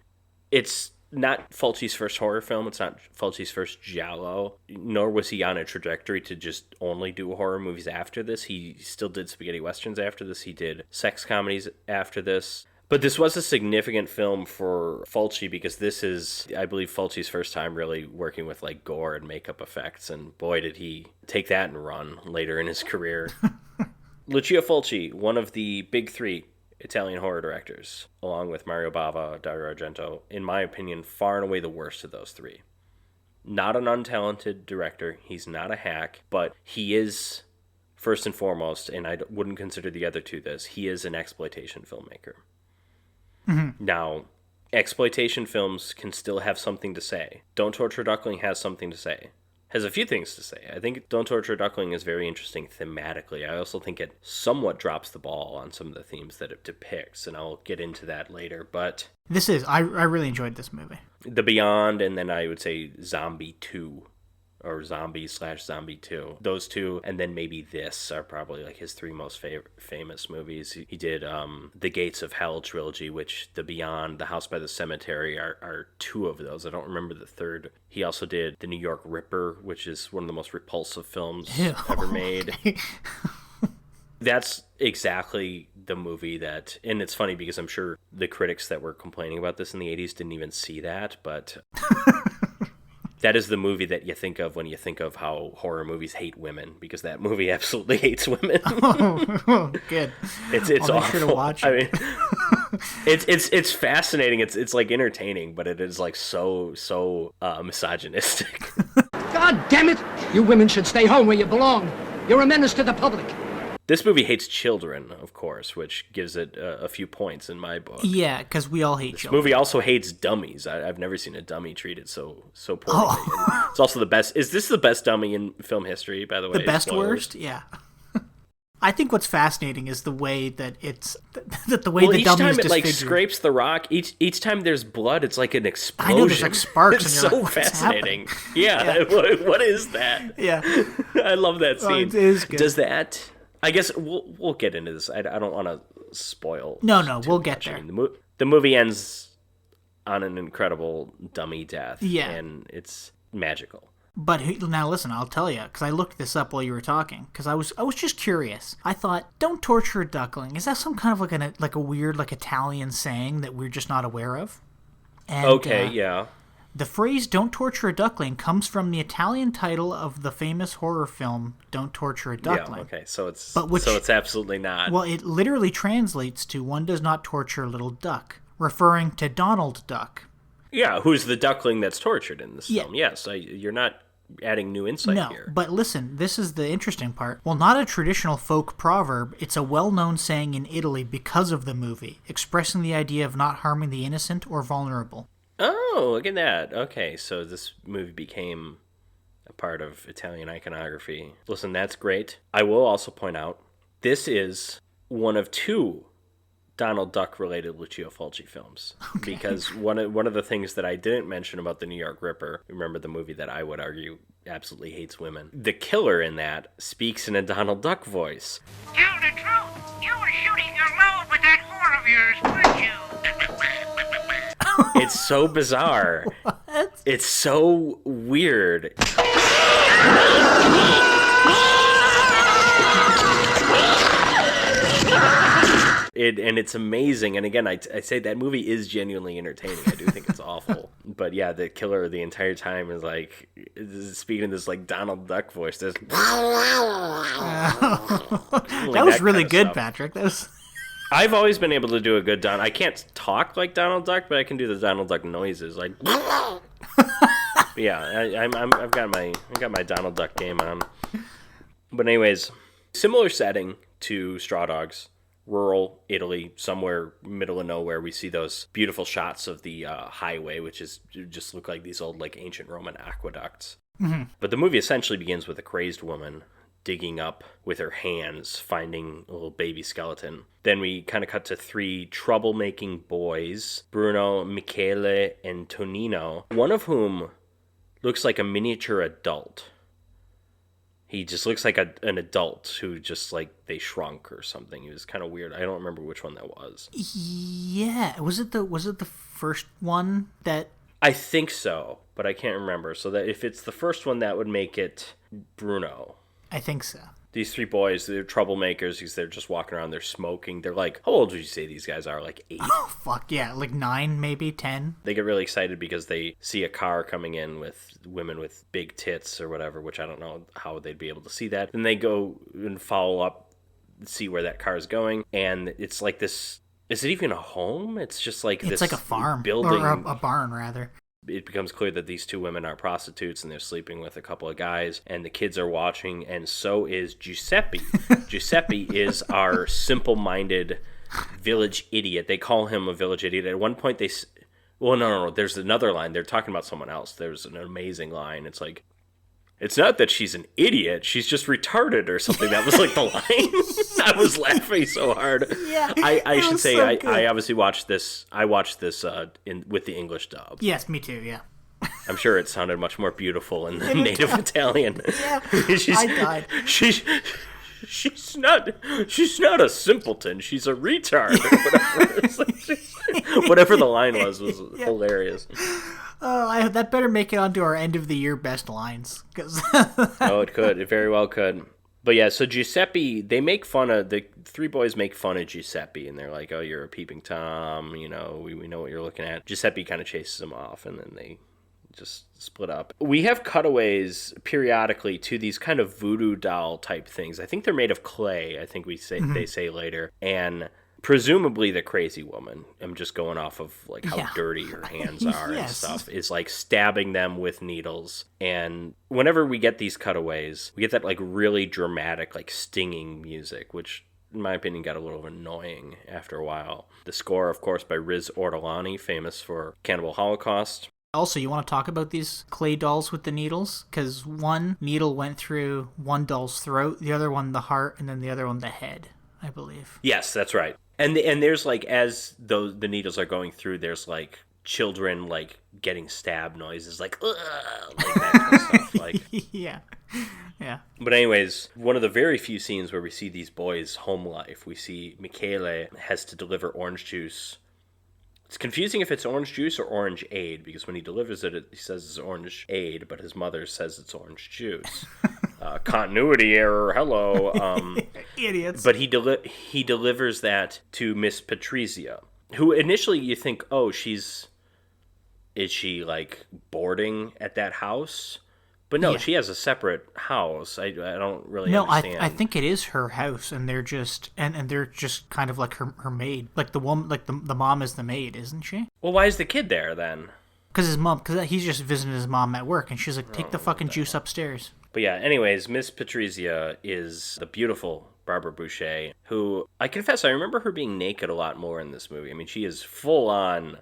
It's not Fulci's first horror film. It's not Fulci's first giallo, nor was he on a trajectory to just only do horror movies after this. He still did spaghetti westerns after this. He did sex comedies after this. But this was a significant film for Fulci because this is, I believe, Fulci's first time really working with like gore and makeup effects. And boy, did he take that and run later in his career. Lucio Fulci, one of the big three Italian horror directors, along with Mario Bava, Dario Argento, in my opinion, far and away the worst of those three. Not an untalented director, he's not a hack, but he is, first and foremost, and I wouldn't consider the other two this, he is an exploitation filmmaker. Mm-hmm. Now, exploitation films can still have something to say. Don't Torture a Duckling has something to say. Has a few things to say. I think Don't Torture a Duckling is very interesting thematically. I also think it somewhat drops the ball on some of the themes that it depicts, and I'll get into that later. But I really enjoyed this movie. The Beyond, and then I would say Zombie 2, or Zombie/Zombie 2. Those two, and then maybe this are probably like his three most famous movies. He did The Gates of Hell trilogy, which The Beyond, The House by the Cemetery are two of those. I don't remember the third. He also did The New York Ripper, which is one of the most repulsive films ever made. That's exactly the movie that, and it's funny because I'm sure the critics that were complaining about this in the 80s didn't even see that, but that is the movie that you think of when you think of how horror movies hate women, because that movie absolutely hates women. Good. It's I'll awful. make sure to watch it. I mean, it's fascinating. It's like entertaining, but it is like so misogynistic. God damn it! You women should stay home where you belong. You're a menace to the public. This movie hates children, of course, which gives it a few points in my book. Yeah, because we all hate children. This movie also hates dummies. I've never seen a dummy treated so poorly. It's also the best. Is this the best dummy in film history, by the way? The best Spoilers. worst? Yeah. I think what's fascinating is the way that it's that the way the dummy is disfigured. Each time it like scrapes the rock, each time there's blood, it's like an explosion. I know, there's like sparks. It's and you're so like, fascinating. Yeah. What is that? Yeah. I love that scene. It is good. Does that? I guess we'll get into this. I don't want to spoil. No, we'll get there. I mean, the movie ends on an incredible dummy death. Yeah. And it's magical. But now listen, I'll tell you, because I looked this up while you were talking, because I was just curious. I thought, "Don't torture a duckling." Is that some kind of like a weird like Italian saying that we're just not aware of? And, okay, yeah. The phrase "Don't torture a duckling" comes from the Italian title of the famous horror film "Don't Torture a Duckling." Yeah, okay, so it's absolutely not. Well, it literally translates to "One does not torture a little duck," referring to Donald Duck. Yeah, who's the duckling that's tortured in this film? Yes, you're not adding new insight here. No, but listen, this is the interesting part. Well, not a traditional folk proverb, it's a well-known saying in Italy because of the movie, expressing the idea of not harming the innocent or vulnerable. Oh, look at that. Okay, so this movie became a part of Italian iconography. Listen, that's great. I will also point out, this is one of two Donald Duck-related Lucio Fulci films. Okay. Because one of the things that I didn't mention about The New York Ripper, remember the movie that I would argue absolutely hates women, the killer in that speaks in a Donald Duck voice. Tell the truth. You were shooting your load with that whore of yours, weren't you? It's so bizarre. What? It's so weird. And it's amazing. And again, I say that movie is genuinely entertaining. I do think it's awful. But yeah, the killer the entire time is like speaking in this like Donald Duck voice. That was really good, stuff. Patrick. That was. I've always been able to do a good Donald. I can't talk like Donald Duck, but I can do the Donald Duck noises, like. Yeah, I've got my Donald Duck game on. But anyways, similar setting to Straw Dogs, rural Italy, somewhere middle of nowhere. We see those beautiful shots of the highway, which is just look like these old like ancient Roman aqueducts. Mm-hmm. But the movie essentially begins with a crazed woman digging up with her hands, finding a little baby skeleton. Then we kind of cut to 3 troublemaking boys, Bruno, Michele, and Tonino, one of whom looks like a miniature adult. He just looks like an adult who just, like, they shrunk or something. He was kind of weird. I don't remember which one that was. Yeah. Was it the first one that... I think so, but I can't remember. So that if it's the first one, that would make it Bruno. I think so. These 3 boys, they're troublemakers because they're just walking around, they're smoking. They're like, how old would you say these guys are? Like 8? Oh, fuck, yeah. Like 9, maybe 10. They get really excited because they see a car coming in with women with big tits or whatever, which I don't know how they'd be able to see that. Then they go and follow up, see where that car is going. And it's like this, is it even a home? It's just like this. It's like a farm. Building. Or a barn, rather. It becomes clear that these 2 women are prostitutes and they're sleeping with a couple of guys, and the kids are watching, and so is Giuseppe. Giuseppe is our simple-minded village idiot. They call him a village idiot. At one point, no. There's another line. They're talking about someone else. There's an amazing line. It's like, it's not that she's an idiot. She's just retarded or something. That was like the line. I was laughing so hard. Yeah, I should say so I obviously watched this. I watched this with the English dub. Yes, me too. Yeah. I'm sure it sounded much more beautiful in the native Italian. Yeah, I died. She's not a simpleton. She's a retard. Or whatever. It's like, whatever the line was hilarious. That better make it onto our end of the year best lines. Oh, it could. It very well could. But yeah, so Giuseppe, the 3 boys make fun of Giuseppe, and they're like, oh, you're a peeping Tom, we know what you're looking at. Giuseppe kind of chases them off, and then they just split up. We have cutaways periodically to these kind of voodoo doll type things. I think they're made of clay, I think they say later. And presumably the crazy woman, I'm just going off of like how dirty her hands are and stuff, is like stabbing them with needles. And whenever we get these cutaways, we get that like really dramatic, like stinging music, which in my opinion got a little annoying after a while. The score, of course, by Riz Ortolani, famous for Cannibal Holocaust. Also, you want to talk about these clay dolls with the needles? Because one needle went through one doll's throat, the other one the heart, and then the other one the head, I believe. Yes, that's right. And there's like, as the needles are going through, there's like children like getting stab noises, like, ugh, like that kind of stuff. Like, yeah. But anyways, one of the very few scenes where we see these boys' home life, we see Michele has to deliver orange juice. It's confusing if it's orange juice or orange aid, because when he delivers it, he says it's orange aid, but his mother says it's orange juice. Continuity error, hello. Idiots. But he delivers that to Miss Patrizia, who initially you think, oh, is she like boarding at that house? But no, she has a separate house. I don't really understand. I think it is her house, and they're just and they're just kind of like her maid, like the woman, like the mom is the maid, isn't she? Well, why is the kid there then? Because he's just visiting his mom at work, and she's like, take the fucking juice upstairs. But yeah, anyways, Miss Patrizia is the beautiful Barbara Boucher, who, I confess, I remember her being naked a lot more in this movie. I mean, she is full on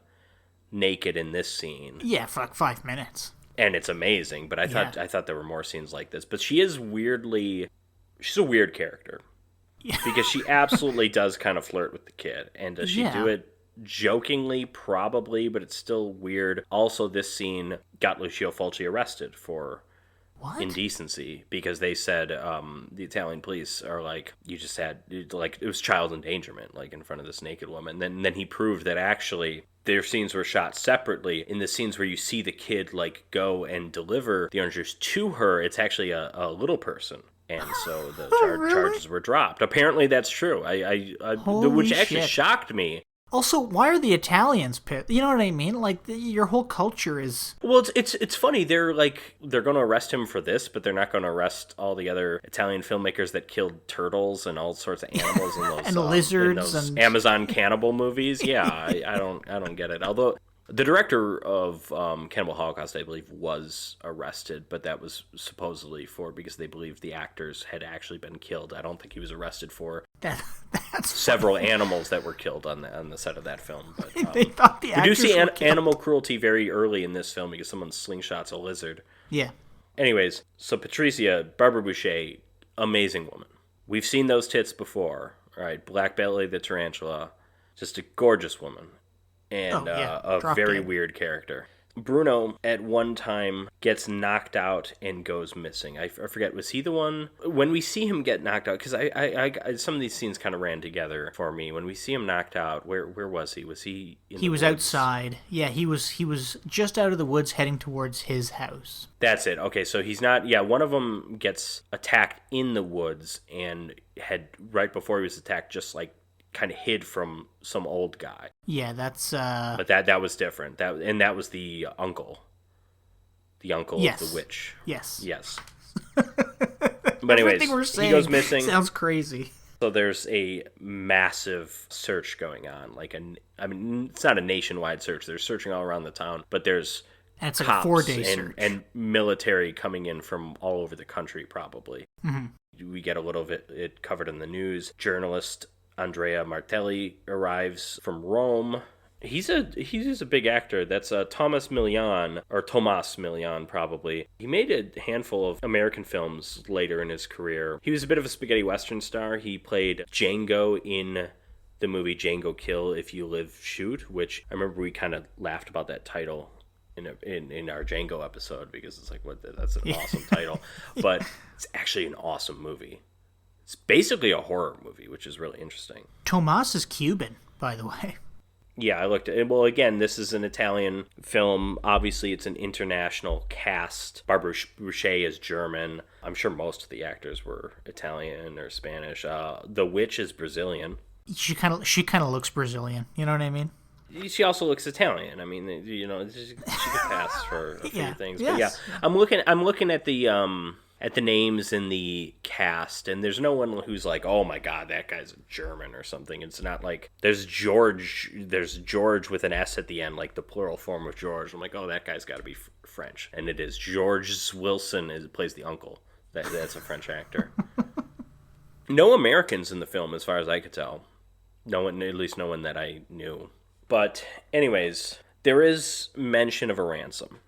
naked in this scene. Yeah, for like 5 minutes. And it's amazing, but I thought there were more scenes like this. But she's a weird character. Yeah. Because she absolutely does kind of flirt with the kid. And does she do it jokingly? Probably, but it's still weird. Also, this scene got Lucio Fulci arrested for indecency, because they said the Italian police are like, you just had, like, it was child endangerment, like in front of this naked woman. Then he proved that actually their scenes were shot separately. In the scenes where you see the kid like go and deliver the orange juice to her, it's actually a little person. And so the charges were dropped. Apparently that's true. Which actually shocked me. Also, why are the Italians pissed? You know what I mean? Like, your whole culture is... Well, it's funny. They're going to arrest him for this, but they're not going to arrest all the other Italian filmmakers that killed turtles and all sorts of animals in those and lizards in those and Amazon cannibal movies. Yeah, I don't get it. Although the director of Cannibal Holocaust, I believe, was arrested, but that was supposedly because they believed the actors had actually been killed. I don't think he was arrested for that's several animals that were killed on the set of that film. But they thought the actors we do see were killed. Animal cruelty very early in this film because someone slingshots a lizard. Yeah. Anyways, so Patrizia, Barbara Boucher, amazing woman. We've seen those tits before, right? Black Belly the Tarantula, just a gorgeous woman, and a very weird character. Bruno, at one time, gets knocked out and goes missing. I forget, was he the one? When we see him get knocked out, because I some of these scenes kind of ran together for me. When we see him knocked out, where was he? Was he in the woods? Outside. Yeah, he was just out of the woods heading towards his house. That's it. Okay, so he's not... Yeah, one of them gets attacked in the woods and had, right before he was attacked, just like kind of hid from some old guy. Yeah, that's But that was different. That was the uncle. The uncle of the witch. Yes. But anyways, he goes missing. Sounds crazy. So there's a massive search going on. It's not a nationwide search. They're searching all around the town, but there's and it's like cops a 4-day search. And military coming in from all over the country, probably. Mm-hmm. We get a little bit it covered in the news. Journalist Andrea Martelli arrives from Rome. He's a big actor. That's Tomas Milian, probably. He made a handful of American films later in his career. He was a bit of a spaghetti western star. He played Django in the movie Django Kill If You Live Shoot, which I remember we kind of laughed about that title in our Django episode, because it's like, what? That's an awesome title. But it's actually an awesome movie. It's basically a horror movie, which is really interesting. Tomas is Cuban, by the way. Yeah, I looked at it. Well, again, this is an Italian film. Obviously, it's an international cast. Barbara Boucher is German. I'm sure most of the actors were Italian or Spanish. The witch is Brazilian. She kind of looks Brazilian. You know what I mean? She also looks Italian. I mean, she could pass for a few things. But yes. yeah, I'm looking at the names in the cast, and there's no one who's like, oh my god, that guy's German or something. It's not like there's George with an S at the end, like the plural form of George. I'm like, oh, that guy's got to be French, and it is. George Wilson plays the uncle. That's a French actor. No Americans in the film, as far as I could tell. No one, at least no one that I knew. But anyways, there is mention of a ransom,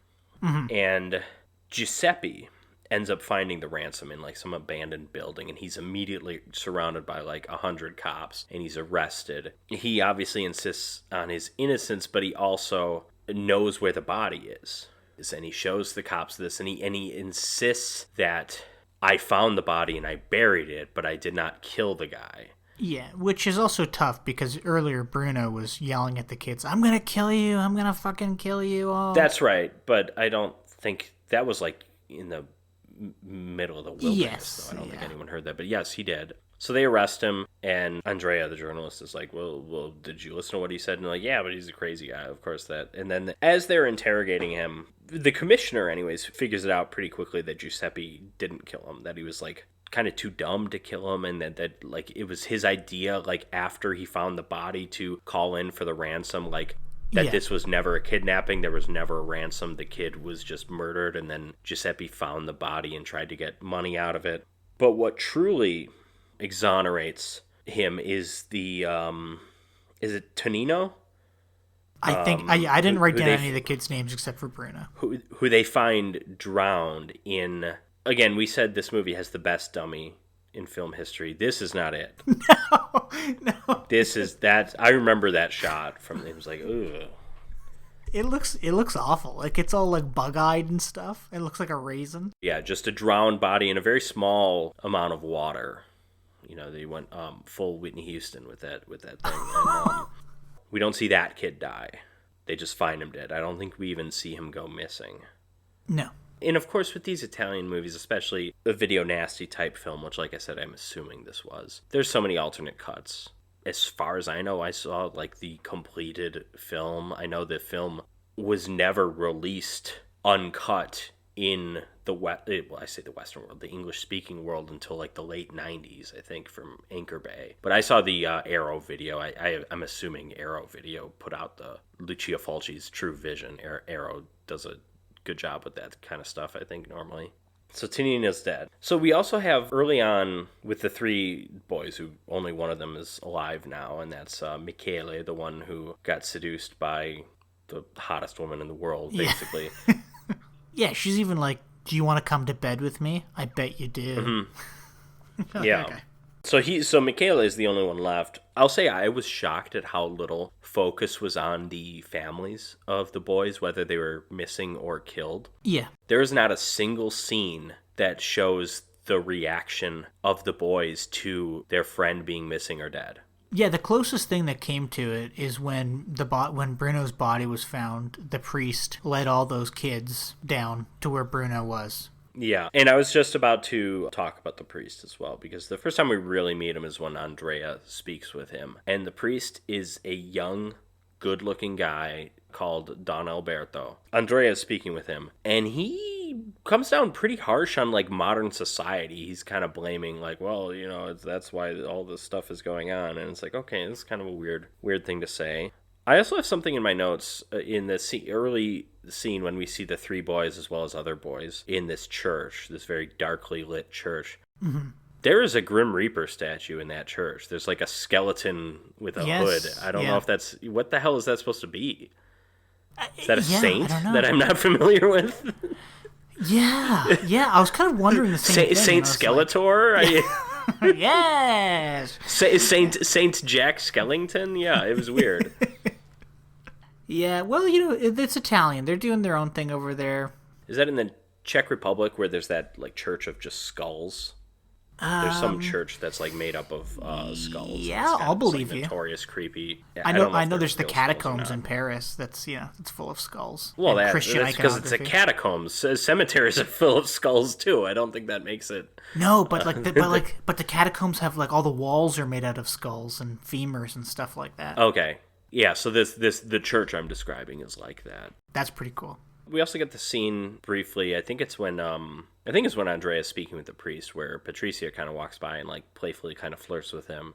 and Giuseppe ends up finding the ransom in like some abandoned building, and he's immediately surrounded by like 100 cops, and he's arrested. He obviously insists on his innocence, but he also knows where the body is, and he shows the cops this, and he insists that I found the body and I buried it, but I did not kill the guy. Yeah, which is also tough because earlier Bruno was yelling at the kids, I'm gonna kill you, I'm gonna fucking kill you all. That's right, but I don't think that was like in the middle of the wilderness. Yes, though. I don't think anyone heard that, but yes, he did. So they arrest him, and Andrea, the journalist, is like, well, did you listen to what he said? And they're like, yeah, but he's a crazy guy, of course that. And then as they're interrogating him, the commissioner, anyways, figures it out pretty quickly that Giuseppe didn't kill him, that he was like kind of too dumb to kill him, and that like it was his idea, like after he found the body, to call in for the ransom, like that this was never a kidnapping, there was never a ransom, the kid was just murdered, and then Giuseppe found the body and tried to get money out of it. But what truly exonerates him is the is it Tonino? I think I didn't write down any of the kids' names except for Bruno. Who they find drowned in. Again, we said this movie has the best dummy in film history. This is not it. No. This is that. I remember that shot from. It was like, ugh. It looks awful. Like it's all like bug-eyed and stuff. It looks like a raisin. Yeah, just a drowned body in a very small amount of water. You know, they went full Whitney Houston with that thing. And, we don't see that kid die. They just find him dead. I don't think we even see him go missing. No. And of course, with these Italian movies, especially a video nasty type film, which, like I said, I'm assuming this was, there's so many alternate cuts. As far as I know, I saw like the completed film. I know the film was never released uncut in the Western world, the English-speaking world, until like the late 90s, I think, from Anchor Bay. But I saw the Arrow video. I'm assuming Arrow video put out the Lucio Fulci's True Vision. Arrow does a good job with that kind of stuff, I think, normally. So Tonino's dead. So we also have early on with the three boys, who only one of them is alive now, and that's Michele, the one who got seduced by the hottest woman in the world, basically. Yeah, she's even like, do you want to come to bed with me? I bet you do. Mm-hmm. Yeah. Okay. So Michaela is the only one left. I'll say I was shocked at how little focus was on the families of the boys, whether they were missing or killed. Yeah. There is not a single scene that shows the reaction of the boys to their friend being missing or dead. Yeah, the closest thing that came to it is when when Bruno's body was found, the priest led all those kids down to where Bruno was. Yeah, and I was just about to talk about the priest as well, because the first time we really meet him is when Andrea speaks with him. And the priest is a young, good-looking guy called Don Alberto. Andrea is speaking with him, and he comes down pretty harsh on, like, modern society. He's kind of blaming, like, well, you know, that's why all this stuff is going on. And it's like, okay, this is kind of a weird thing to say. I also have something in my notes in the early scene when we see the three boys as well as other boys in this church, this very darkly lit church. Mm-hmm. There is a Grim Reaper statue in that church. There's like a skeleton with a hood. I don't know if that's... What the hell is that supposed to be? Is that a saint that I'm not familiar with? Yeah. I was kind of wondering the same thing. Saint Skeletor? Like, yes! Saint Jack Skellington? Yeah, it was weird. Yeah, well, you know, it's Italian. They're doing their own thing over there. Is that in the Czech Republic where there's that like church of just skulls? There's some church that's like made up of skulls. Yeah, I'll believe you. Notorious, creepy. Yeah, I know. There's the catacombs in Paris. That's it's full of skulls. Well, that's Christian because it's a catacombs. Cemeteries are full of skulls too. I don't think that makes it. No, but the catacombs have like all the walls are made out of skulls and femurs and stuff like that. Okay, yeah. So the church I'm describing is like that. That's pretty cool. We also get the scene briefly. I think it's when Andrea is speaking with the priest, where Patricia kind of walks by and like playfully kind of flirts with him,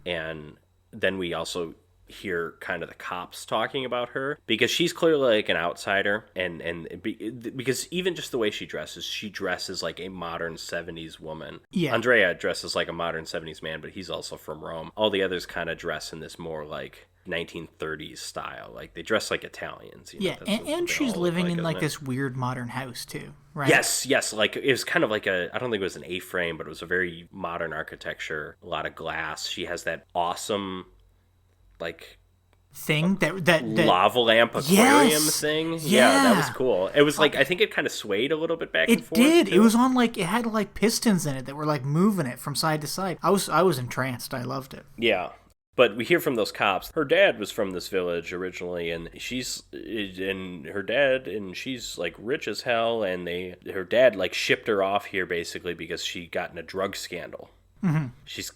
and then we also hear kind of the cops talking about her because she's clearly like an outsider, because even just the way she dresses like a modern 70s woman. Yeah. Andrea dresses like a modern 70s man, but he's also from Rome. All the others kind of dress in this more like 1930s style, like they dress like Italians. Yeah, and she's living in like this weird modern house too, right? Yes, like it was kind of like I don't think it was an A-frame, but it was a very modern architecture, a lot of glass. She has that awesome like thing that lava lamp aquarium thing. Yeah, that was cool. It was like I think it kind of swayed a little bit back and forth. It did. Too. It was on like it had like pistons in it that were like moving it from side to side. I was entranced. I loved it. Yeah. But we hear from those cops, her dad was from this village originally, and she's like rich as hell, and her dad like shipped her off here basically because she got in a drug scandal. Mm-hmm. She's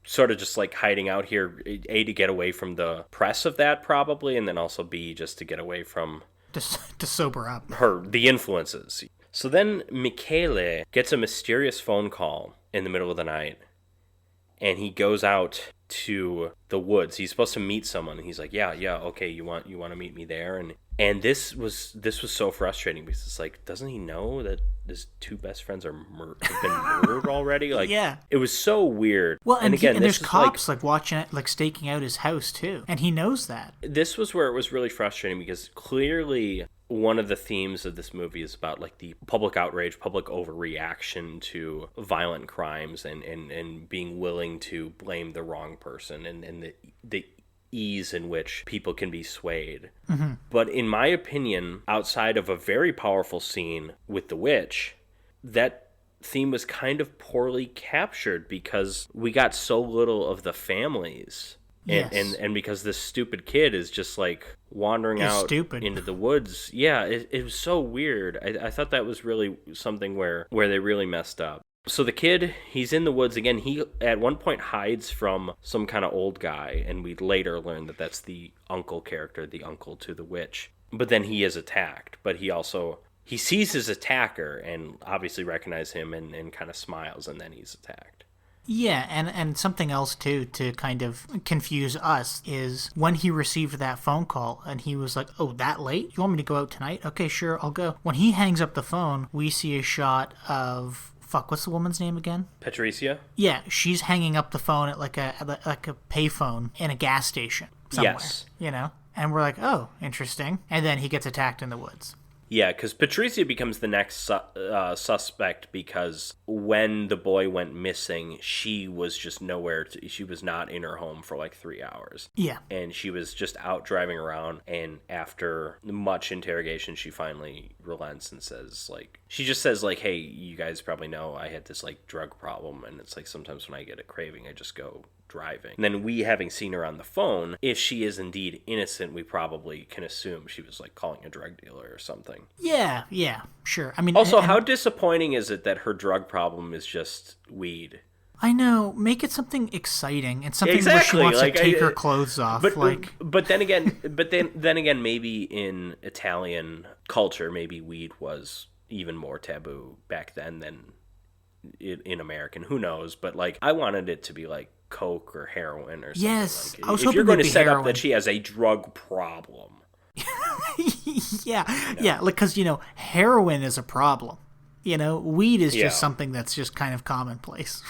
sort of just like hiding out here, A, to get away from the press of that probably, and then also B, just to get away from... To sober up. The influences. So then Michele gets a mysterious phone call in the middle of the night, and he goes out to the woods. He's supposed to meet someone. He's like, yeah, okay, you want to meet me there? And this was so frustrating because it's like, doesn't he know that his two best friends have been murdered already? Like, yeah, it was so weird. Well, and there's cops like watching it, like staking out his house too, and he knows that. This was where it was really frustrating because clearly one of the themes of this movie is about like the public outrage, public overreaction to violent crimes, and being willing to blame the wrong person, and the ease in which people can be swayed. Mm-hmm. But in my opinion, outside of a very powerful scene with the witch, that theme was kind of poorly captured because we got so little of the families. Yes. And because this stupid kid is just like wandering out into the woods. Yeah, it was so weird. I thought that was really something where they really messed up. So the kid, he's in the woods again. He at one point hides from some kind of old guy, and we later learn that that's the uncle character, the uncle to the witch. But then he is attacked. But he sees his attacker and obviously recognizes him and kind of smiles, and then he's attacked. Yeah, and something else, too, to kind of confuse us is when he received that phone call and he was like, oh, that late? You want me to go out tonight? Okay, sure, I'll go. When he hangs up the phone, we see a shot of... what's the woman's name again? Patricia? Yeah, she's hanging up the phone at like a payphone in a gas station somewhere. Yes. You know? And we're like, oh, interesting. And then he gets attacked in the woods. Yeah, because Patricia becomes the next suspect because when the boy went missing, she was just nowhere. She was not in her home for like 3 hours. Yeah. And she was just out driving around, and after much interrogation, she finally relents and says, like, she just says, like, hey, you guys probably know I had this, like, drug problem, and it's like sometimes when I get a craving, I just go driving. And then we, having seen her on the phone, if she is indeed innocent, we probably can assume she was like calling a drug dealer or something. Yeah, sure. I mean, also, how disappointing is it that her drug problem is just weed? I know. Make it something exciting and something exactly. where she wants like, to take her clothes off. But then again, maybe in Italian culture, maybe weed was even more taboo back then than in American. Who knows? But like, I wanted it to be like coke or heroin or something. Yes, like, I was if hoping you're going to it'd be set heroin. up that she has a drug problem. yeah, like, because, heroin is a problem. Weed is just something that's just kind of commonplace.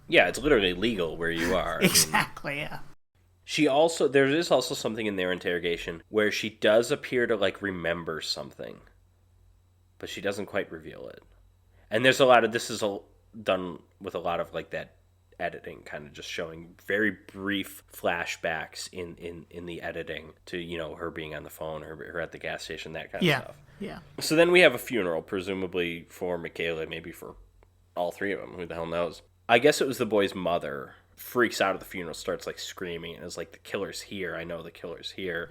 Yeah, it's literally legal where you are. Exactly, yeah. There is also something in their interrogation where she does appear to, like, remember something, but she doesn't quite reveal it. And there's this is done with a lot of, like, that editing, kind of just showing very brief flashbacks in the editing to, her being on the phone, her at the gas station, that kind of stuff. Yeah. So then we have a funeral, presumably for Michaela, maybe for all three of them. Who the hell knows? I guess it was the boy's mother. Freaks out at the funeral, starts like screaming, and is like, "The killer's here! I know the killer's here."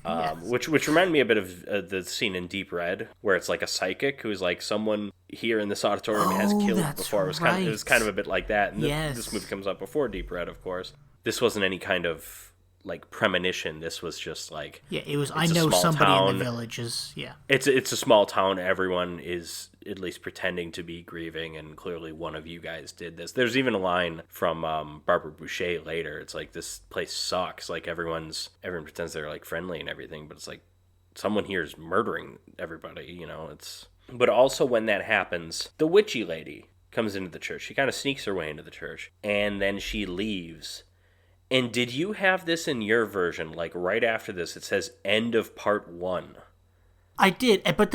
Yes. Which reminded me a bit of the scene in Deep Red, where it's like a psychic who's like, someone here in this auditorium has killed before. It was kind of a bit like that. And this movie comes up before Deep Red, of course. This wasn't any kind of like premonition. This was just like, it was. I know somebody in the village is. Yeah, it's a small town. Everyone is at least pretending to be grieving, and clearly one of you guys did this. There's even a line from Barbara Boucher later. It's like, this place sucks. Like, everyone pretends they're like friendly and everything, but it's like someone here is murdering everybody. But also when that happens, the witchy lady comes into the church. She kind of sneaks her way into the church, and then she leaves. And did you have this in your version? Like, right after this, it says end of part 1. I did, but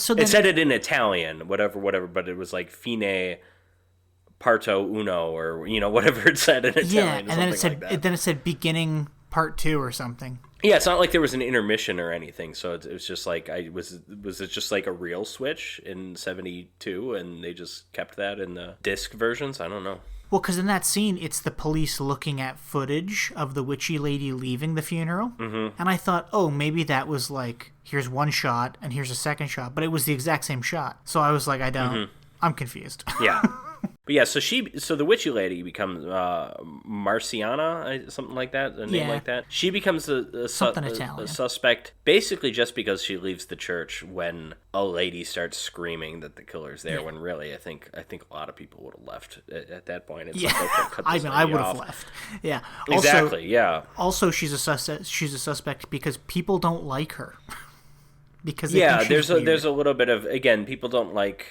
so then... It said it in Italian, whatever, but it was like fine parto uno, or, whatever it said in Italian. Yeah, and then it said beginning part 2 or something. Yeah, it's not like there was an intermission or anything, so it was just like, was it just like a real switch in 72, and they just kept that in the disc versions? I don't know. Well, because in that scene, it's the police looking at footage of the witchy lady leaving the funeral. Mm-hmm. And I thought, maybe that was like, here's one shot and here's a second shot. But it was the exact same shot. So I was like, I'm confused. Yeah. But yeah, so the witchy lady becomes Marciana, something like that, a name like that. She becomes a suspect basically just because she leaves the church when a lady starts screaming that the killer's there. When really, I think a lot of people would have left at that point. It's I would have left. Yeah, exactly. Yeah. Also, she's a suspect because people don't like her. Because there's a little bit of, again, people don't like.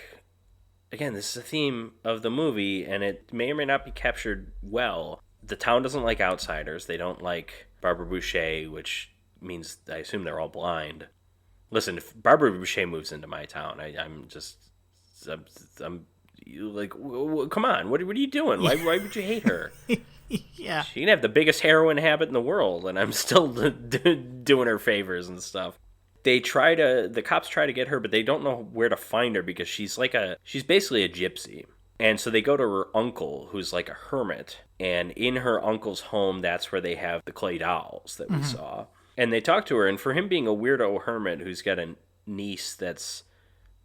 Again, this is a theme of the movie, and it may or may not be captured well. The town doesn't like outsiders. They don't like Barbara Boucher, which means I assume they're all blind. Listen, if Barbara Boucher moves into my town, I'm like, come on, what are you doing? Why would you hate her? Yeah. She can have the biggest heroin habit in the world, and I'm still doing her favors and stuff. The cops try to get her, but they don't know where to find her because she's basically a gypsy. And so they go to her uncle, who's like a hermit. And in her uncle's home, that's where they have the clay dolls that we saw. And they talk to her, and for him being a weirdo hermit who's got a niece that's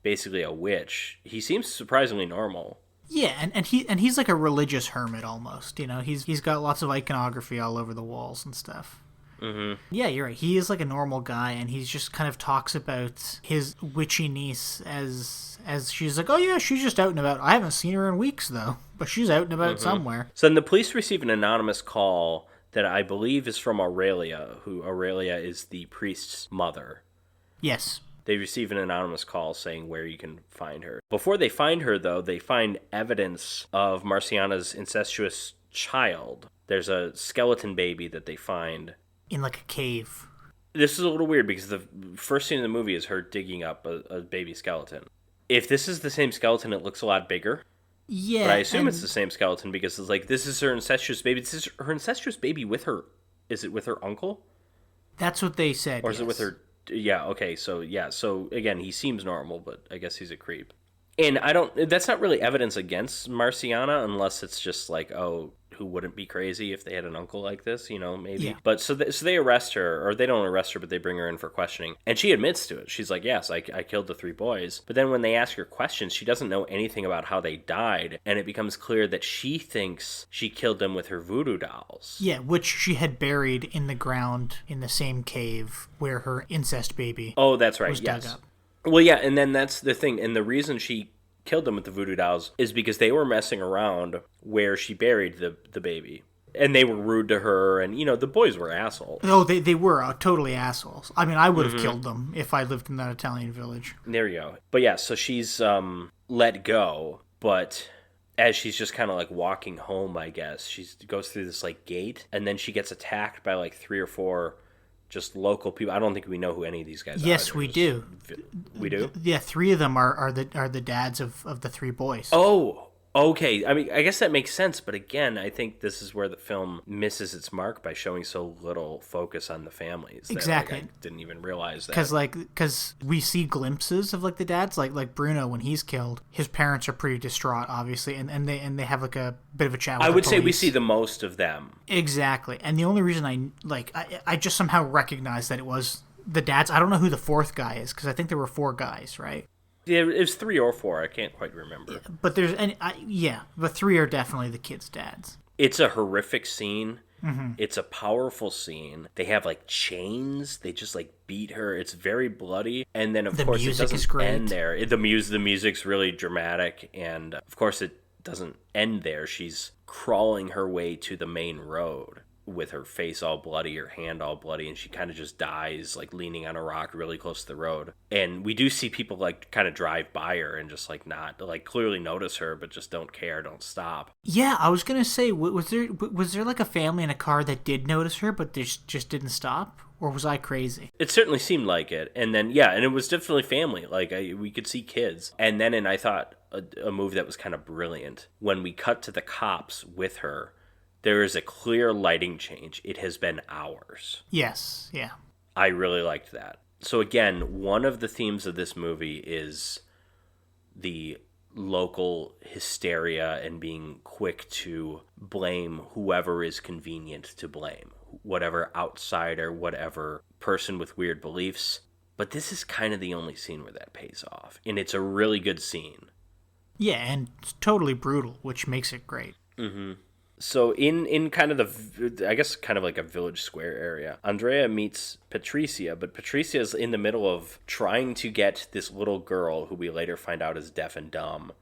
basically a witch, he seems surprisingly normal. Yeah, and he's like a religious hermit almost. He's got lots of iconography all over the walls and stuff. Mm-hmm. Yeah, you're right. He is like a normal guy, and he just kind of talks about his witchy niece as she's like, oh yeah, she's just out and about. I haven't seen her in weeks though, but she's out and about somewhere. So then the police receive an anonymous call that I believe is from Aurelia, who Aurelia is the priest's mother. Yes. They receive an anonymous call saying where you can find her. Before they find her, though, they find evidence of Marciana's incestuous child. There's a skeleton baby that they find. In like a cave. This is a little weird because the first scene in the movie is her digging up a baby skeleton. If this is the same skeleton, it looks a lot bigger. Yeah. But I assume it's the same skeleton because it's like, this is her incestuous baby. This is her incestuous baby with her. Is it with her uncle? That's what they said. Or is it with her? Yeah, okay. So, yeah. So, again, he seems normal, but I guess he's a creep. And that's not really evidence against Marciana unless it's just like, oh, who wouldn't be crazy if they had an uncle like this, maybe. Yeah. But so they arrest her, or they don't arrest her, but they bring her in for questioning. And she admits to it. She's like, yes, I killed the 3 boys. But then when they ask her questions, she doesn't know anything about how they died. And it becomes clear that she thinks she killed them with her voodoo dolls. Yeah, which she had buried in the ground in the same cave where her incest baby that's right. was Yes. dug up. Well, yeah, and then that's the thing. And the reason she killed them with the voodoo dolls is because they were messing around where she buried the baby. And they were rude to her, and, the boys were assholes. Oh, they were totally assholes. I mean, I would have killed them if I lived in that Italian village. There you go. But yeah, so she's let go, but as she's just kind of like walking home, I guess, she goes through this like gate, and then she gets attacked by like 3 or 4 just local people. I don't think we know who any of these guys are. Yes, we do. We do? Yeah, 3 of them are the dads of the 3 boys. Oh, okay. I mean, I guess that makes sense, but again, I think this is where the film misses its mark by showing so little focus on the families. Exactly. I didn't even realize that. Because we see glimpses of like the dads, like Bruno when he's killed, his parents are pretty distraught, obviously, and they have like a bit of a chat with I the would say we police. see the most of them. Exactly, and the only reason I just somehow recognized that it was the dads. I don't know who the 4th guy is because I think there were 4 guys, right? Yeah, it was 3 or 4. I can't quite remember. But but 3 are definitely the kids' dads. It's a horrific scene. Mm-hmm. It's a powerful scene. They have like chains. They just like beat her. It's very bloody. And then of course it doesn't end there. The music's really dramatic, and of course it doesn't end there. She's crawling her way to the main road with her face all bloody, her hand all bloody, and she kind of just dies like leaning on a rock really close to the road. And we do see people like kind of drive by her and just like not like clearly notice her, but just don't care, don't stop. Yeah, I was gonna say, was there like a family in a car that did notice her, but they just didn't stop, or was I crazy? It certainly seemed like it. And then and it was definitely family. Like we could see kids. And then, I thought a move that was kind of brilliant when we cut to the cops with her. There is a clear lighting change. It has been hours. Yes, yeah. I really liked that. So again, one of the themes of this movie is the local hysteria and being quick to blame whoever is convenient to blame. Whatever outsider, whatever person with weird beliefs. But this is kind of the only scene where that pays off. And it's a really good scene. Yeah, and it's totally brutal, which makes it great. Mm-hmm. So in kind of I guess kind of like a village square area, Andrea meets Patricia, but Patricia is in the middle of trying to get this little girl, who we later find out is deaf and dumb,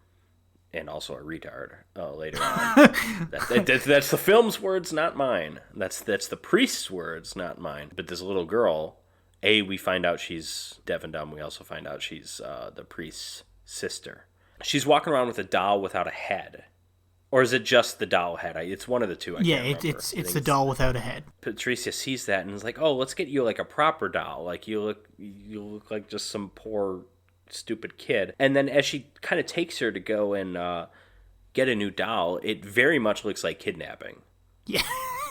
and also a retard later on. That's the film's words, not mine. That's the priest's words, not mine. But this little girl, we find out she's deaf and dumb. We also find out she's the priest's sister. She's walking around with a doll without a head. Or is it just the doll head? It's one of the two. It's the doll without a head. Patricia sees that and is like, "Oh, let's get you like a proper doll. Like you look like just some poor stupid kid." And then as she kind of takes her to go and get a new doll, it very much looks like kidnapping. Yeah,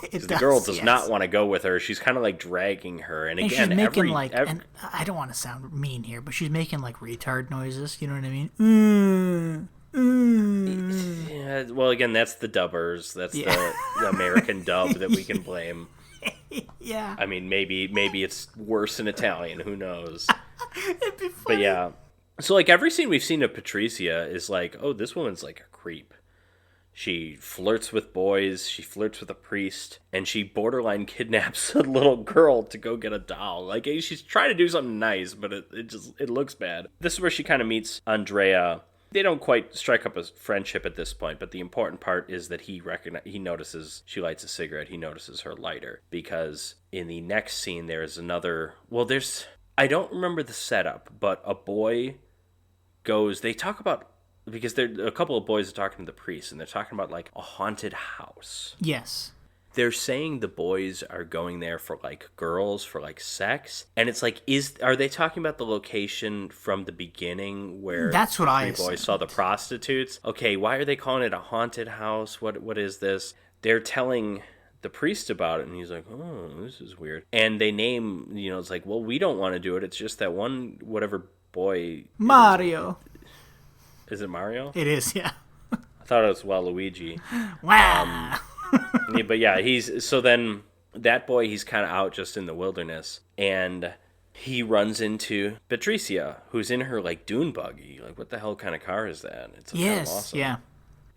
the girl does not want to go with her. She's kind of like dragging her, and again, she's making and I don't want to sound mean here, but she's making like retard noises. You know what I mean? Yeah, well, again, that's the dubbers. That's the American dub that we can blame. Yeah. I mean, maybe it's worse in Italian. Who knows? It'd be funny. But yeah. So, like, every scene we've seen of Patricia is like, oh, this woman's like a creep. She flirts with boys, she flirts with a priest, and she borderline kidnaps a little girl to go get a doll. Like, she's trying to do something nice, but it looks bad. This is where she kind of meets Andrea. They don't quite strike up a friendship at this point, but the important part is that he notices she lights a cigarette. He notices her lighter, because in the next scene there's another. Well, I don't remember the setup, but a boy goes. They talk about, because a couple of boys are talking to the priest, and they're talking about like a haunted house. Yes. they're saying the boys are going there for like girls, for like sex, and it's like, are they talking about the location from the beginning where that's what the three boys saw the prostitutes? Okay, why are they calling it a haunted house? What is this? They're telling the priest about it, and he's like, oh, this is weird. And they name, it's like, well, we don't want to do it. It's just that one whatever boy. Mario. Is it Mario? It is, yeah. I thought it was Waluigi. Wow. Yeah, but yeah, so then that boy, he's kind of out just in the wilderness, and he runs into Patricia, who's in her like dune buggy. Like, what the hell kind of car is that? It's kind of awesome. Yeah.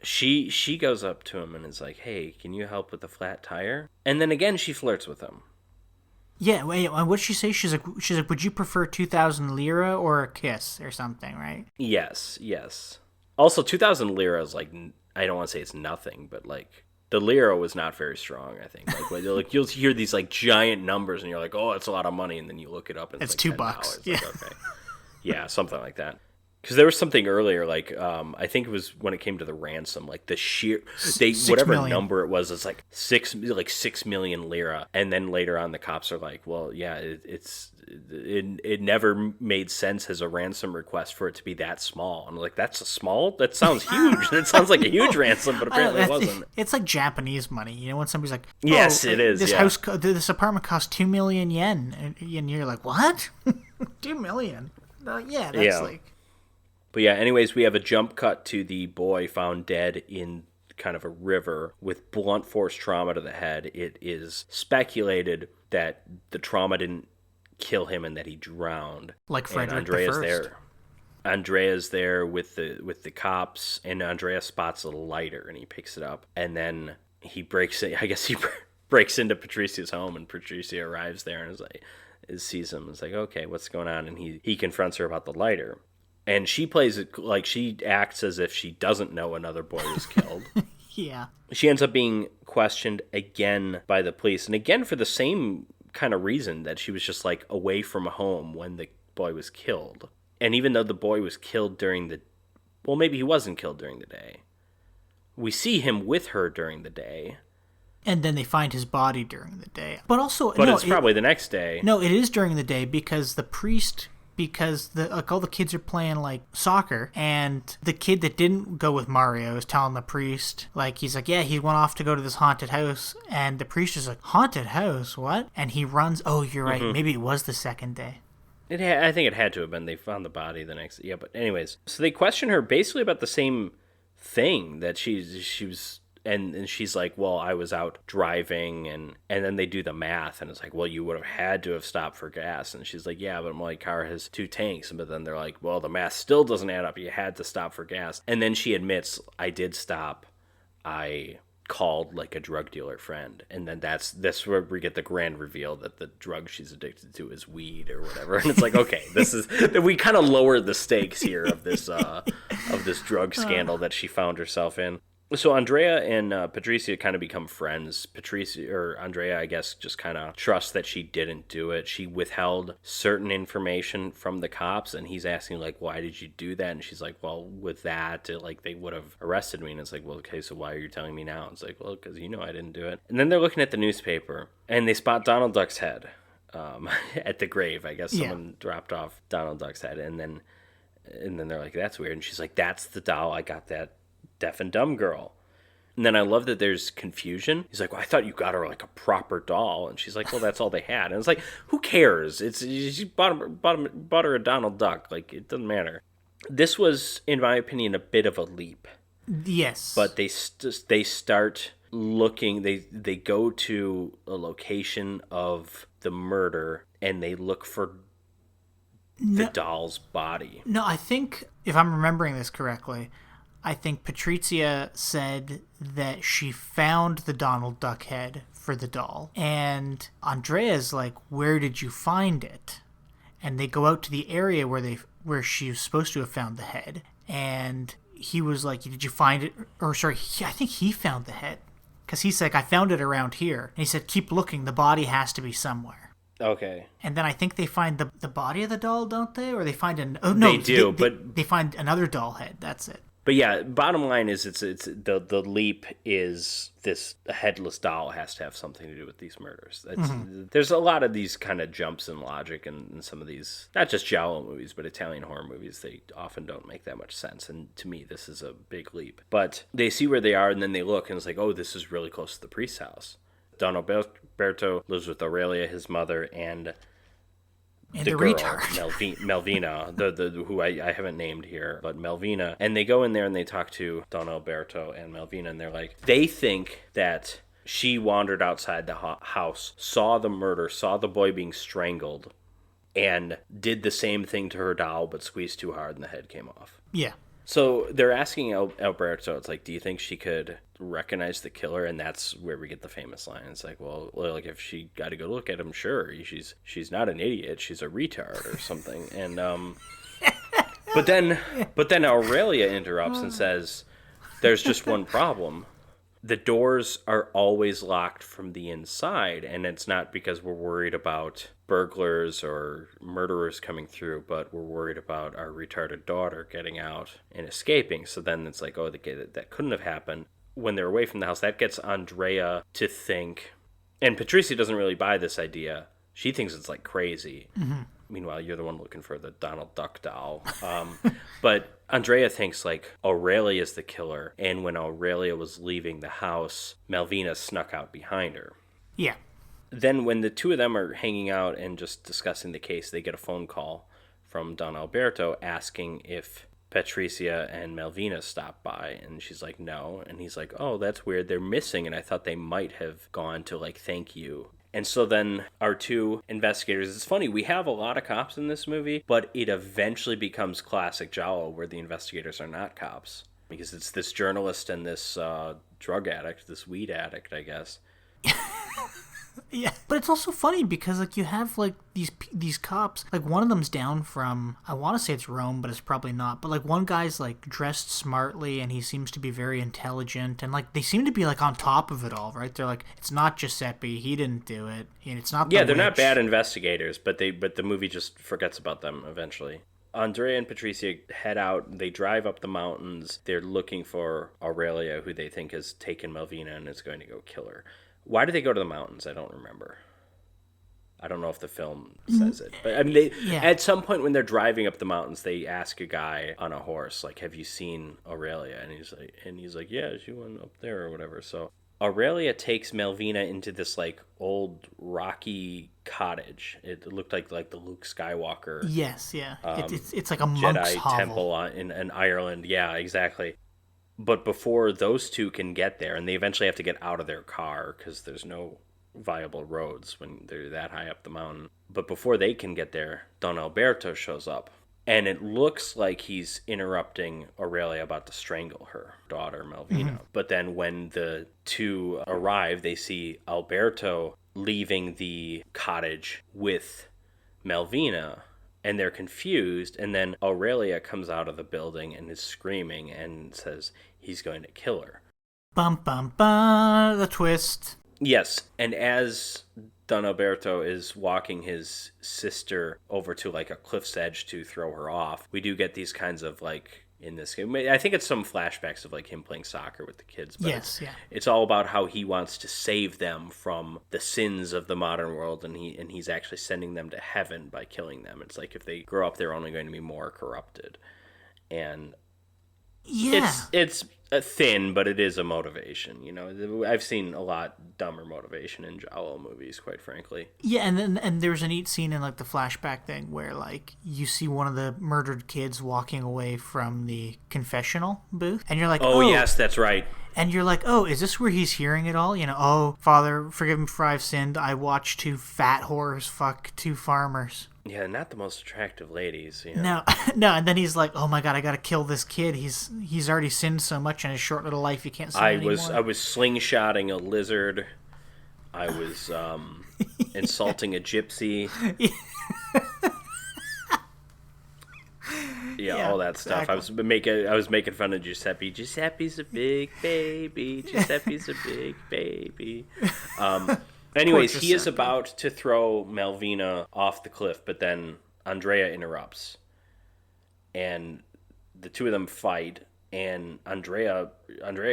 She goes up to him and is like, hey, can you help with the flat tire? And then again, she flirts with him. Yeah, wait, what'd she say? She's like, would you prefer 2,000 lira or a kiss or something, right? Yes. Also, 2,000 lira is like, I don't want to say it's nothing, but like, the lira was not very strong, I think. Like you'll hear these like giant numbers, and you're like, "Oh, it's a lot of money," and then you look it up, and it's like $2. Yeah, like, okay, yeah, something like that. Because there was something earlier, like I think it was when it came to the ransom, like the whatever million. Number it was, it's like 6 million lira, and then later on the cops are like, "Well, yeah, it never made sense as a ransom request for it to be that small." I'm like, "That's a small? That sounds huge. That sounds like a huge ransom, but apparently it wasn't." It's like Japanese money, when somebody's like, "Yes, it is. This apartment costs 2 million yen," and you're like, "What? 2 million? Yeah, that's like." But yeah, anyways, we have a jump cut to the boy found dead in kind of a river with blunt force trauma to the head. It is speculated that the trauma didn't kill him and that he drowned. Like Frederick I. Andrea's there with the cops, and Andrea spots a lighter and he picks it up, and then he breaks into Patricia's home, and Patricia arrives there and sees him and is like, okay, what's going on? And he confronts her about the lighter. And she plays it like she acts as if she doesn't know another boy was killed. Yeah. She ends up being questioned again by the police, and again for the same kind of reason, that she was just like away from home when the boy was killed. And even though the boy was killed maybe he wasn't killed during the day. We see him with her during the day. And then they find his body during the day. But it's probably the next day. No, it is during the day because the priest... Because all the kids are playing like soccer, and the kid that didn't go with Mario is telling the priest, like, he's like, yeah, he went off to go to this haunted house, and the priest is like, haunted house, what? And he runs. Oh, you're right. Maybe it was the second day. I think it had to have been. They found the body the next. Yeah, but anyways, so they question her basically about the same thing, that she was. And she's like, well, I was out driving, and then they do the math, and it's like, well, you would have had to have stopped for gas. And she's like, yeah, but my car has 2 tanks. But then they're like, well, the math still doesn't add up. You had to stop for gas. And then she admits, I did stop. I called like a drug dealer friend. And then that's where we get the grand reveal that the drug she's addicted to is weed or whatever. And it's like, okay, we kind of lowered the stakes here of this drug scandal that she found herself in. So Andrea and Patricia kind of become friends. Andrea, I guess, just kind of trusts that she didn't do it. She withheld certain information from the cops, and he's asking, like, why did you do that? And she's like, well, with that, they would have arrested me. And it's like, well, okay, so why are you telling me now? It's like, well, because I didn't do it. And then they're looking at the newspaper, and they spot Donald Duck's head at the grave. I guess someone dropped off Donald Duck's head, and then they're like, that's weird. And she's like, that's the doll I got that deaf and dumb girl. And then I love that there's confusion. He's like, well, I thought you got her like a proper doll. And she's like, well, that's all they had. And it's like, who cares? She bought her a Donald Duck. Like, it doesn't matter. This was, in my opinion, a bit of a leap. Yes. But they start looking. They go to a location of the murder, and they look for the doll's body. No, I think, if I'm remembering this correctly, I think Patricia said that she found the Donald Duck head for the doll. And Andrea's like, where did you find it? And they go out to the area where she was supposed to have found the head. And he was like, did you find it? Or sorry, I think he found the head. Because he's like, I found it around here. And he said, keep looking. The body has to be somewhere. Okay. And then I think they find the body of the doll, don't they? Or they find they find another doll head. That's it. But yeah, bottom line is it's the leap is this headless doll has to have something to do with these murders. There's a lot of these kind of jumps in logic in some of these, not just giallo movies, but Italian horror movies. They often don't make that much sense, and to me, this is a big leap. But they see where they are, and then they look, and it's like, oh, this is really close to the priest's house. Don Alberto lives with Aurelia, his mother, and the girl, retard. Melvina, the who I haven't named here, but Melvina. And they go in there and they talk to Don Alberto and Melvina, and they're like, they think that she wandered outside the house, saw the murder, saw the boy being strangled, and did the same thing to her doll, but squeezed too hard and the head came off. Yeah. So they're asking Alberto, it's like, do you think she could recognize the killer? And that's where we get the famous line. It's like, well, like if she got to go look at him, sure, she's not an idiot, she's a retard or something. And but then Aurelia interrupts and says, there's just one problem. The doors are always locked from the inside, and it's not because we're worried about burglars or murderers coming through, but we're worried about our retarded daughter getting out and escaping. So then it's like, oh, that couldn't have happened. When they're away from the house, that gets Andrea to think, and Patricia doesn't really buy this idea. She thinks it's like crazy. Mm-hmm. Meanwhile, you're the one looking for the Donald Duck doll. But Andrea thinks like Aurelia's the killer, and when Aurelia was leaving the house, Melvina snuck out behind her. Yeah. Then when the two of them are hanging out and just discussing the case, they get a phone call from Don Alberto asking if Patricia and Melvina stopped by, and she's like, no. And he's like, oh, that's weird, they're missing, and I thought they might have gone to like thank you. And so then our two investigators, it's funny, we have a lot of cops in this movie, but it eventually becomes classic giallo where the investigators are not cops, because it's this journalist and this drug addict, this weed addict, I guess. Yeah, but it's also funny because like you have like these cops, like one of them's down from, I want to say it's Rome, but it's probably not, but like one guy's like dressed smartly and he seems to be very intelligent, and like they seem to be like on top of it all, right? They're like, it's not Giuseppe, he didn't do it, and it's not they're not bad investigators, but the movie just forgets about them eventually. Andrea and Patricia head out, they drive up the mountains, they're looking for Aurelia, who they think has taken Melvina and is going to go kill her. Why do they go to the mountains? I don't remember. I don't know if the film says it. But I mean, at some point when they're driving up the mountains, they ask a guy on a horse, like, have you seen Aurelia? And he's like, yeah, she went up there or whatever. So Aurelia takes Melvina into this, like, old rocky cottage. It looked like the Luke Skywalker. Yes, yeah. It's like a monk's Jedi hovel. temple in Ireland. Yeah, exactly. But before those two can get there, and they eventually have to get out of their car because there's no viable roads when they're that high up the mountain. But before they can get there, Don Alberto shows up. And it looks like he's interrupting Aurelia about to strangle her daughter, Melvina. Mm-hmm. But then when the two arrive, they see Alberto leaving the cottage with Melvina. And they're confused, and then Aurelia comes out of the building and is screaming and says he's going to kill her. Bum, bum, bum, the twist. Yes, and as Don Alberto is walking his sister over to like a cliff's edge to throw her off, we do get these kinds of like, in this game, I think it's some flashbacks of like him playing soccer with the kids. But yes, it's all about how he wants to save them from the sins of the modern world, and he's actually sending them to heaven by killing them. It's like if they grow up, they're only going to be more corrupted, and it's thin, but it is a motivation. You know, I've seen a lot dumber motivation in giallo movies, quite frankly. Yeah, and there's a neat scene in like the flashback thing where like you see one of the murdered kids walking away from the confessional booth, and you're like, oh yes, that's right. And you're like, oh, is this where he's hearing it all? You know, oh, Father, forgive me for I've sinned. I watched two fat whores fuck two farmers. Yeah, not the most attractive ladies. You know? No, and then he's like, "Oh my god, I gotta kill this kid. He's already sinned so much in his short little life. You can't sin anymore." I was slingshotting a lizard. I was insulting a gypsy. Yeah, all that stuff. Exactly. I was making fun of Giuseppe. Giuseppe's a big baby. Giuseppe's a big baby. Anyways, he is about to throw Melvina off the cliff, but then Andrea interrupts. And the two of them fight, and Andrea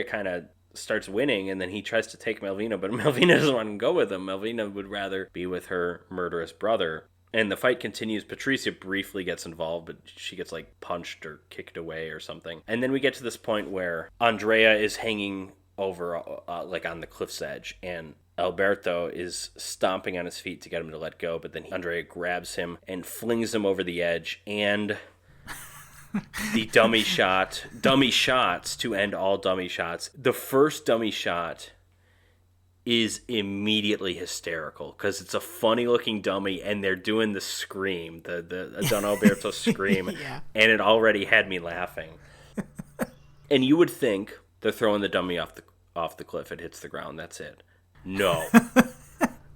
kind of starts winning, and then he tries to take Malvina, but Malvina doesn't want to go with him. Malvina would rather be with her murderous brother. And the fight continues. Patricia briefly gets involved, but she gets like punched or kicked away or something. And then we get to this point where Andrea is hanging over like on the cliff's edge, and Alberto is stomping on his feet to get him to let go, but then Andrea grabs him and flings him over the edge, and the dummy shots to end all dummy shots. The first dummy shot is immediately hysterical because it's a funny looking dummy and they're doing the scream, the Don Alberto scream, Yeah. and it already had me laughing. And you would think they're throwing the dummy off the cliff, it hits the ground, that's it. No.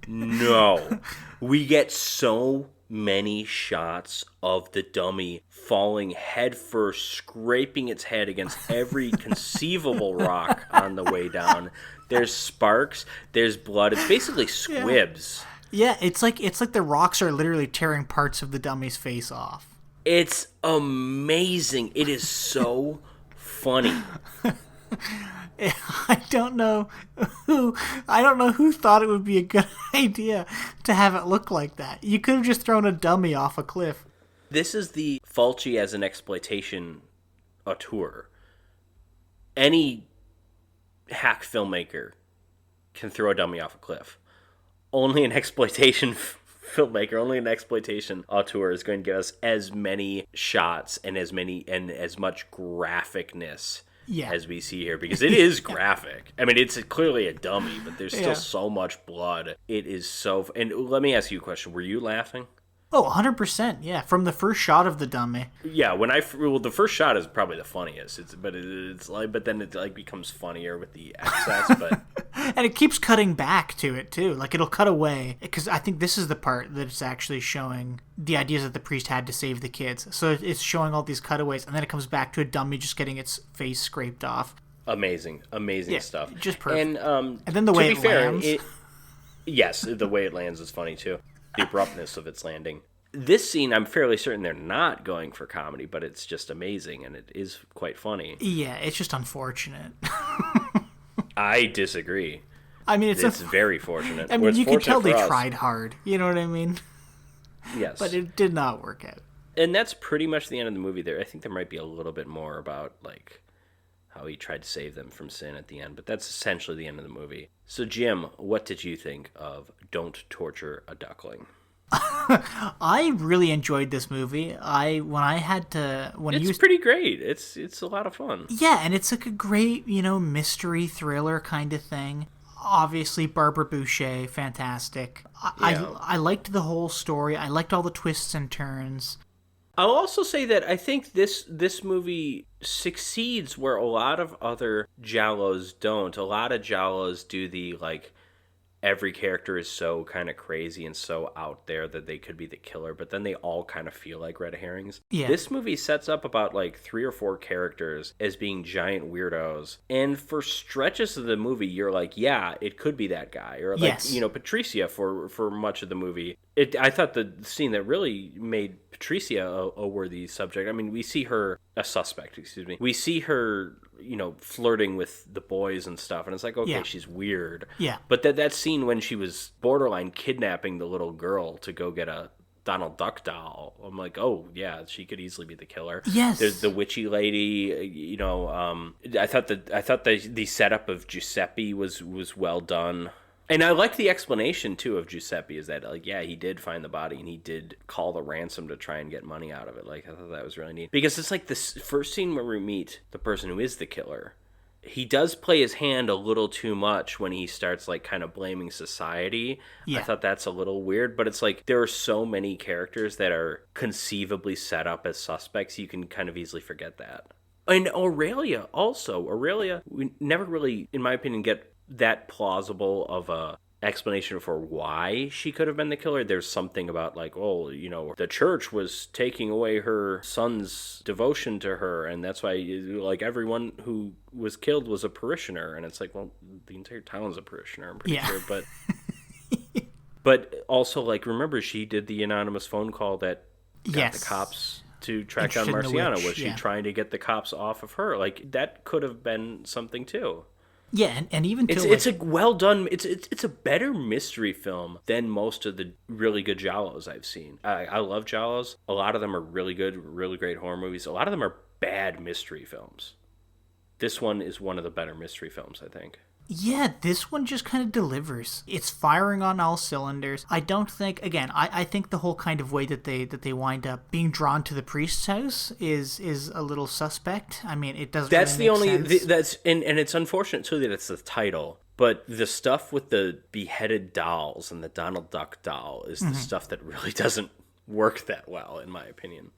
No. We get so many shots of the dummy falling headfirst, scraping its head against every conceivable rock on the way down. There's sparks, there's blood. It's basically squibs. Yeah, it's like the rocks are literally tearing parts of the dummy's face off. It's amazing. It is so funny. I don't know who thought it would be a good idea to have it look like that. You could have just thrown a dummy off a cliff. This is the Fulci as an exploitation auteur. Any hack filmmaker can throw a dummy off a cliff. Only an exploitation filmmaker, only an exploitation auteur is going to give us as many shots and as much graphicness as we see here, because it is graphic. I mean, it's clearly a dummy, but there's still so much blood. It is so... And let me ask you a question. Were you laughing? Oh, 100%, yeah. From the first shot of the dummy. Yeah, the first shot is probably the funniest. But then it like becomes funnier with the excess. But and it keeps cutting back to it too. Like it'll cut away because I think this is the part that it's actually showing the ideas that the priest had to save the kids. So it's showing all these cutaways, and then it comes back to a dummy just getting its face scraped off. Amazing stuff. Just perfect. And then the way it lands. Yes, the way it lands is funny too. The abruptness of its landing. This scene, I'm fairly certain they're not going for comedy, but it's just amazing, and it is quite funny. Yeah, it's just unfortunate. I disagree. I mean, it's very fortunate. I mean, you can tell they tried hard. You know what I mean? Yes. But it did not work out. And that's pretty much the end of the movie. There, I think there might be a little bit more about, like, how he tried to save them from sin at the end, but that's essentially the end of the movie. So, Jim, what did you think of Don't Torture a Duckling? I really enjoyed this movie. It's pretty great. It's a lot of fun. Yeah, and it's like a great, mystery thriller kind of thing. Obviously, Barbara Boucher, fantastic. I liked the whole story. I liked all the twists and turns. I'll also say that I think this movie succeeds where a lot of other giallos don't. A lot of giallos do the, like, every character is so kind of crazy and so out there that they could be the killer, but then they all kind of feel like red herrings. Yeah. This movie sets up about like 3 or 4 characters as being giant weirdos, and for stretches of the movie you're like, yeah, it could be that guy, or like, Patricia for much of the movie. I thought the scene that really made Patricia a worthy subject, I mean, we see her we see her, flirting with the boys and stuff, and it's like, okay, she's weird. Yeah. But that scene when she was borderline kidnapping the little girl to go get a Donald Duck doll, I'm like, oh, yeah, she could easily be the killer. Yes. There's the witchy lady, I thought the setup of Giuseppe was well done. And I like the explanation, too, of Giuseppe, is that, like, yeah, he did find the body, and he did call the ransom to try and get money out of it. Like, I thought that was really neat. Because it's like this first scene where we meet the person who is the killer. He does play his hand a little too much when he starts, like, kind of blaming society. Yeah. I thought that's a little weird, but it's like there are so many characters that are conceivably set up as suspects, you can kind of easily forget that. And Aurelia, we never really, in my opinion, get that plausible of a explanation for why she could have been the killer. There's something about like, the church was taking away her son's devotion to her, and that's why like everyone who was killed was a parishioner. And it's like, well, the entire town's a parishioner, I'm pretty sure. But but also, like, remember she did the anonymous phone call that got the cops to track down Interested in the Marciana? witch, Was she yeah. trying to get the cops off of her? Like, that could have been something too. Yeah, and even to It's a well done. It's a better mystery film than most of the really good giallos I've seen. I love giallos. A lot of them are really good, really great horror movies. A lot of them are bad mystery films. This one is one of the better mystery films, I think. Yeah, this one just kind of delivers. It's firing on all cylinders. I don't think, again, I think the whole kind of way that they wind up being drawn to the priest's house is a little suspect. I mean, it doesn't. That's really the make only. sense. That's and it's unfortunate too that it's the title. But the stuff with the beheaded dolls and the Donald Duck doll is the stuff that really doesn't work that well, in my opinion.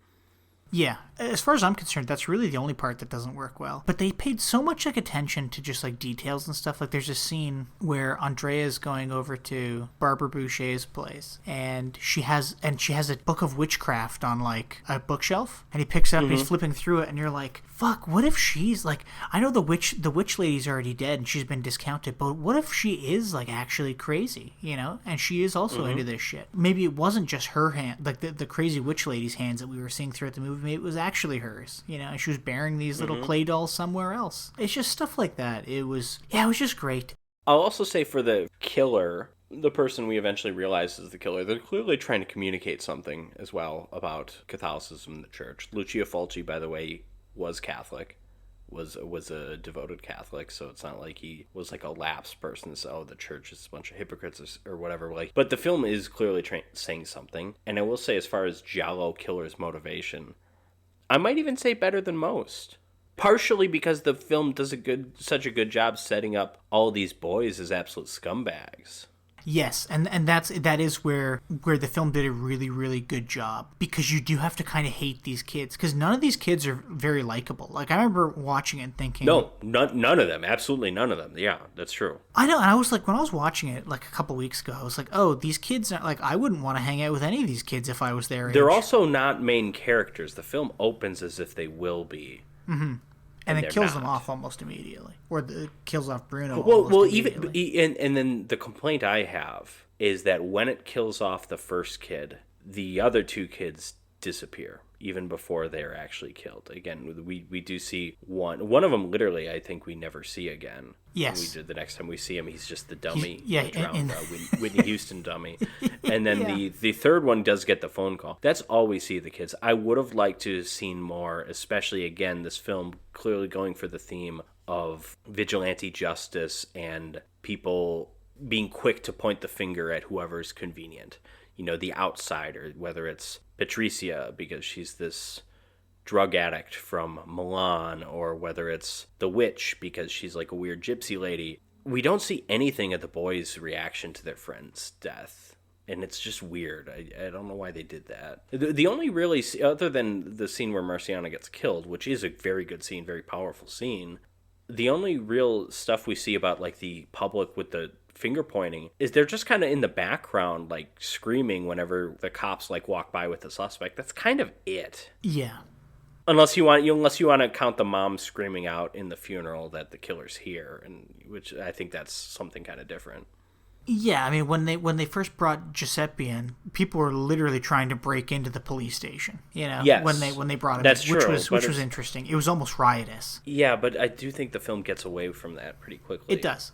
Yeah, as far as I'm concerned, that's really the only part that doesn't work well. But they paid so much attention to just details and stuff. Like there's a scene where Andrea's going over to Barbara Boucher's place, and she has a book of witchcraft on a bookshelf, and he picks it up, and he's flipping through it, and you're like, fuck, what if she's I know the witch lady's already dead and she's been discounted, but what if she is actually crazy, and she is also into this shit? Maybe it wasn't just her hand, the crazy witch lady's hands that we were seeing throughout the movie. Maybe it was actually hers, and she was bearing these little clay dolls somewhere else. It's just stuff like that. It was just great. I'll also say for the killer, the person we eventually realize is the killer, they're clearly trying to communicate something as well about Catholicism in the church. Lucio Fulci, by the way, was Catholic, was a devoted Catholic, so it's not like he was a lapsed person. So the church is a bunch of hypocrites or whatever. But the film is clearly saying something. And I will say, as far as giallo killer's motivation, I might even say better than most. Partially because the film does such a good job setting up all these boys as absolute scumbags. Yes, and that is where the film did a really, really good job, because you do have to kind of hate these kids, because none of these kids are very likable. I remember watching it and thinking... No, none of them. Absolutely none of them. Yeah, that's true. I know, and I was when I was watching it a couple weeks ago, I was like, oh, these kids are I wouldn't want to hang out with any of these kids if I was their age. They're also not main characters. The film opens as if they will be. Mm-hmm. And it kills them off almost immediately. Or it kills off Bruno immediately. And then the complaint I have is that when it kills off the first kid, the other two kids disappear, even before they're actually killed. Again, we do see one of them, literally, I think we never see again. Yes. The next time we see him, he's just the dummy. Whitney Houston dummy. And then the third one does get the phone call. That's all we see of the kids. I would have liked to have seen more, especially, again, this film clearly going for the theme of vigilante justice and people being quick to point the finger at whoever's convenient. The outsider, whether it's Patricia because she's this drug addict from Milan, or whether it's the witch because she's a weird gypsy lady. We don't see anything of the boys' reaction to their friend's death, and it's just weird. I don't know why they did that. The only really, other than the scene where Marciana gets killed, which is a very good scene, very powerful scene, the only real stuff we see about the public with the finger pointing is they're just kind of in the background screaming whenever the cops walk by with the suspect. That's kind of it. Yeah. Unless you want to count the mom screaming out in the funeral that the killer's here, and which I think that's something kind of different. Yeah, I mean, when they first brought Giuseppe in, people were literally trying to break into the police station. Yes, when they brought him that's in, which was interesting. It was almost riotous. Yeah, but I do think the film gets away from that pretty quickly. It does.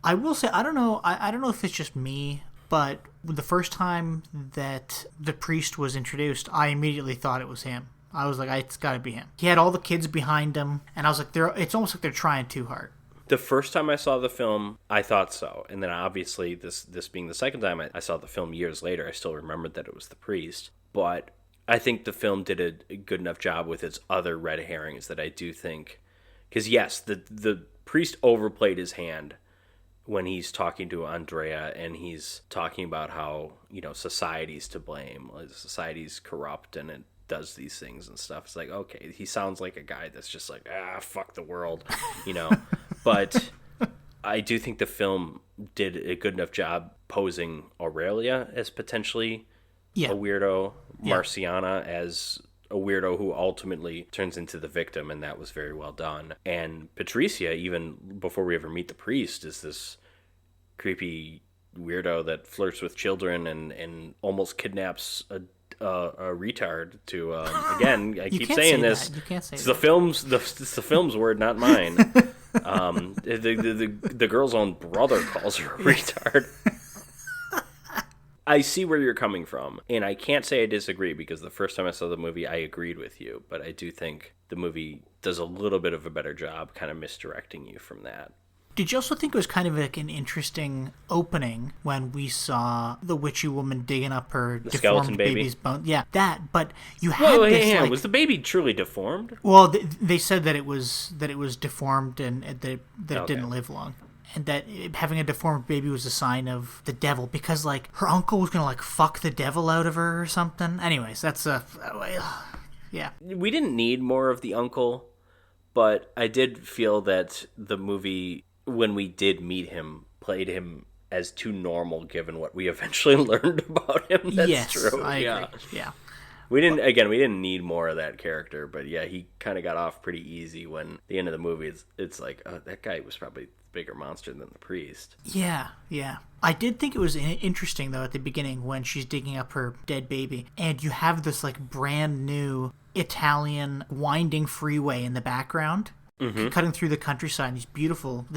I will say, I don't know if it's just me, but the first time that the priest was introduced, I immediately thought it was him. I was like, it's got to be him. He had all the kids behind him, and I was like, it's almost like they're trying too hard. The first time I saw the film, I thought so. And then obviously, this being the second time I saw the film years later, I still remembered that it was the priest. But I think the film did a good enough job with its other red herrings that I do think... Because yes, the priest overplayed his hand when he's talking to Andrea, and he's talking about how, society's to blame. Society's corrupt, and it does these things and stuff. It's okay, he sounds like a guy that's just fuck the world, But I do think the film did a good enough job posing Aurelia as potentially a weirdo, Marciana as a weirdo who ultimately turns into the victim, and that was very well done. And Patricia, even before we ever meet the priest, is this creepy weirdo that flirts with children and almost kidnaps a retard to again. I You keep can't saying say this. that. You can't say it's that. It's the film's word, not mine. The girl's own brother calls her a retard. I see where you're coming from, and I can't say I disagree because the first time I saw the movie, I agreed with you, but I do think the movie does a little bit of a better job kind of misdirecting you from that. Did you also think it was kind of like an interesting opening when we saw the witchy woman digging up her The deformed skeleton baby? baby's bone? Yeah, that. But you had Whoa, this. hang on. Like, Was the baby truly deformed? well, they said that it was deformed and that it Okay. didn't live long. And that having a deformed baby was a sign of the devil because, like, her uncle was gonna, like, fuck the devil out of her or something. Anyways, that's yeah. We didn't need more of the uncle, but I did feel that the movie, when we did meet him, played him as too normal given what we eventually learned about him. That's Yes, true. I yeah. agree. Yeah. We didn't need more of that character, but yeah, he kind of got off pretty easy when at the end of the movie it's like, oh, that guy was probably a bigger monster than the priest. Yeah, yeah. I did think it was interesting, though, at the beginning when she's digging up her dead baby, and you have this, like, brand new Italian winding freeway in the background, cutting through the countryside, and this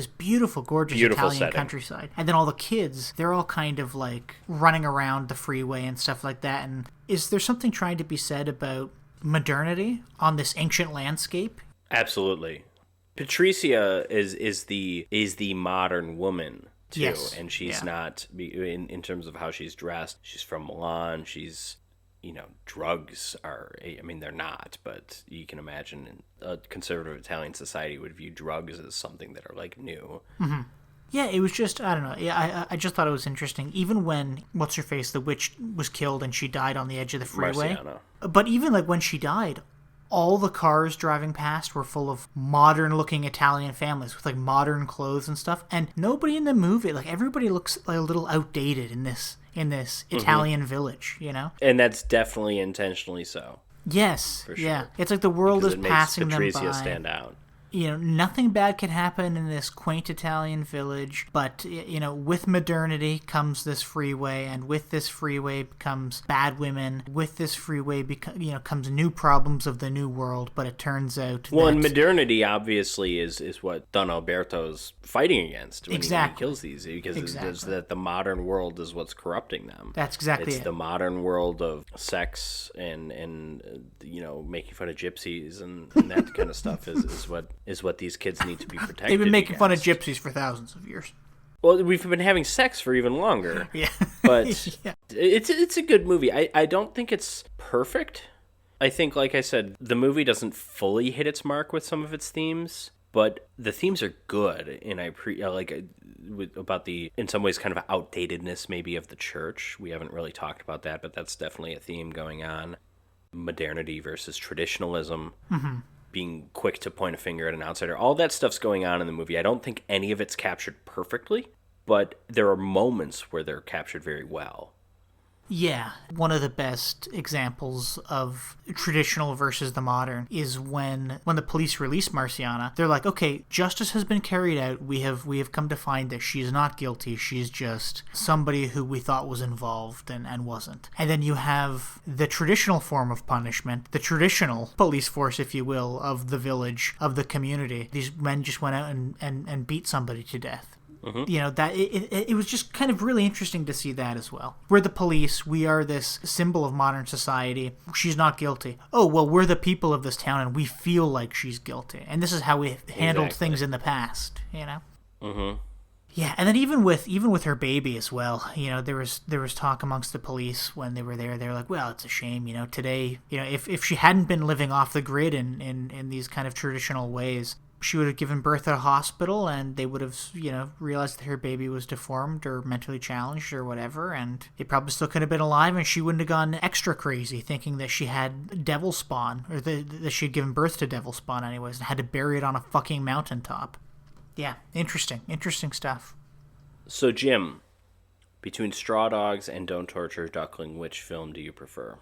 beautiful, gorgeous Beautiful Italian setting. countryside. And then all the kids, they're all kind of, like, running around the freeway and stuff like that. And is there something trying to be said about modernity on this ancient landscape? Absolutely. Patricia is the modern woman too, Yes, and she's yeah. not in terms of how she's dressed. She's from Milan. She's, drugs are. I mean, they're not, but you can imagine a conservative Italian society would view drugs as something that are like new. Yeah, it was just, I don't know. Yeah, I just thought it was interesting. Even when, what's her face, the witch was killed and she died on the edge of the freeway. Marciano. But even like when she died, all the cars driving past were full of modern-looking Italian families with like modern clothes and stuff. And nobody in the movie, like everybody looks like a little outdated in this Italian village, you know? And that's definitely intentionally so. Yes, For yeah. sure. It's like the world Because is it makes passing Patricia them by. stand out. Nothing bad can happen in this quaint Italian village, but, with modernity comes this freeway, and with this freeway comes bad women. With this freeway, comes new problems of the new world, but it turns out Well, that... and modernity obviously is what Don Alberto's fighting against when he Exactly. kills these, because it's Exactly. that the modern world is what's corrupting them. That's exactly It's it. the modern world of sex and making fun of gypsies and that kind of stuff is what these kids need to be protected. They've been making fun of against. gypsies for thousands of years. Well, we've been having sex for even longer. Yeah. But Yeah. it's a good movie. I don't think it's perfect. I think, like I said, the movie doesn't fully hit its mark with some of its themes, but the themes are good. And about the, in some ways, kind of outdatedness maybe of the church. We haven't really talked about that, but that's definitely a theme going on. Modernity versus traditionalism. Mm-hmm. Being quick to point a finger at an outsider. All that stuff's going on in the movie. I don't think any of it's captured perfectly, but there are moments where they're captured very well. Yeah, one of the best examples of traditional versus the modern is when the police release Marciana. They're like, okay, justice has been carried out. We have come to find that she's not guilty. She's just somebody who we thought was involved and wasn't. And then you have the traditional form of punishment, the traditional police force, if you will, of the village, of the community. These men just went out and beat somebody to death. Mm-hmm. That it was just kind of really interesting to see that as well. We're the police. We are this symbol of modern society. She's not guilty. Oh, well, we're the people of this town, and we feel like she's guilty. And this is how we handled things in the past, Mm-hmm. Yeah, and then even with her baby as well, there was talk amongst the police when they were there. They were like, well, it's a shame, today, if she hadn't been living off the grid in these kind of traditional ways, she would have given birth at a hospital, and they would have, realized that her baby was deformed or mentally challenged or whatever, and it probably still could have been alive, and she wouldn't have gone extra crazy thinking that she had devil spawn, or that she had given birth to devil spawn anyways, and had to bury it on a fucking mountaintop. Yeah, interesting stuff. So, Jim, between Straw Dogs and Don't Torture Duckling, which film do you prefer?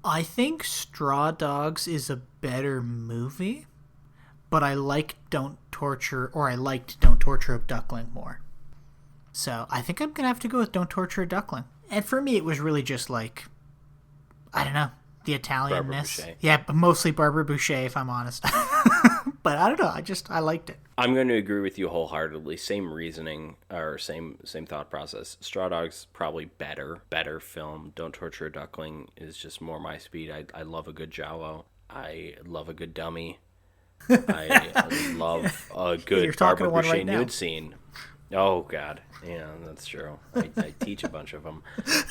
I think Straw Dogs is a better movie, but I liked Don't Torture a Duckling more. So I think I'm going to have to go with Don't Torture a Duckling. And for me, it was really just like I don't know, the Italianness. Boucher. Yeah, but mostly Barbara Boucher, if I'm honest. But I don't know. I liked it. I'm going to agree with you wholeheartedly. Same reasoning or same thought process. Straw Dogs probably better film. Don't Torture a Duckling is just more my speed. I love a good giallo. I love a good dummy. I love a good Barbara Boucher nude scene. Oh God, yeah, that's true. I teach a bunch of them,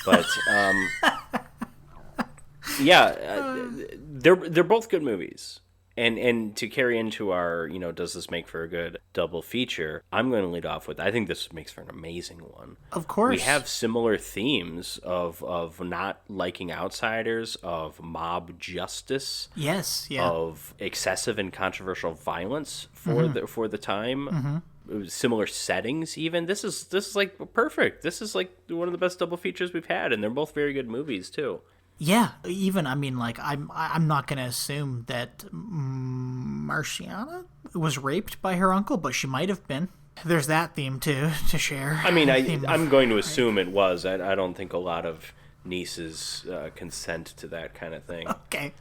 but yeah, they're both good movies. And to carry into our, does this make for a good double feature? I'm going to lead off with, I think this makes for an amazing one. Of course. We have similar themes of not liking outsiders, of mob justice. Yes, yeah. Of excessive and controversial violence for the time. Similar settings even. This is like perfect. This is like one of the best double features we've had, and they're both very good movies too. Yeah, even, I mean, like, I'm not going to assume that Marciana was raped by her uncle, but she might have been. There's that theme, too, to share. I mean, I'm going to assume it was. I don't think a lot of nieces consent to that kind of thing. Okay.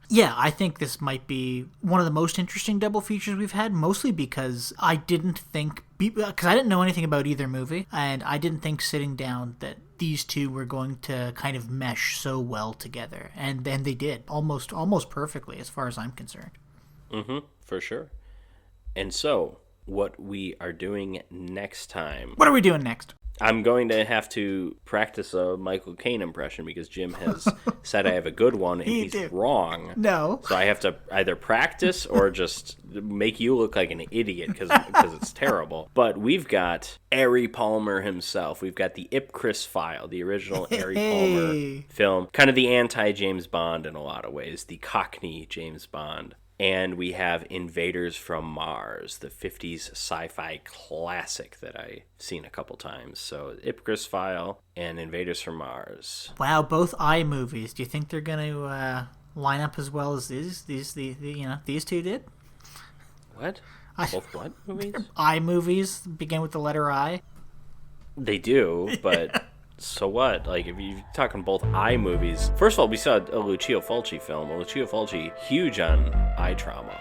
Yeah, I think this might be one of the most interesting double features we've had, mostly because I didn't know anything about either movie, and I didn't think sitting down that these two were going to kind of mesh so well together, and then they did, almost perfectly as far as I'm concerned. For sure. And so, what we are doing next time... What are we doing next? I'm going to have to practice a Michael Caine impression because Jim has said I have a good one and he's wrong. No. So I have to either practice or just make you look like an idiot because it's terrible. But we've got Ari Palmer himself. We've got the Ipcris File, the original Ari Palmer film. Kind of the anti-James Bond in a lot of ways. The Cockney James Bond. And we have Invaders from Mars, the 50s sci-fi classic that I've seen a couple times. So Ipcris File and Invaders from Mars. Wow, both I movies. Do you think they're going to line up as well as these two did? What? Both what movies? I movies begin with the letter I. They do, but... So what? Like, if you're talking both eye movies... First of all, we saw a Lucio Fulci film. Lucio Fulci, huge on eye trauma.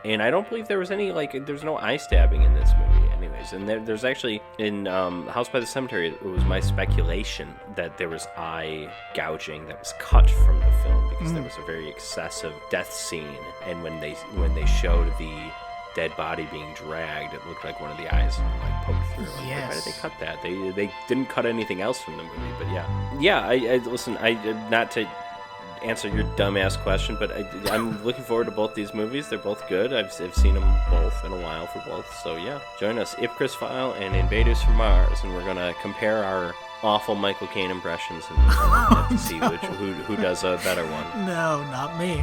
And I don't believe there was any, there's no eye stabbing in this movie anyways. And there's actually, in House by the Cemetery, it was my speculation that there was eye gouging that was cut from the film because there was a very excessive death scene. And when they showed the dead body being dragged, it looked like one of the eyes poked through. Yes. Why did they cut that? They didn't cut anything else from the movie, but yeah. I listen. Not to answer your dumbass question, but I'm looking forward to both these movies. They're both good. I've seen them both in a while for both. So yeah, join us, Ipcris File and Invaders from Mars, and we're gonna compare our awful Michael Caine impressions and have to see who does a better one. No, not me.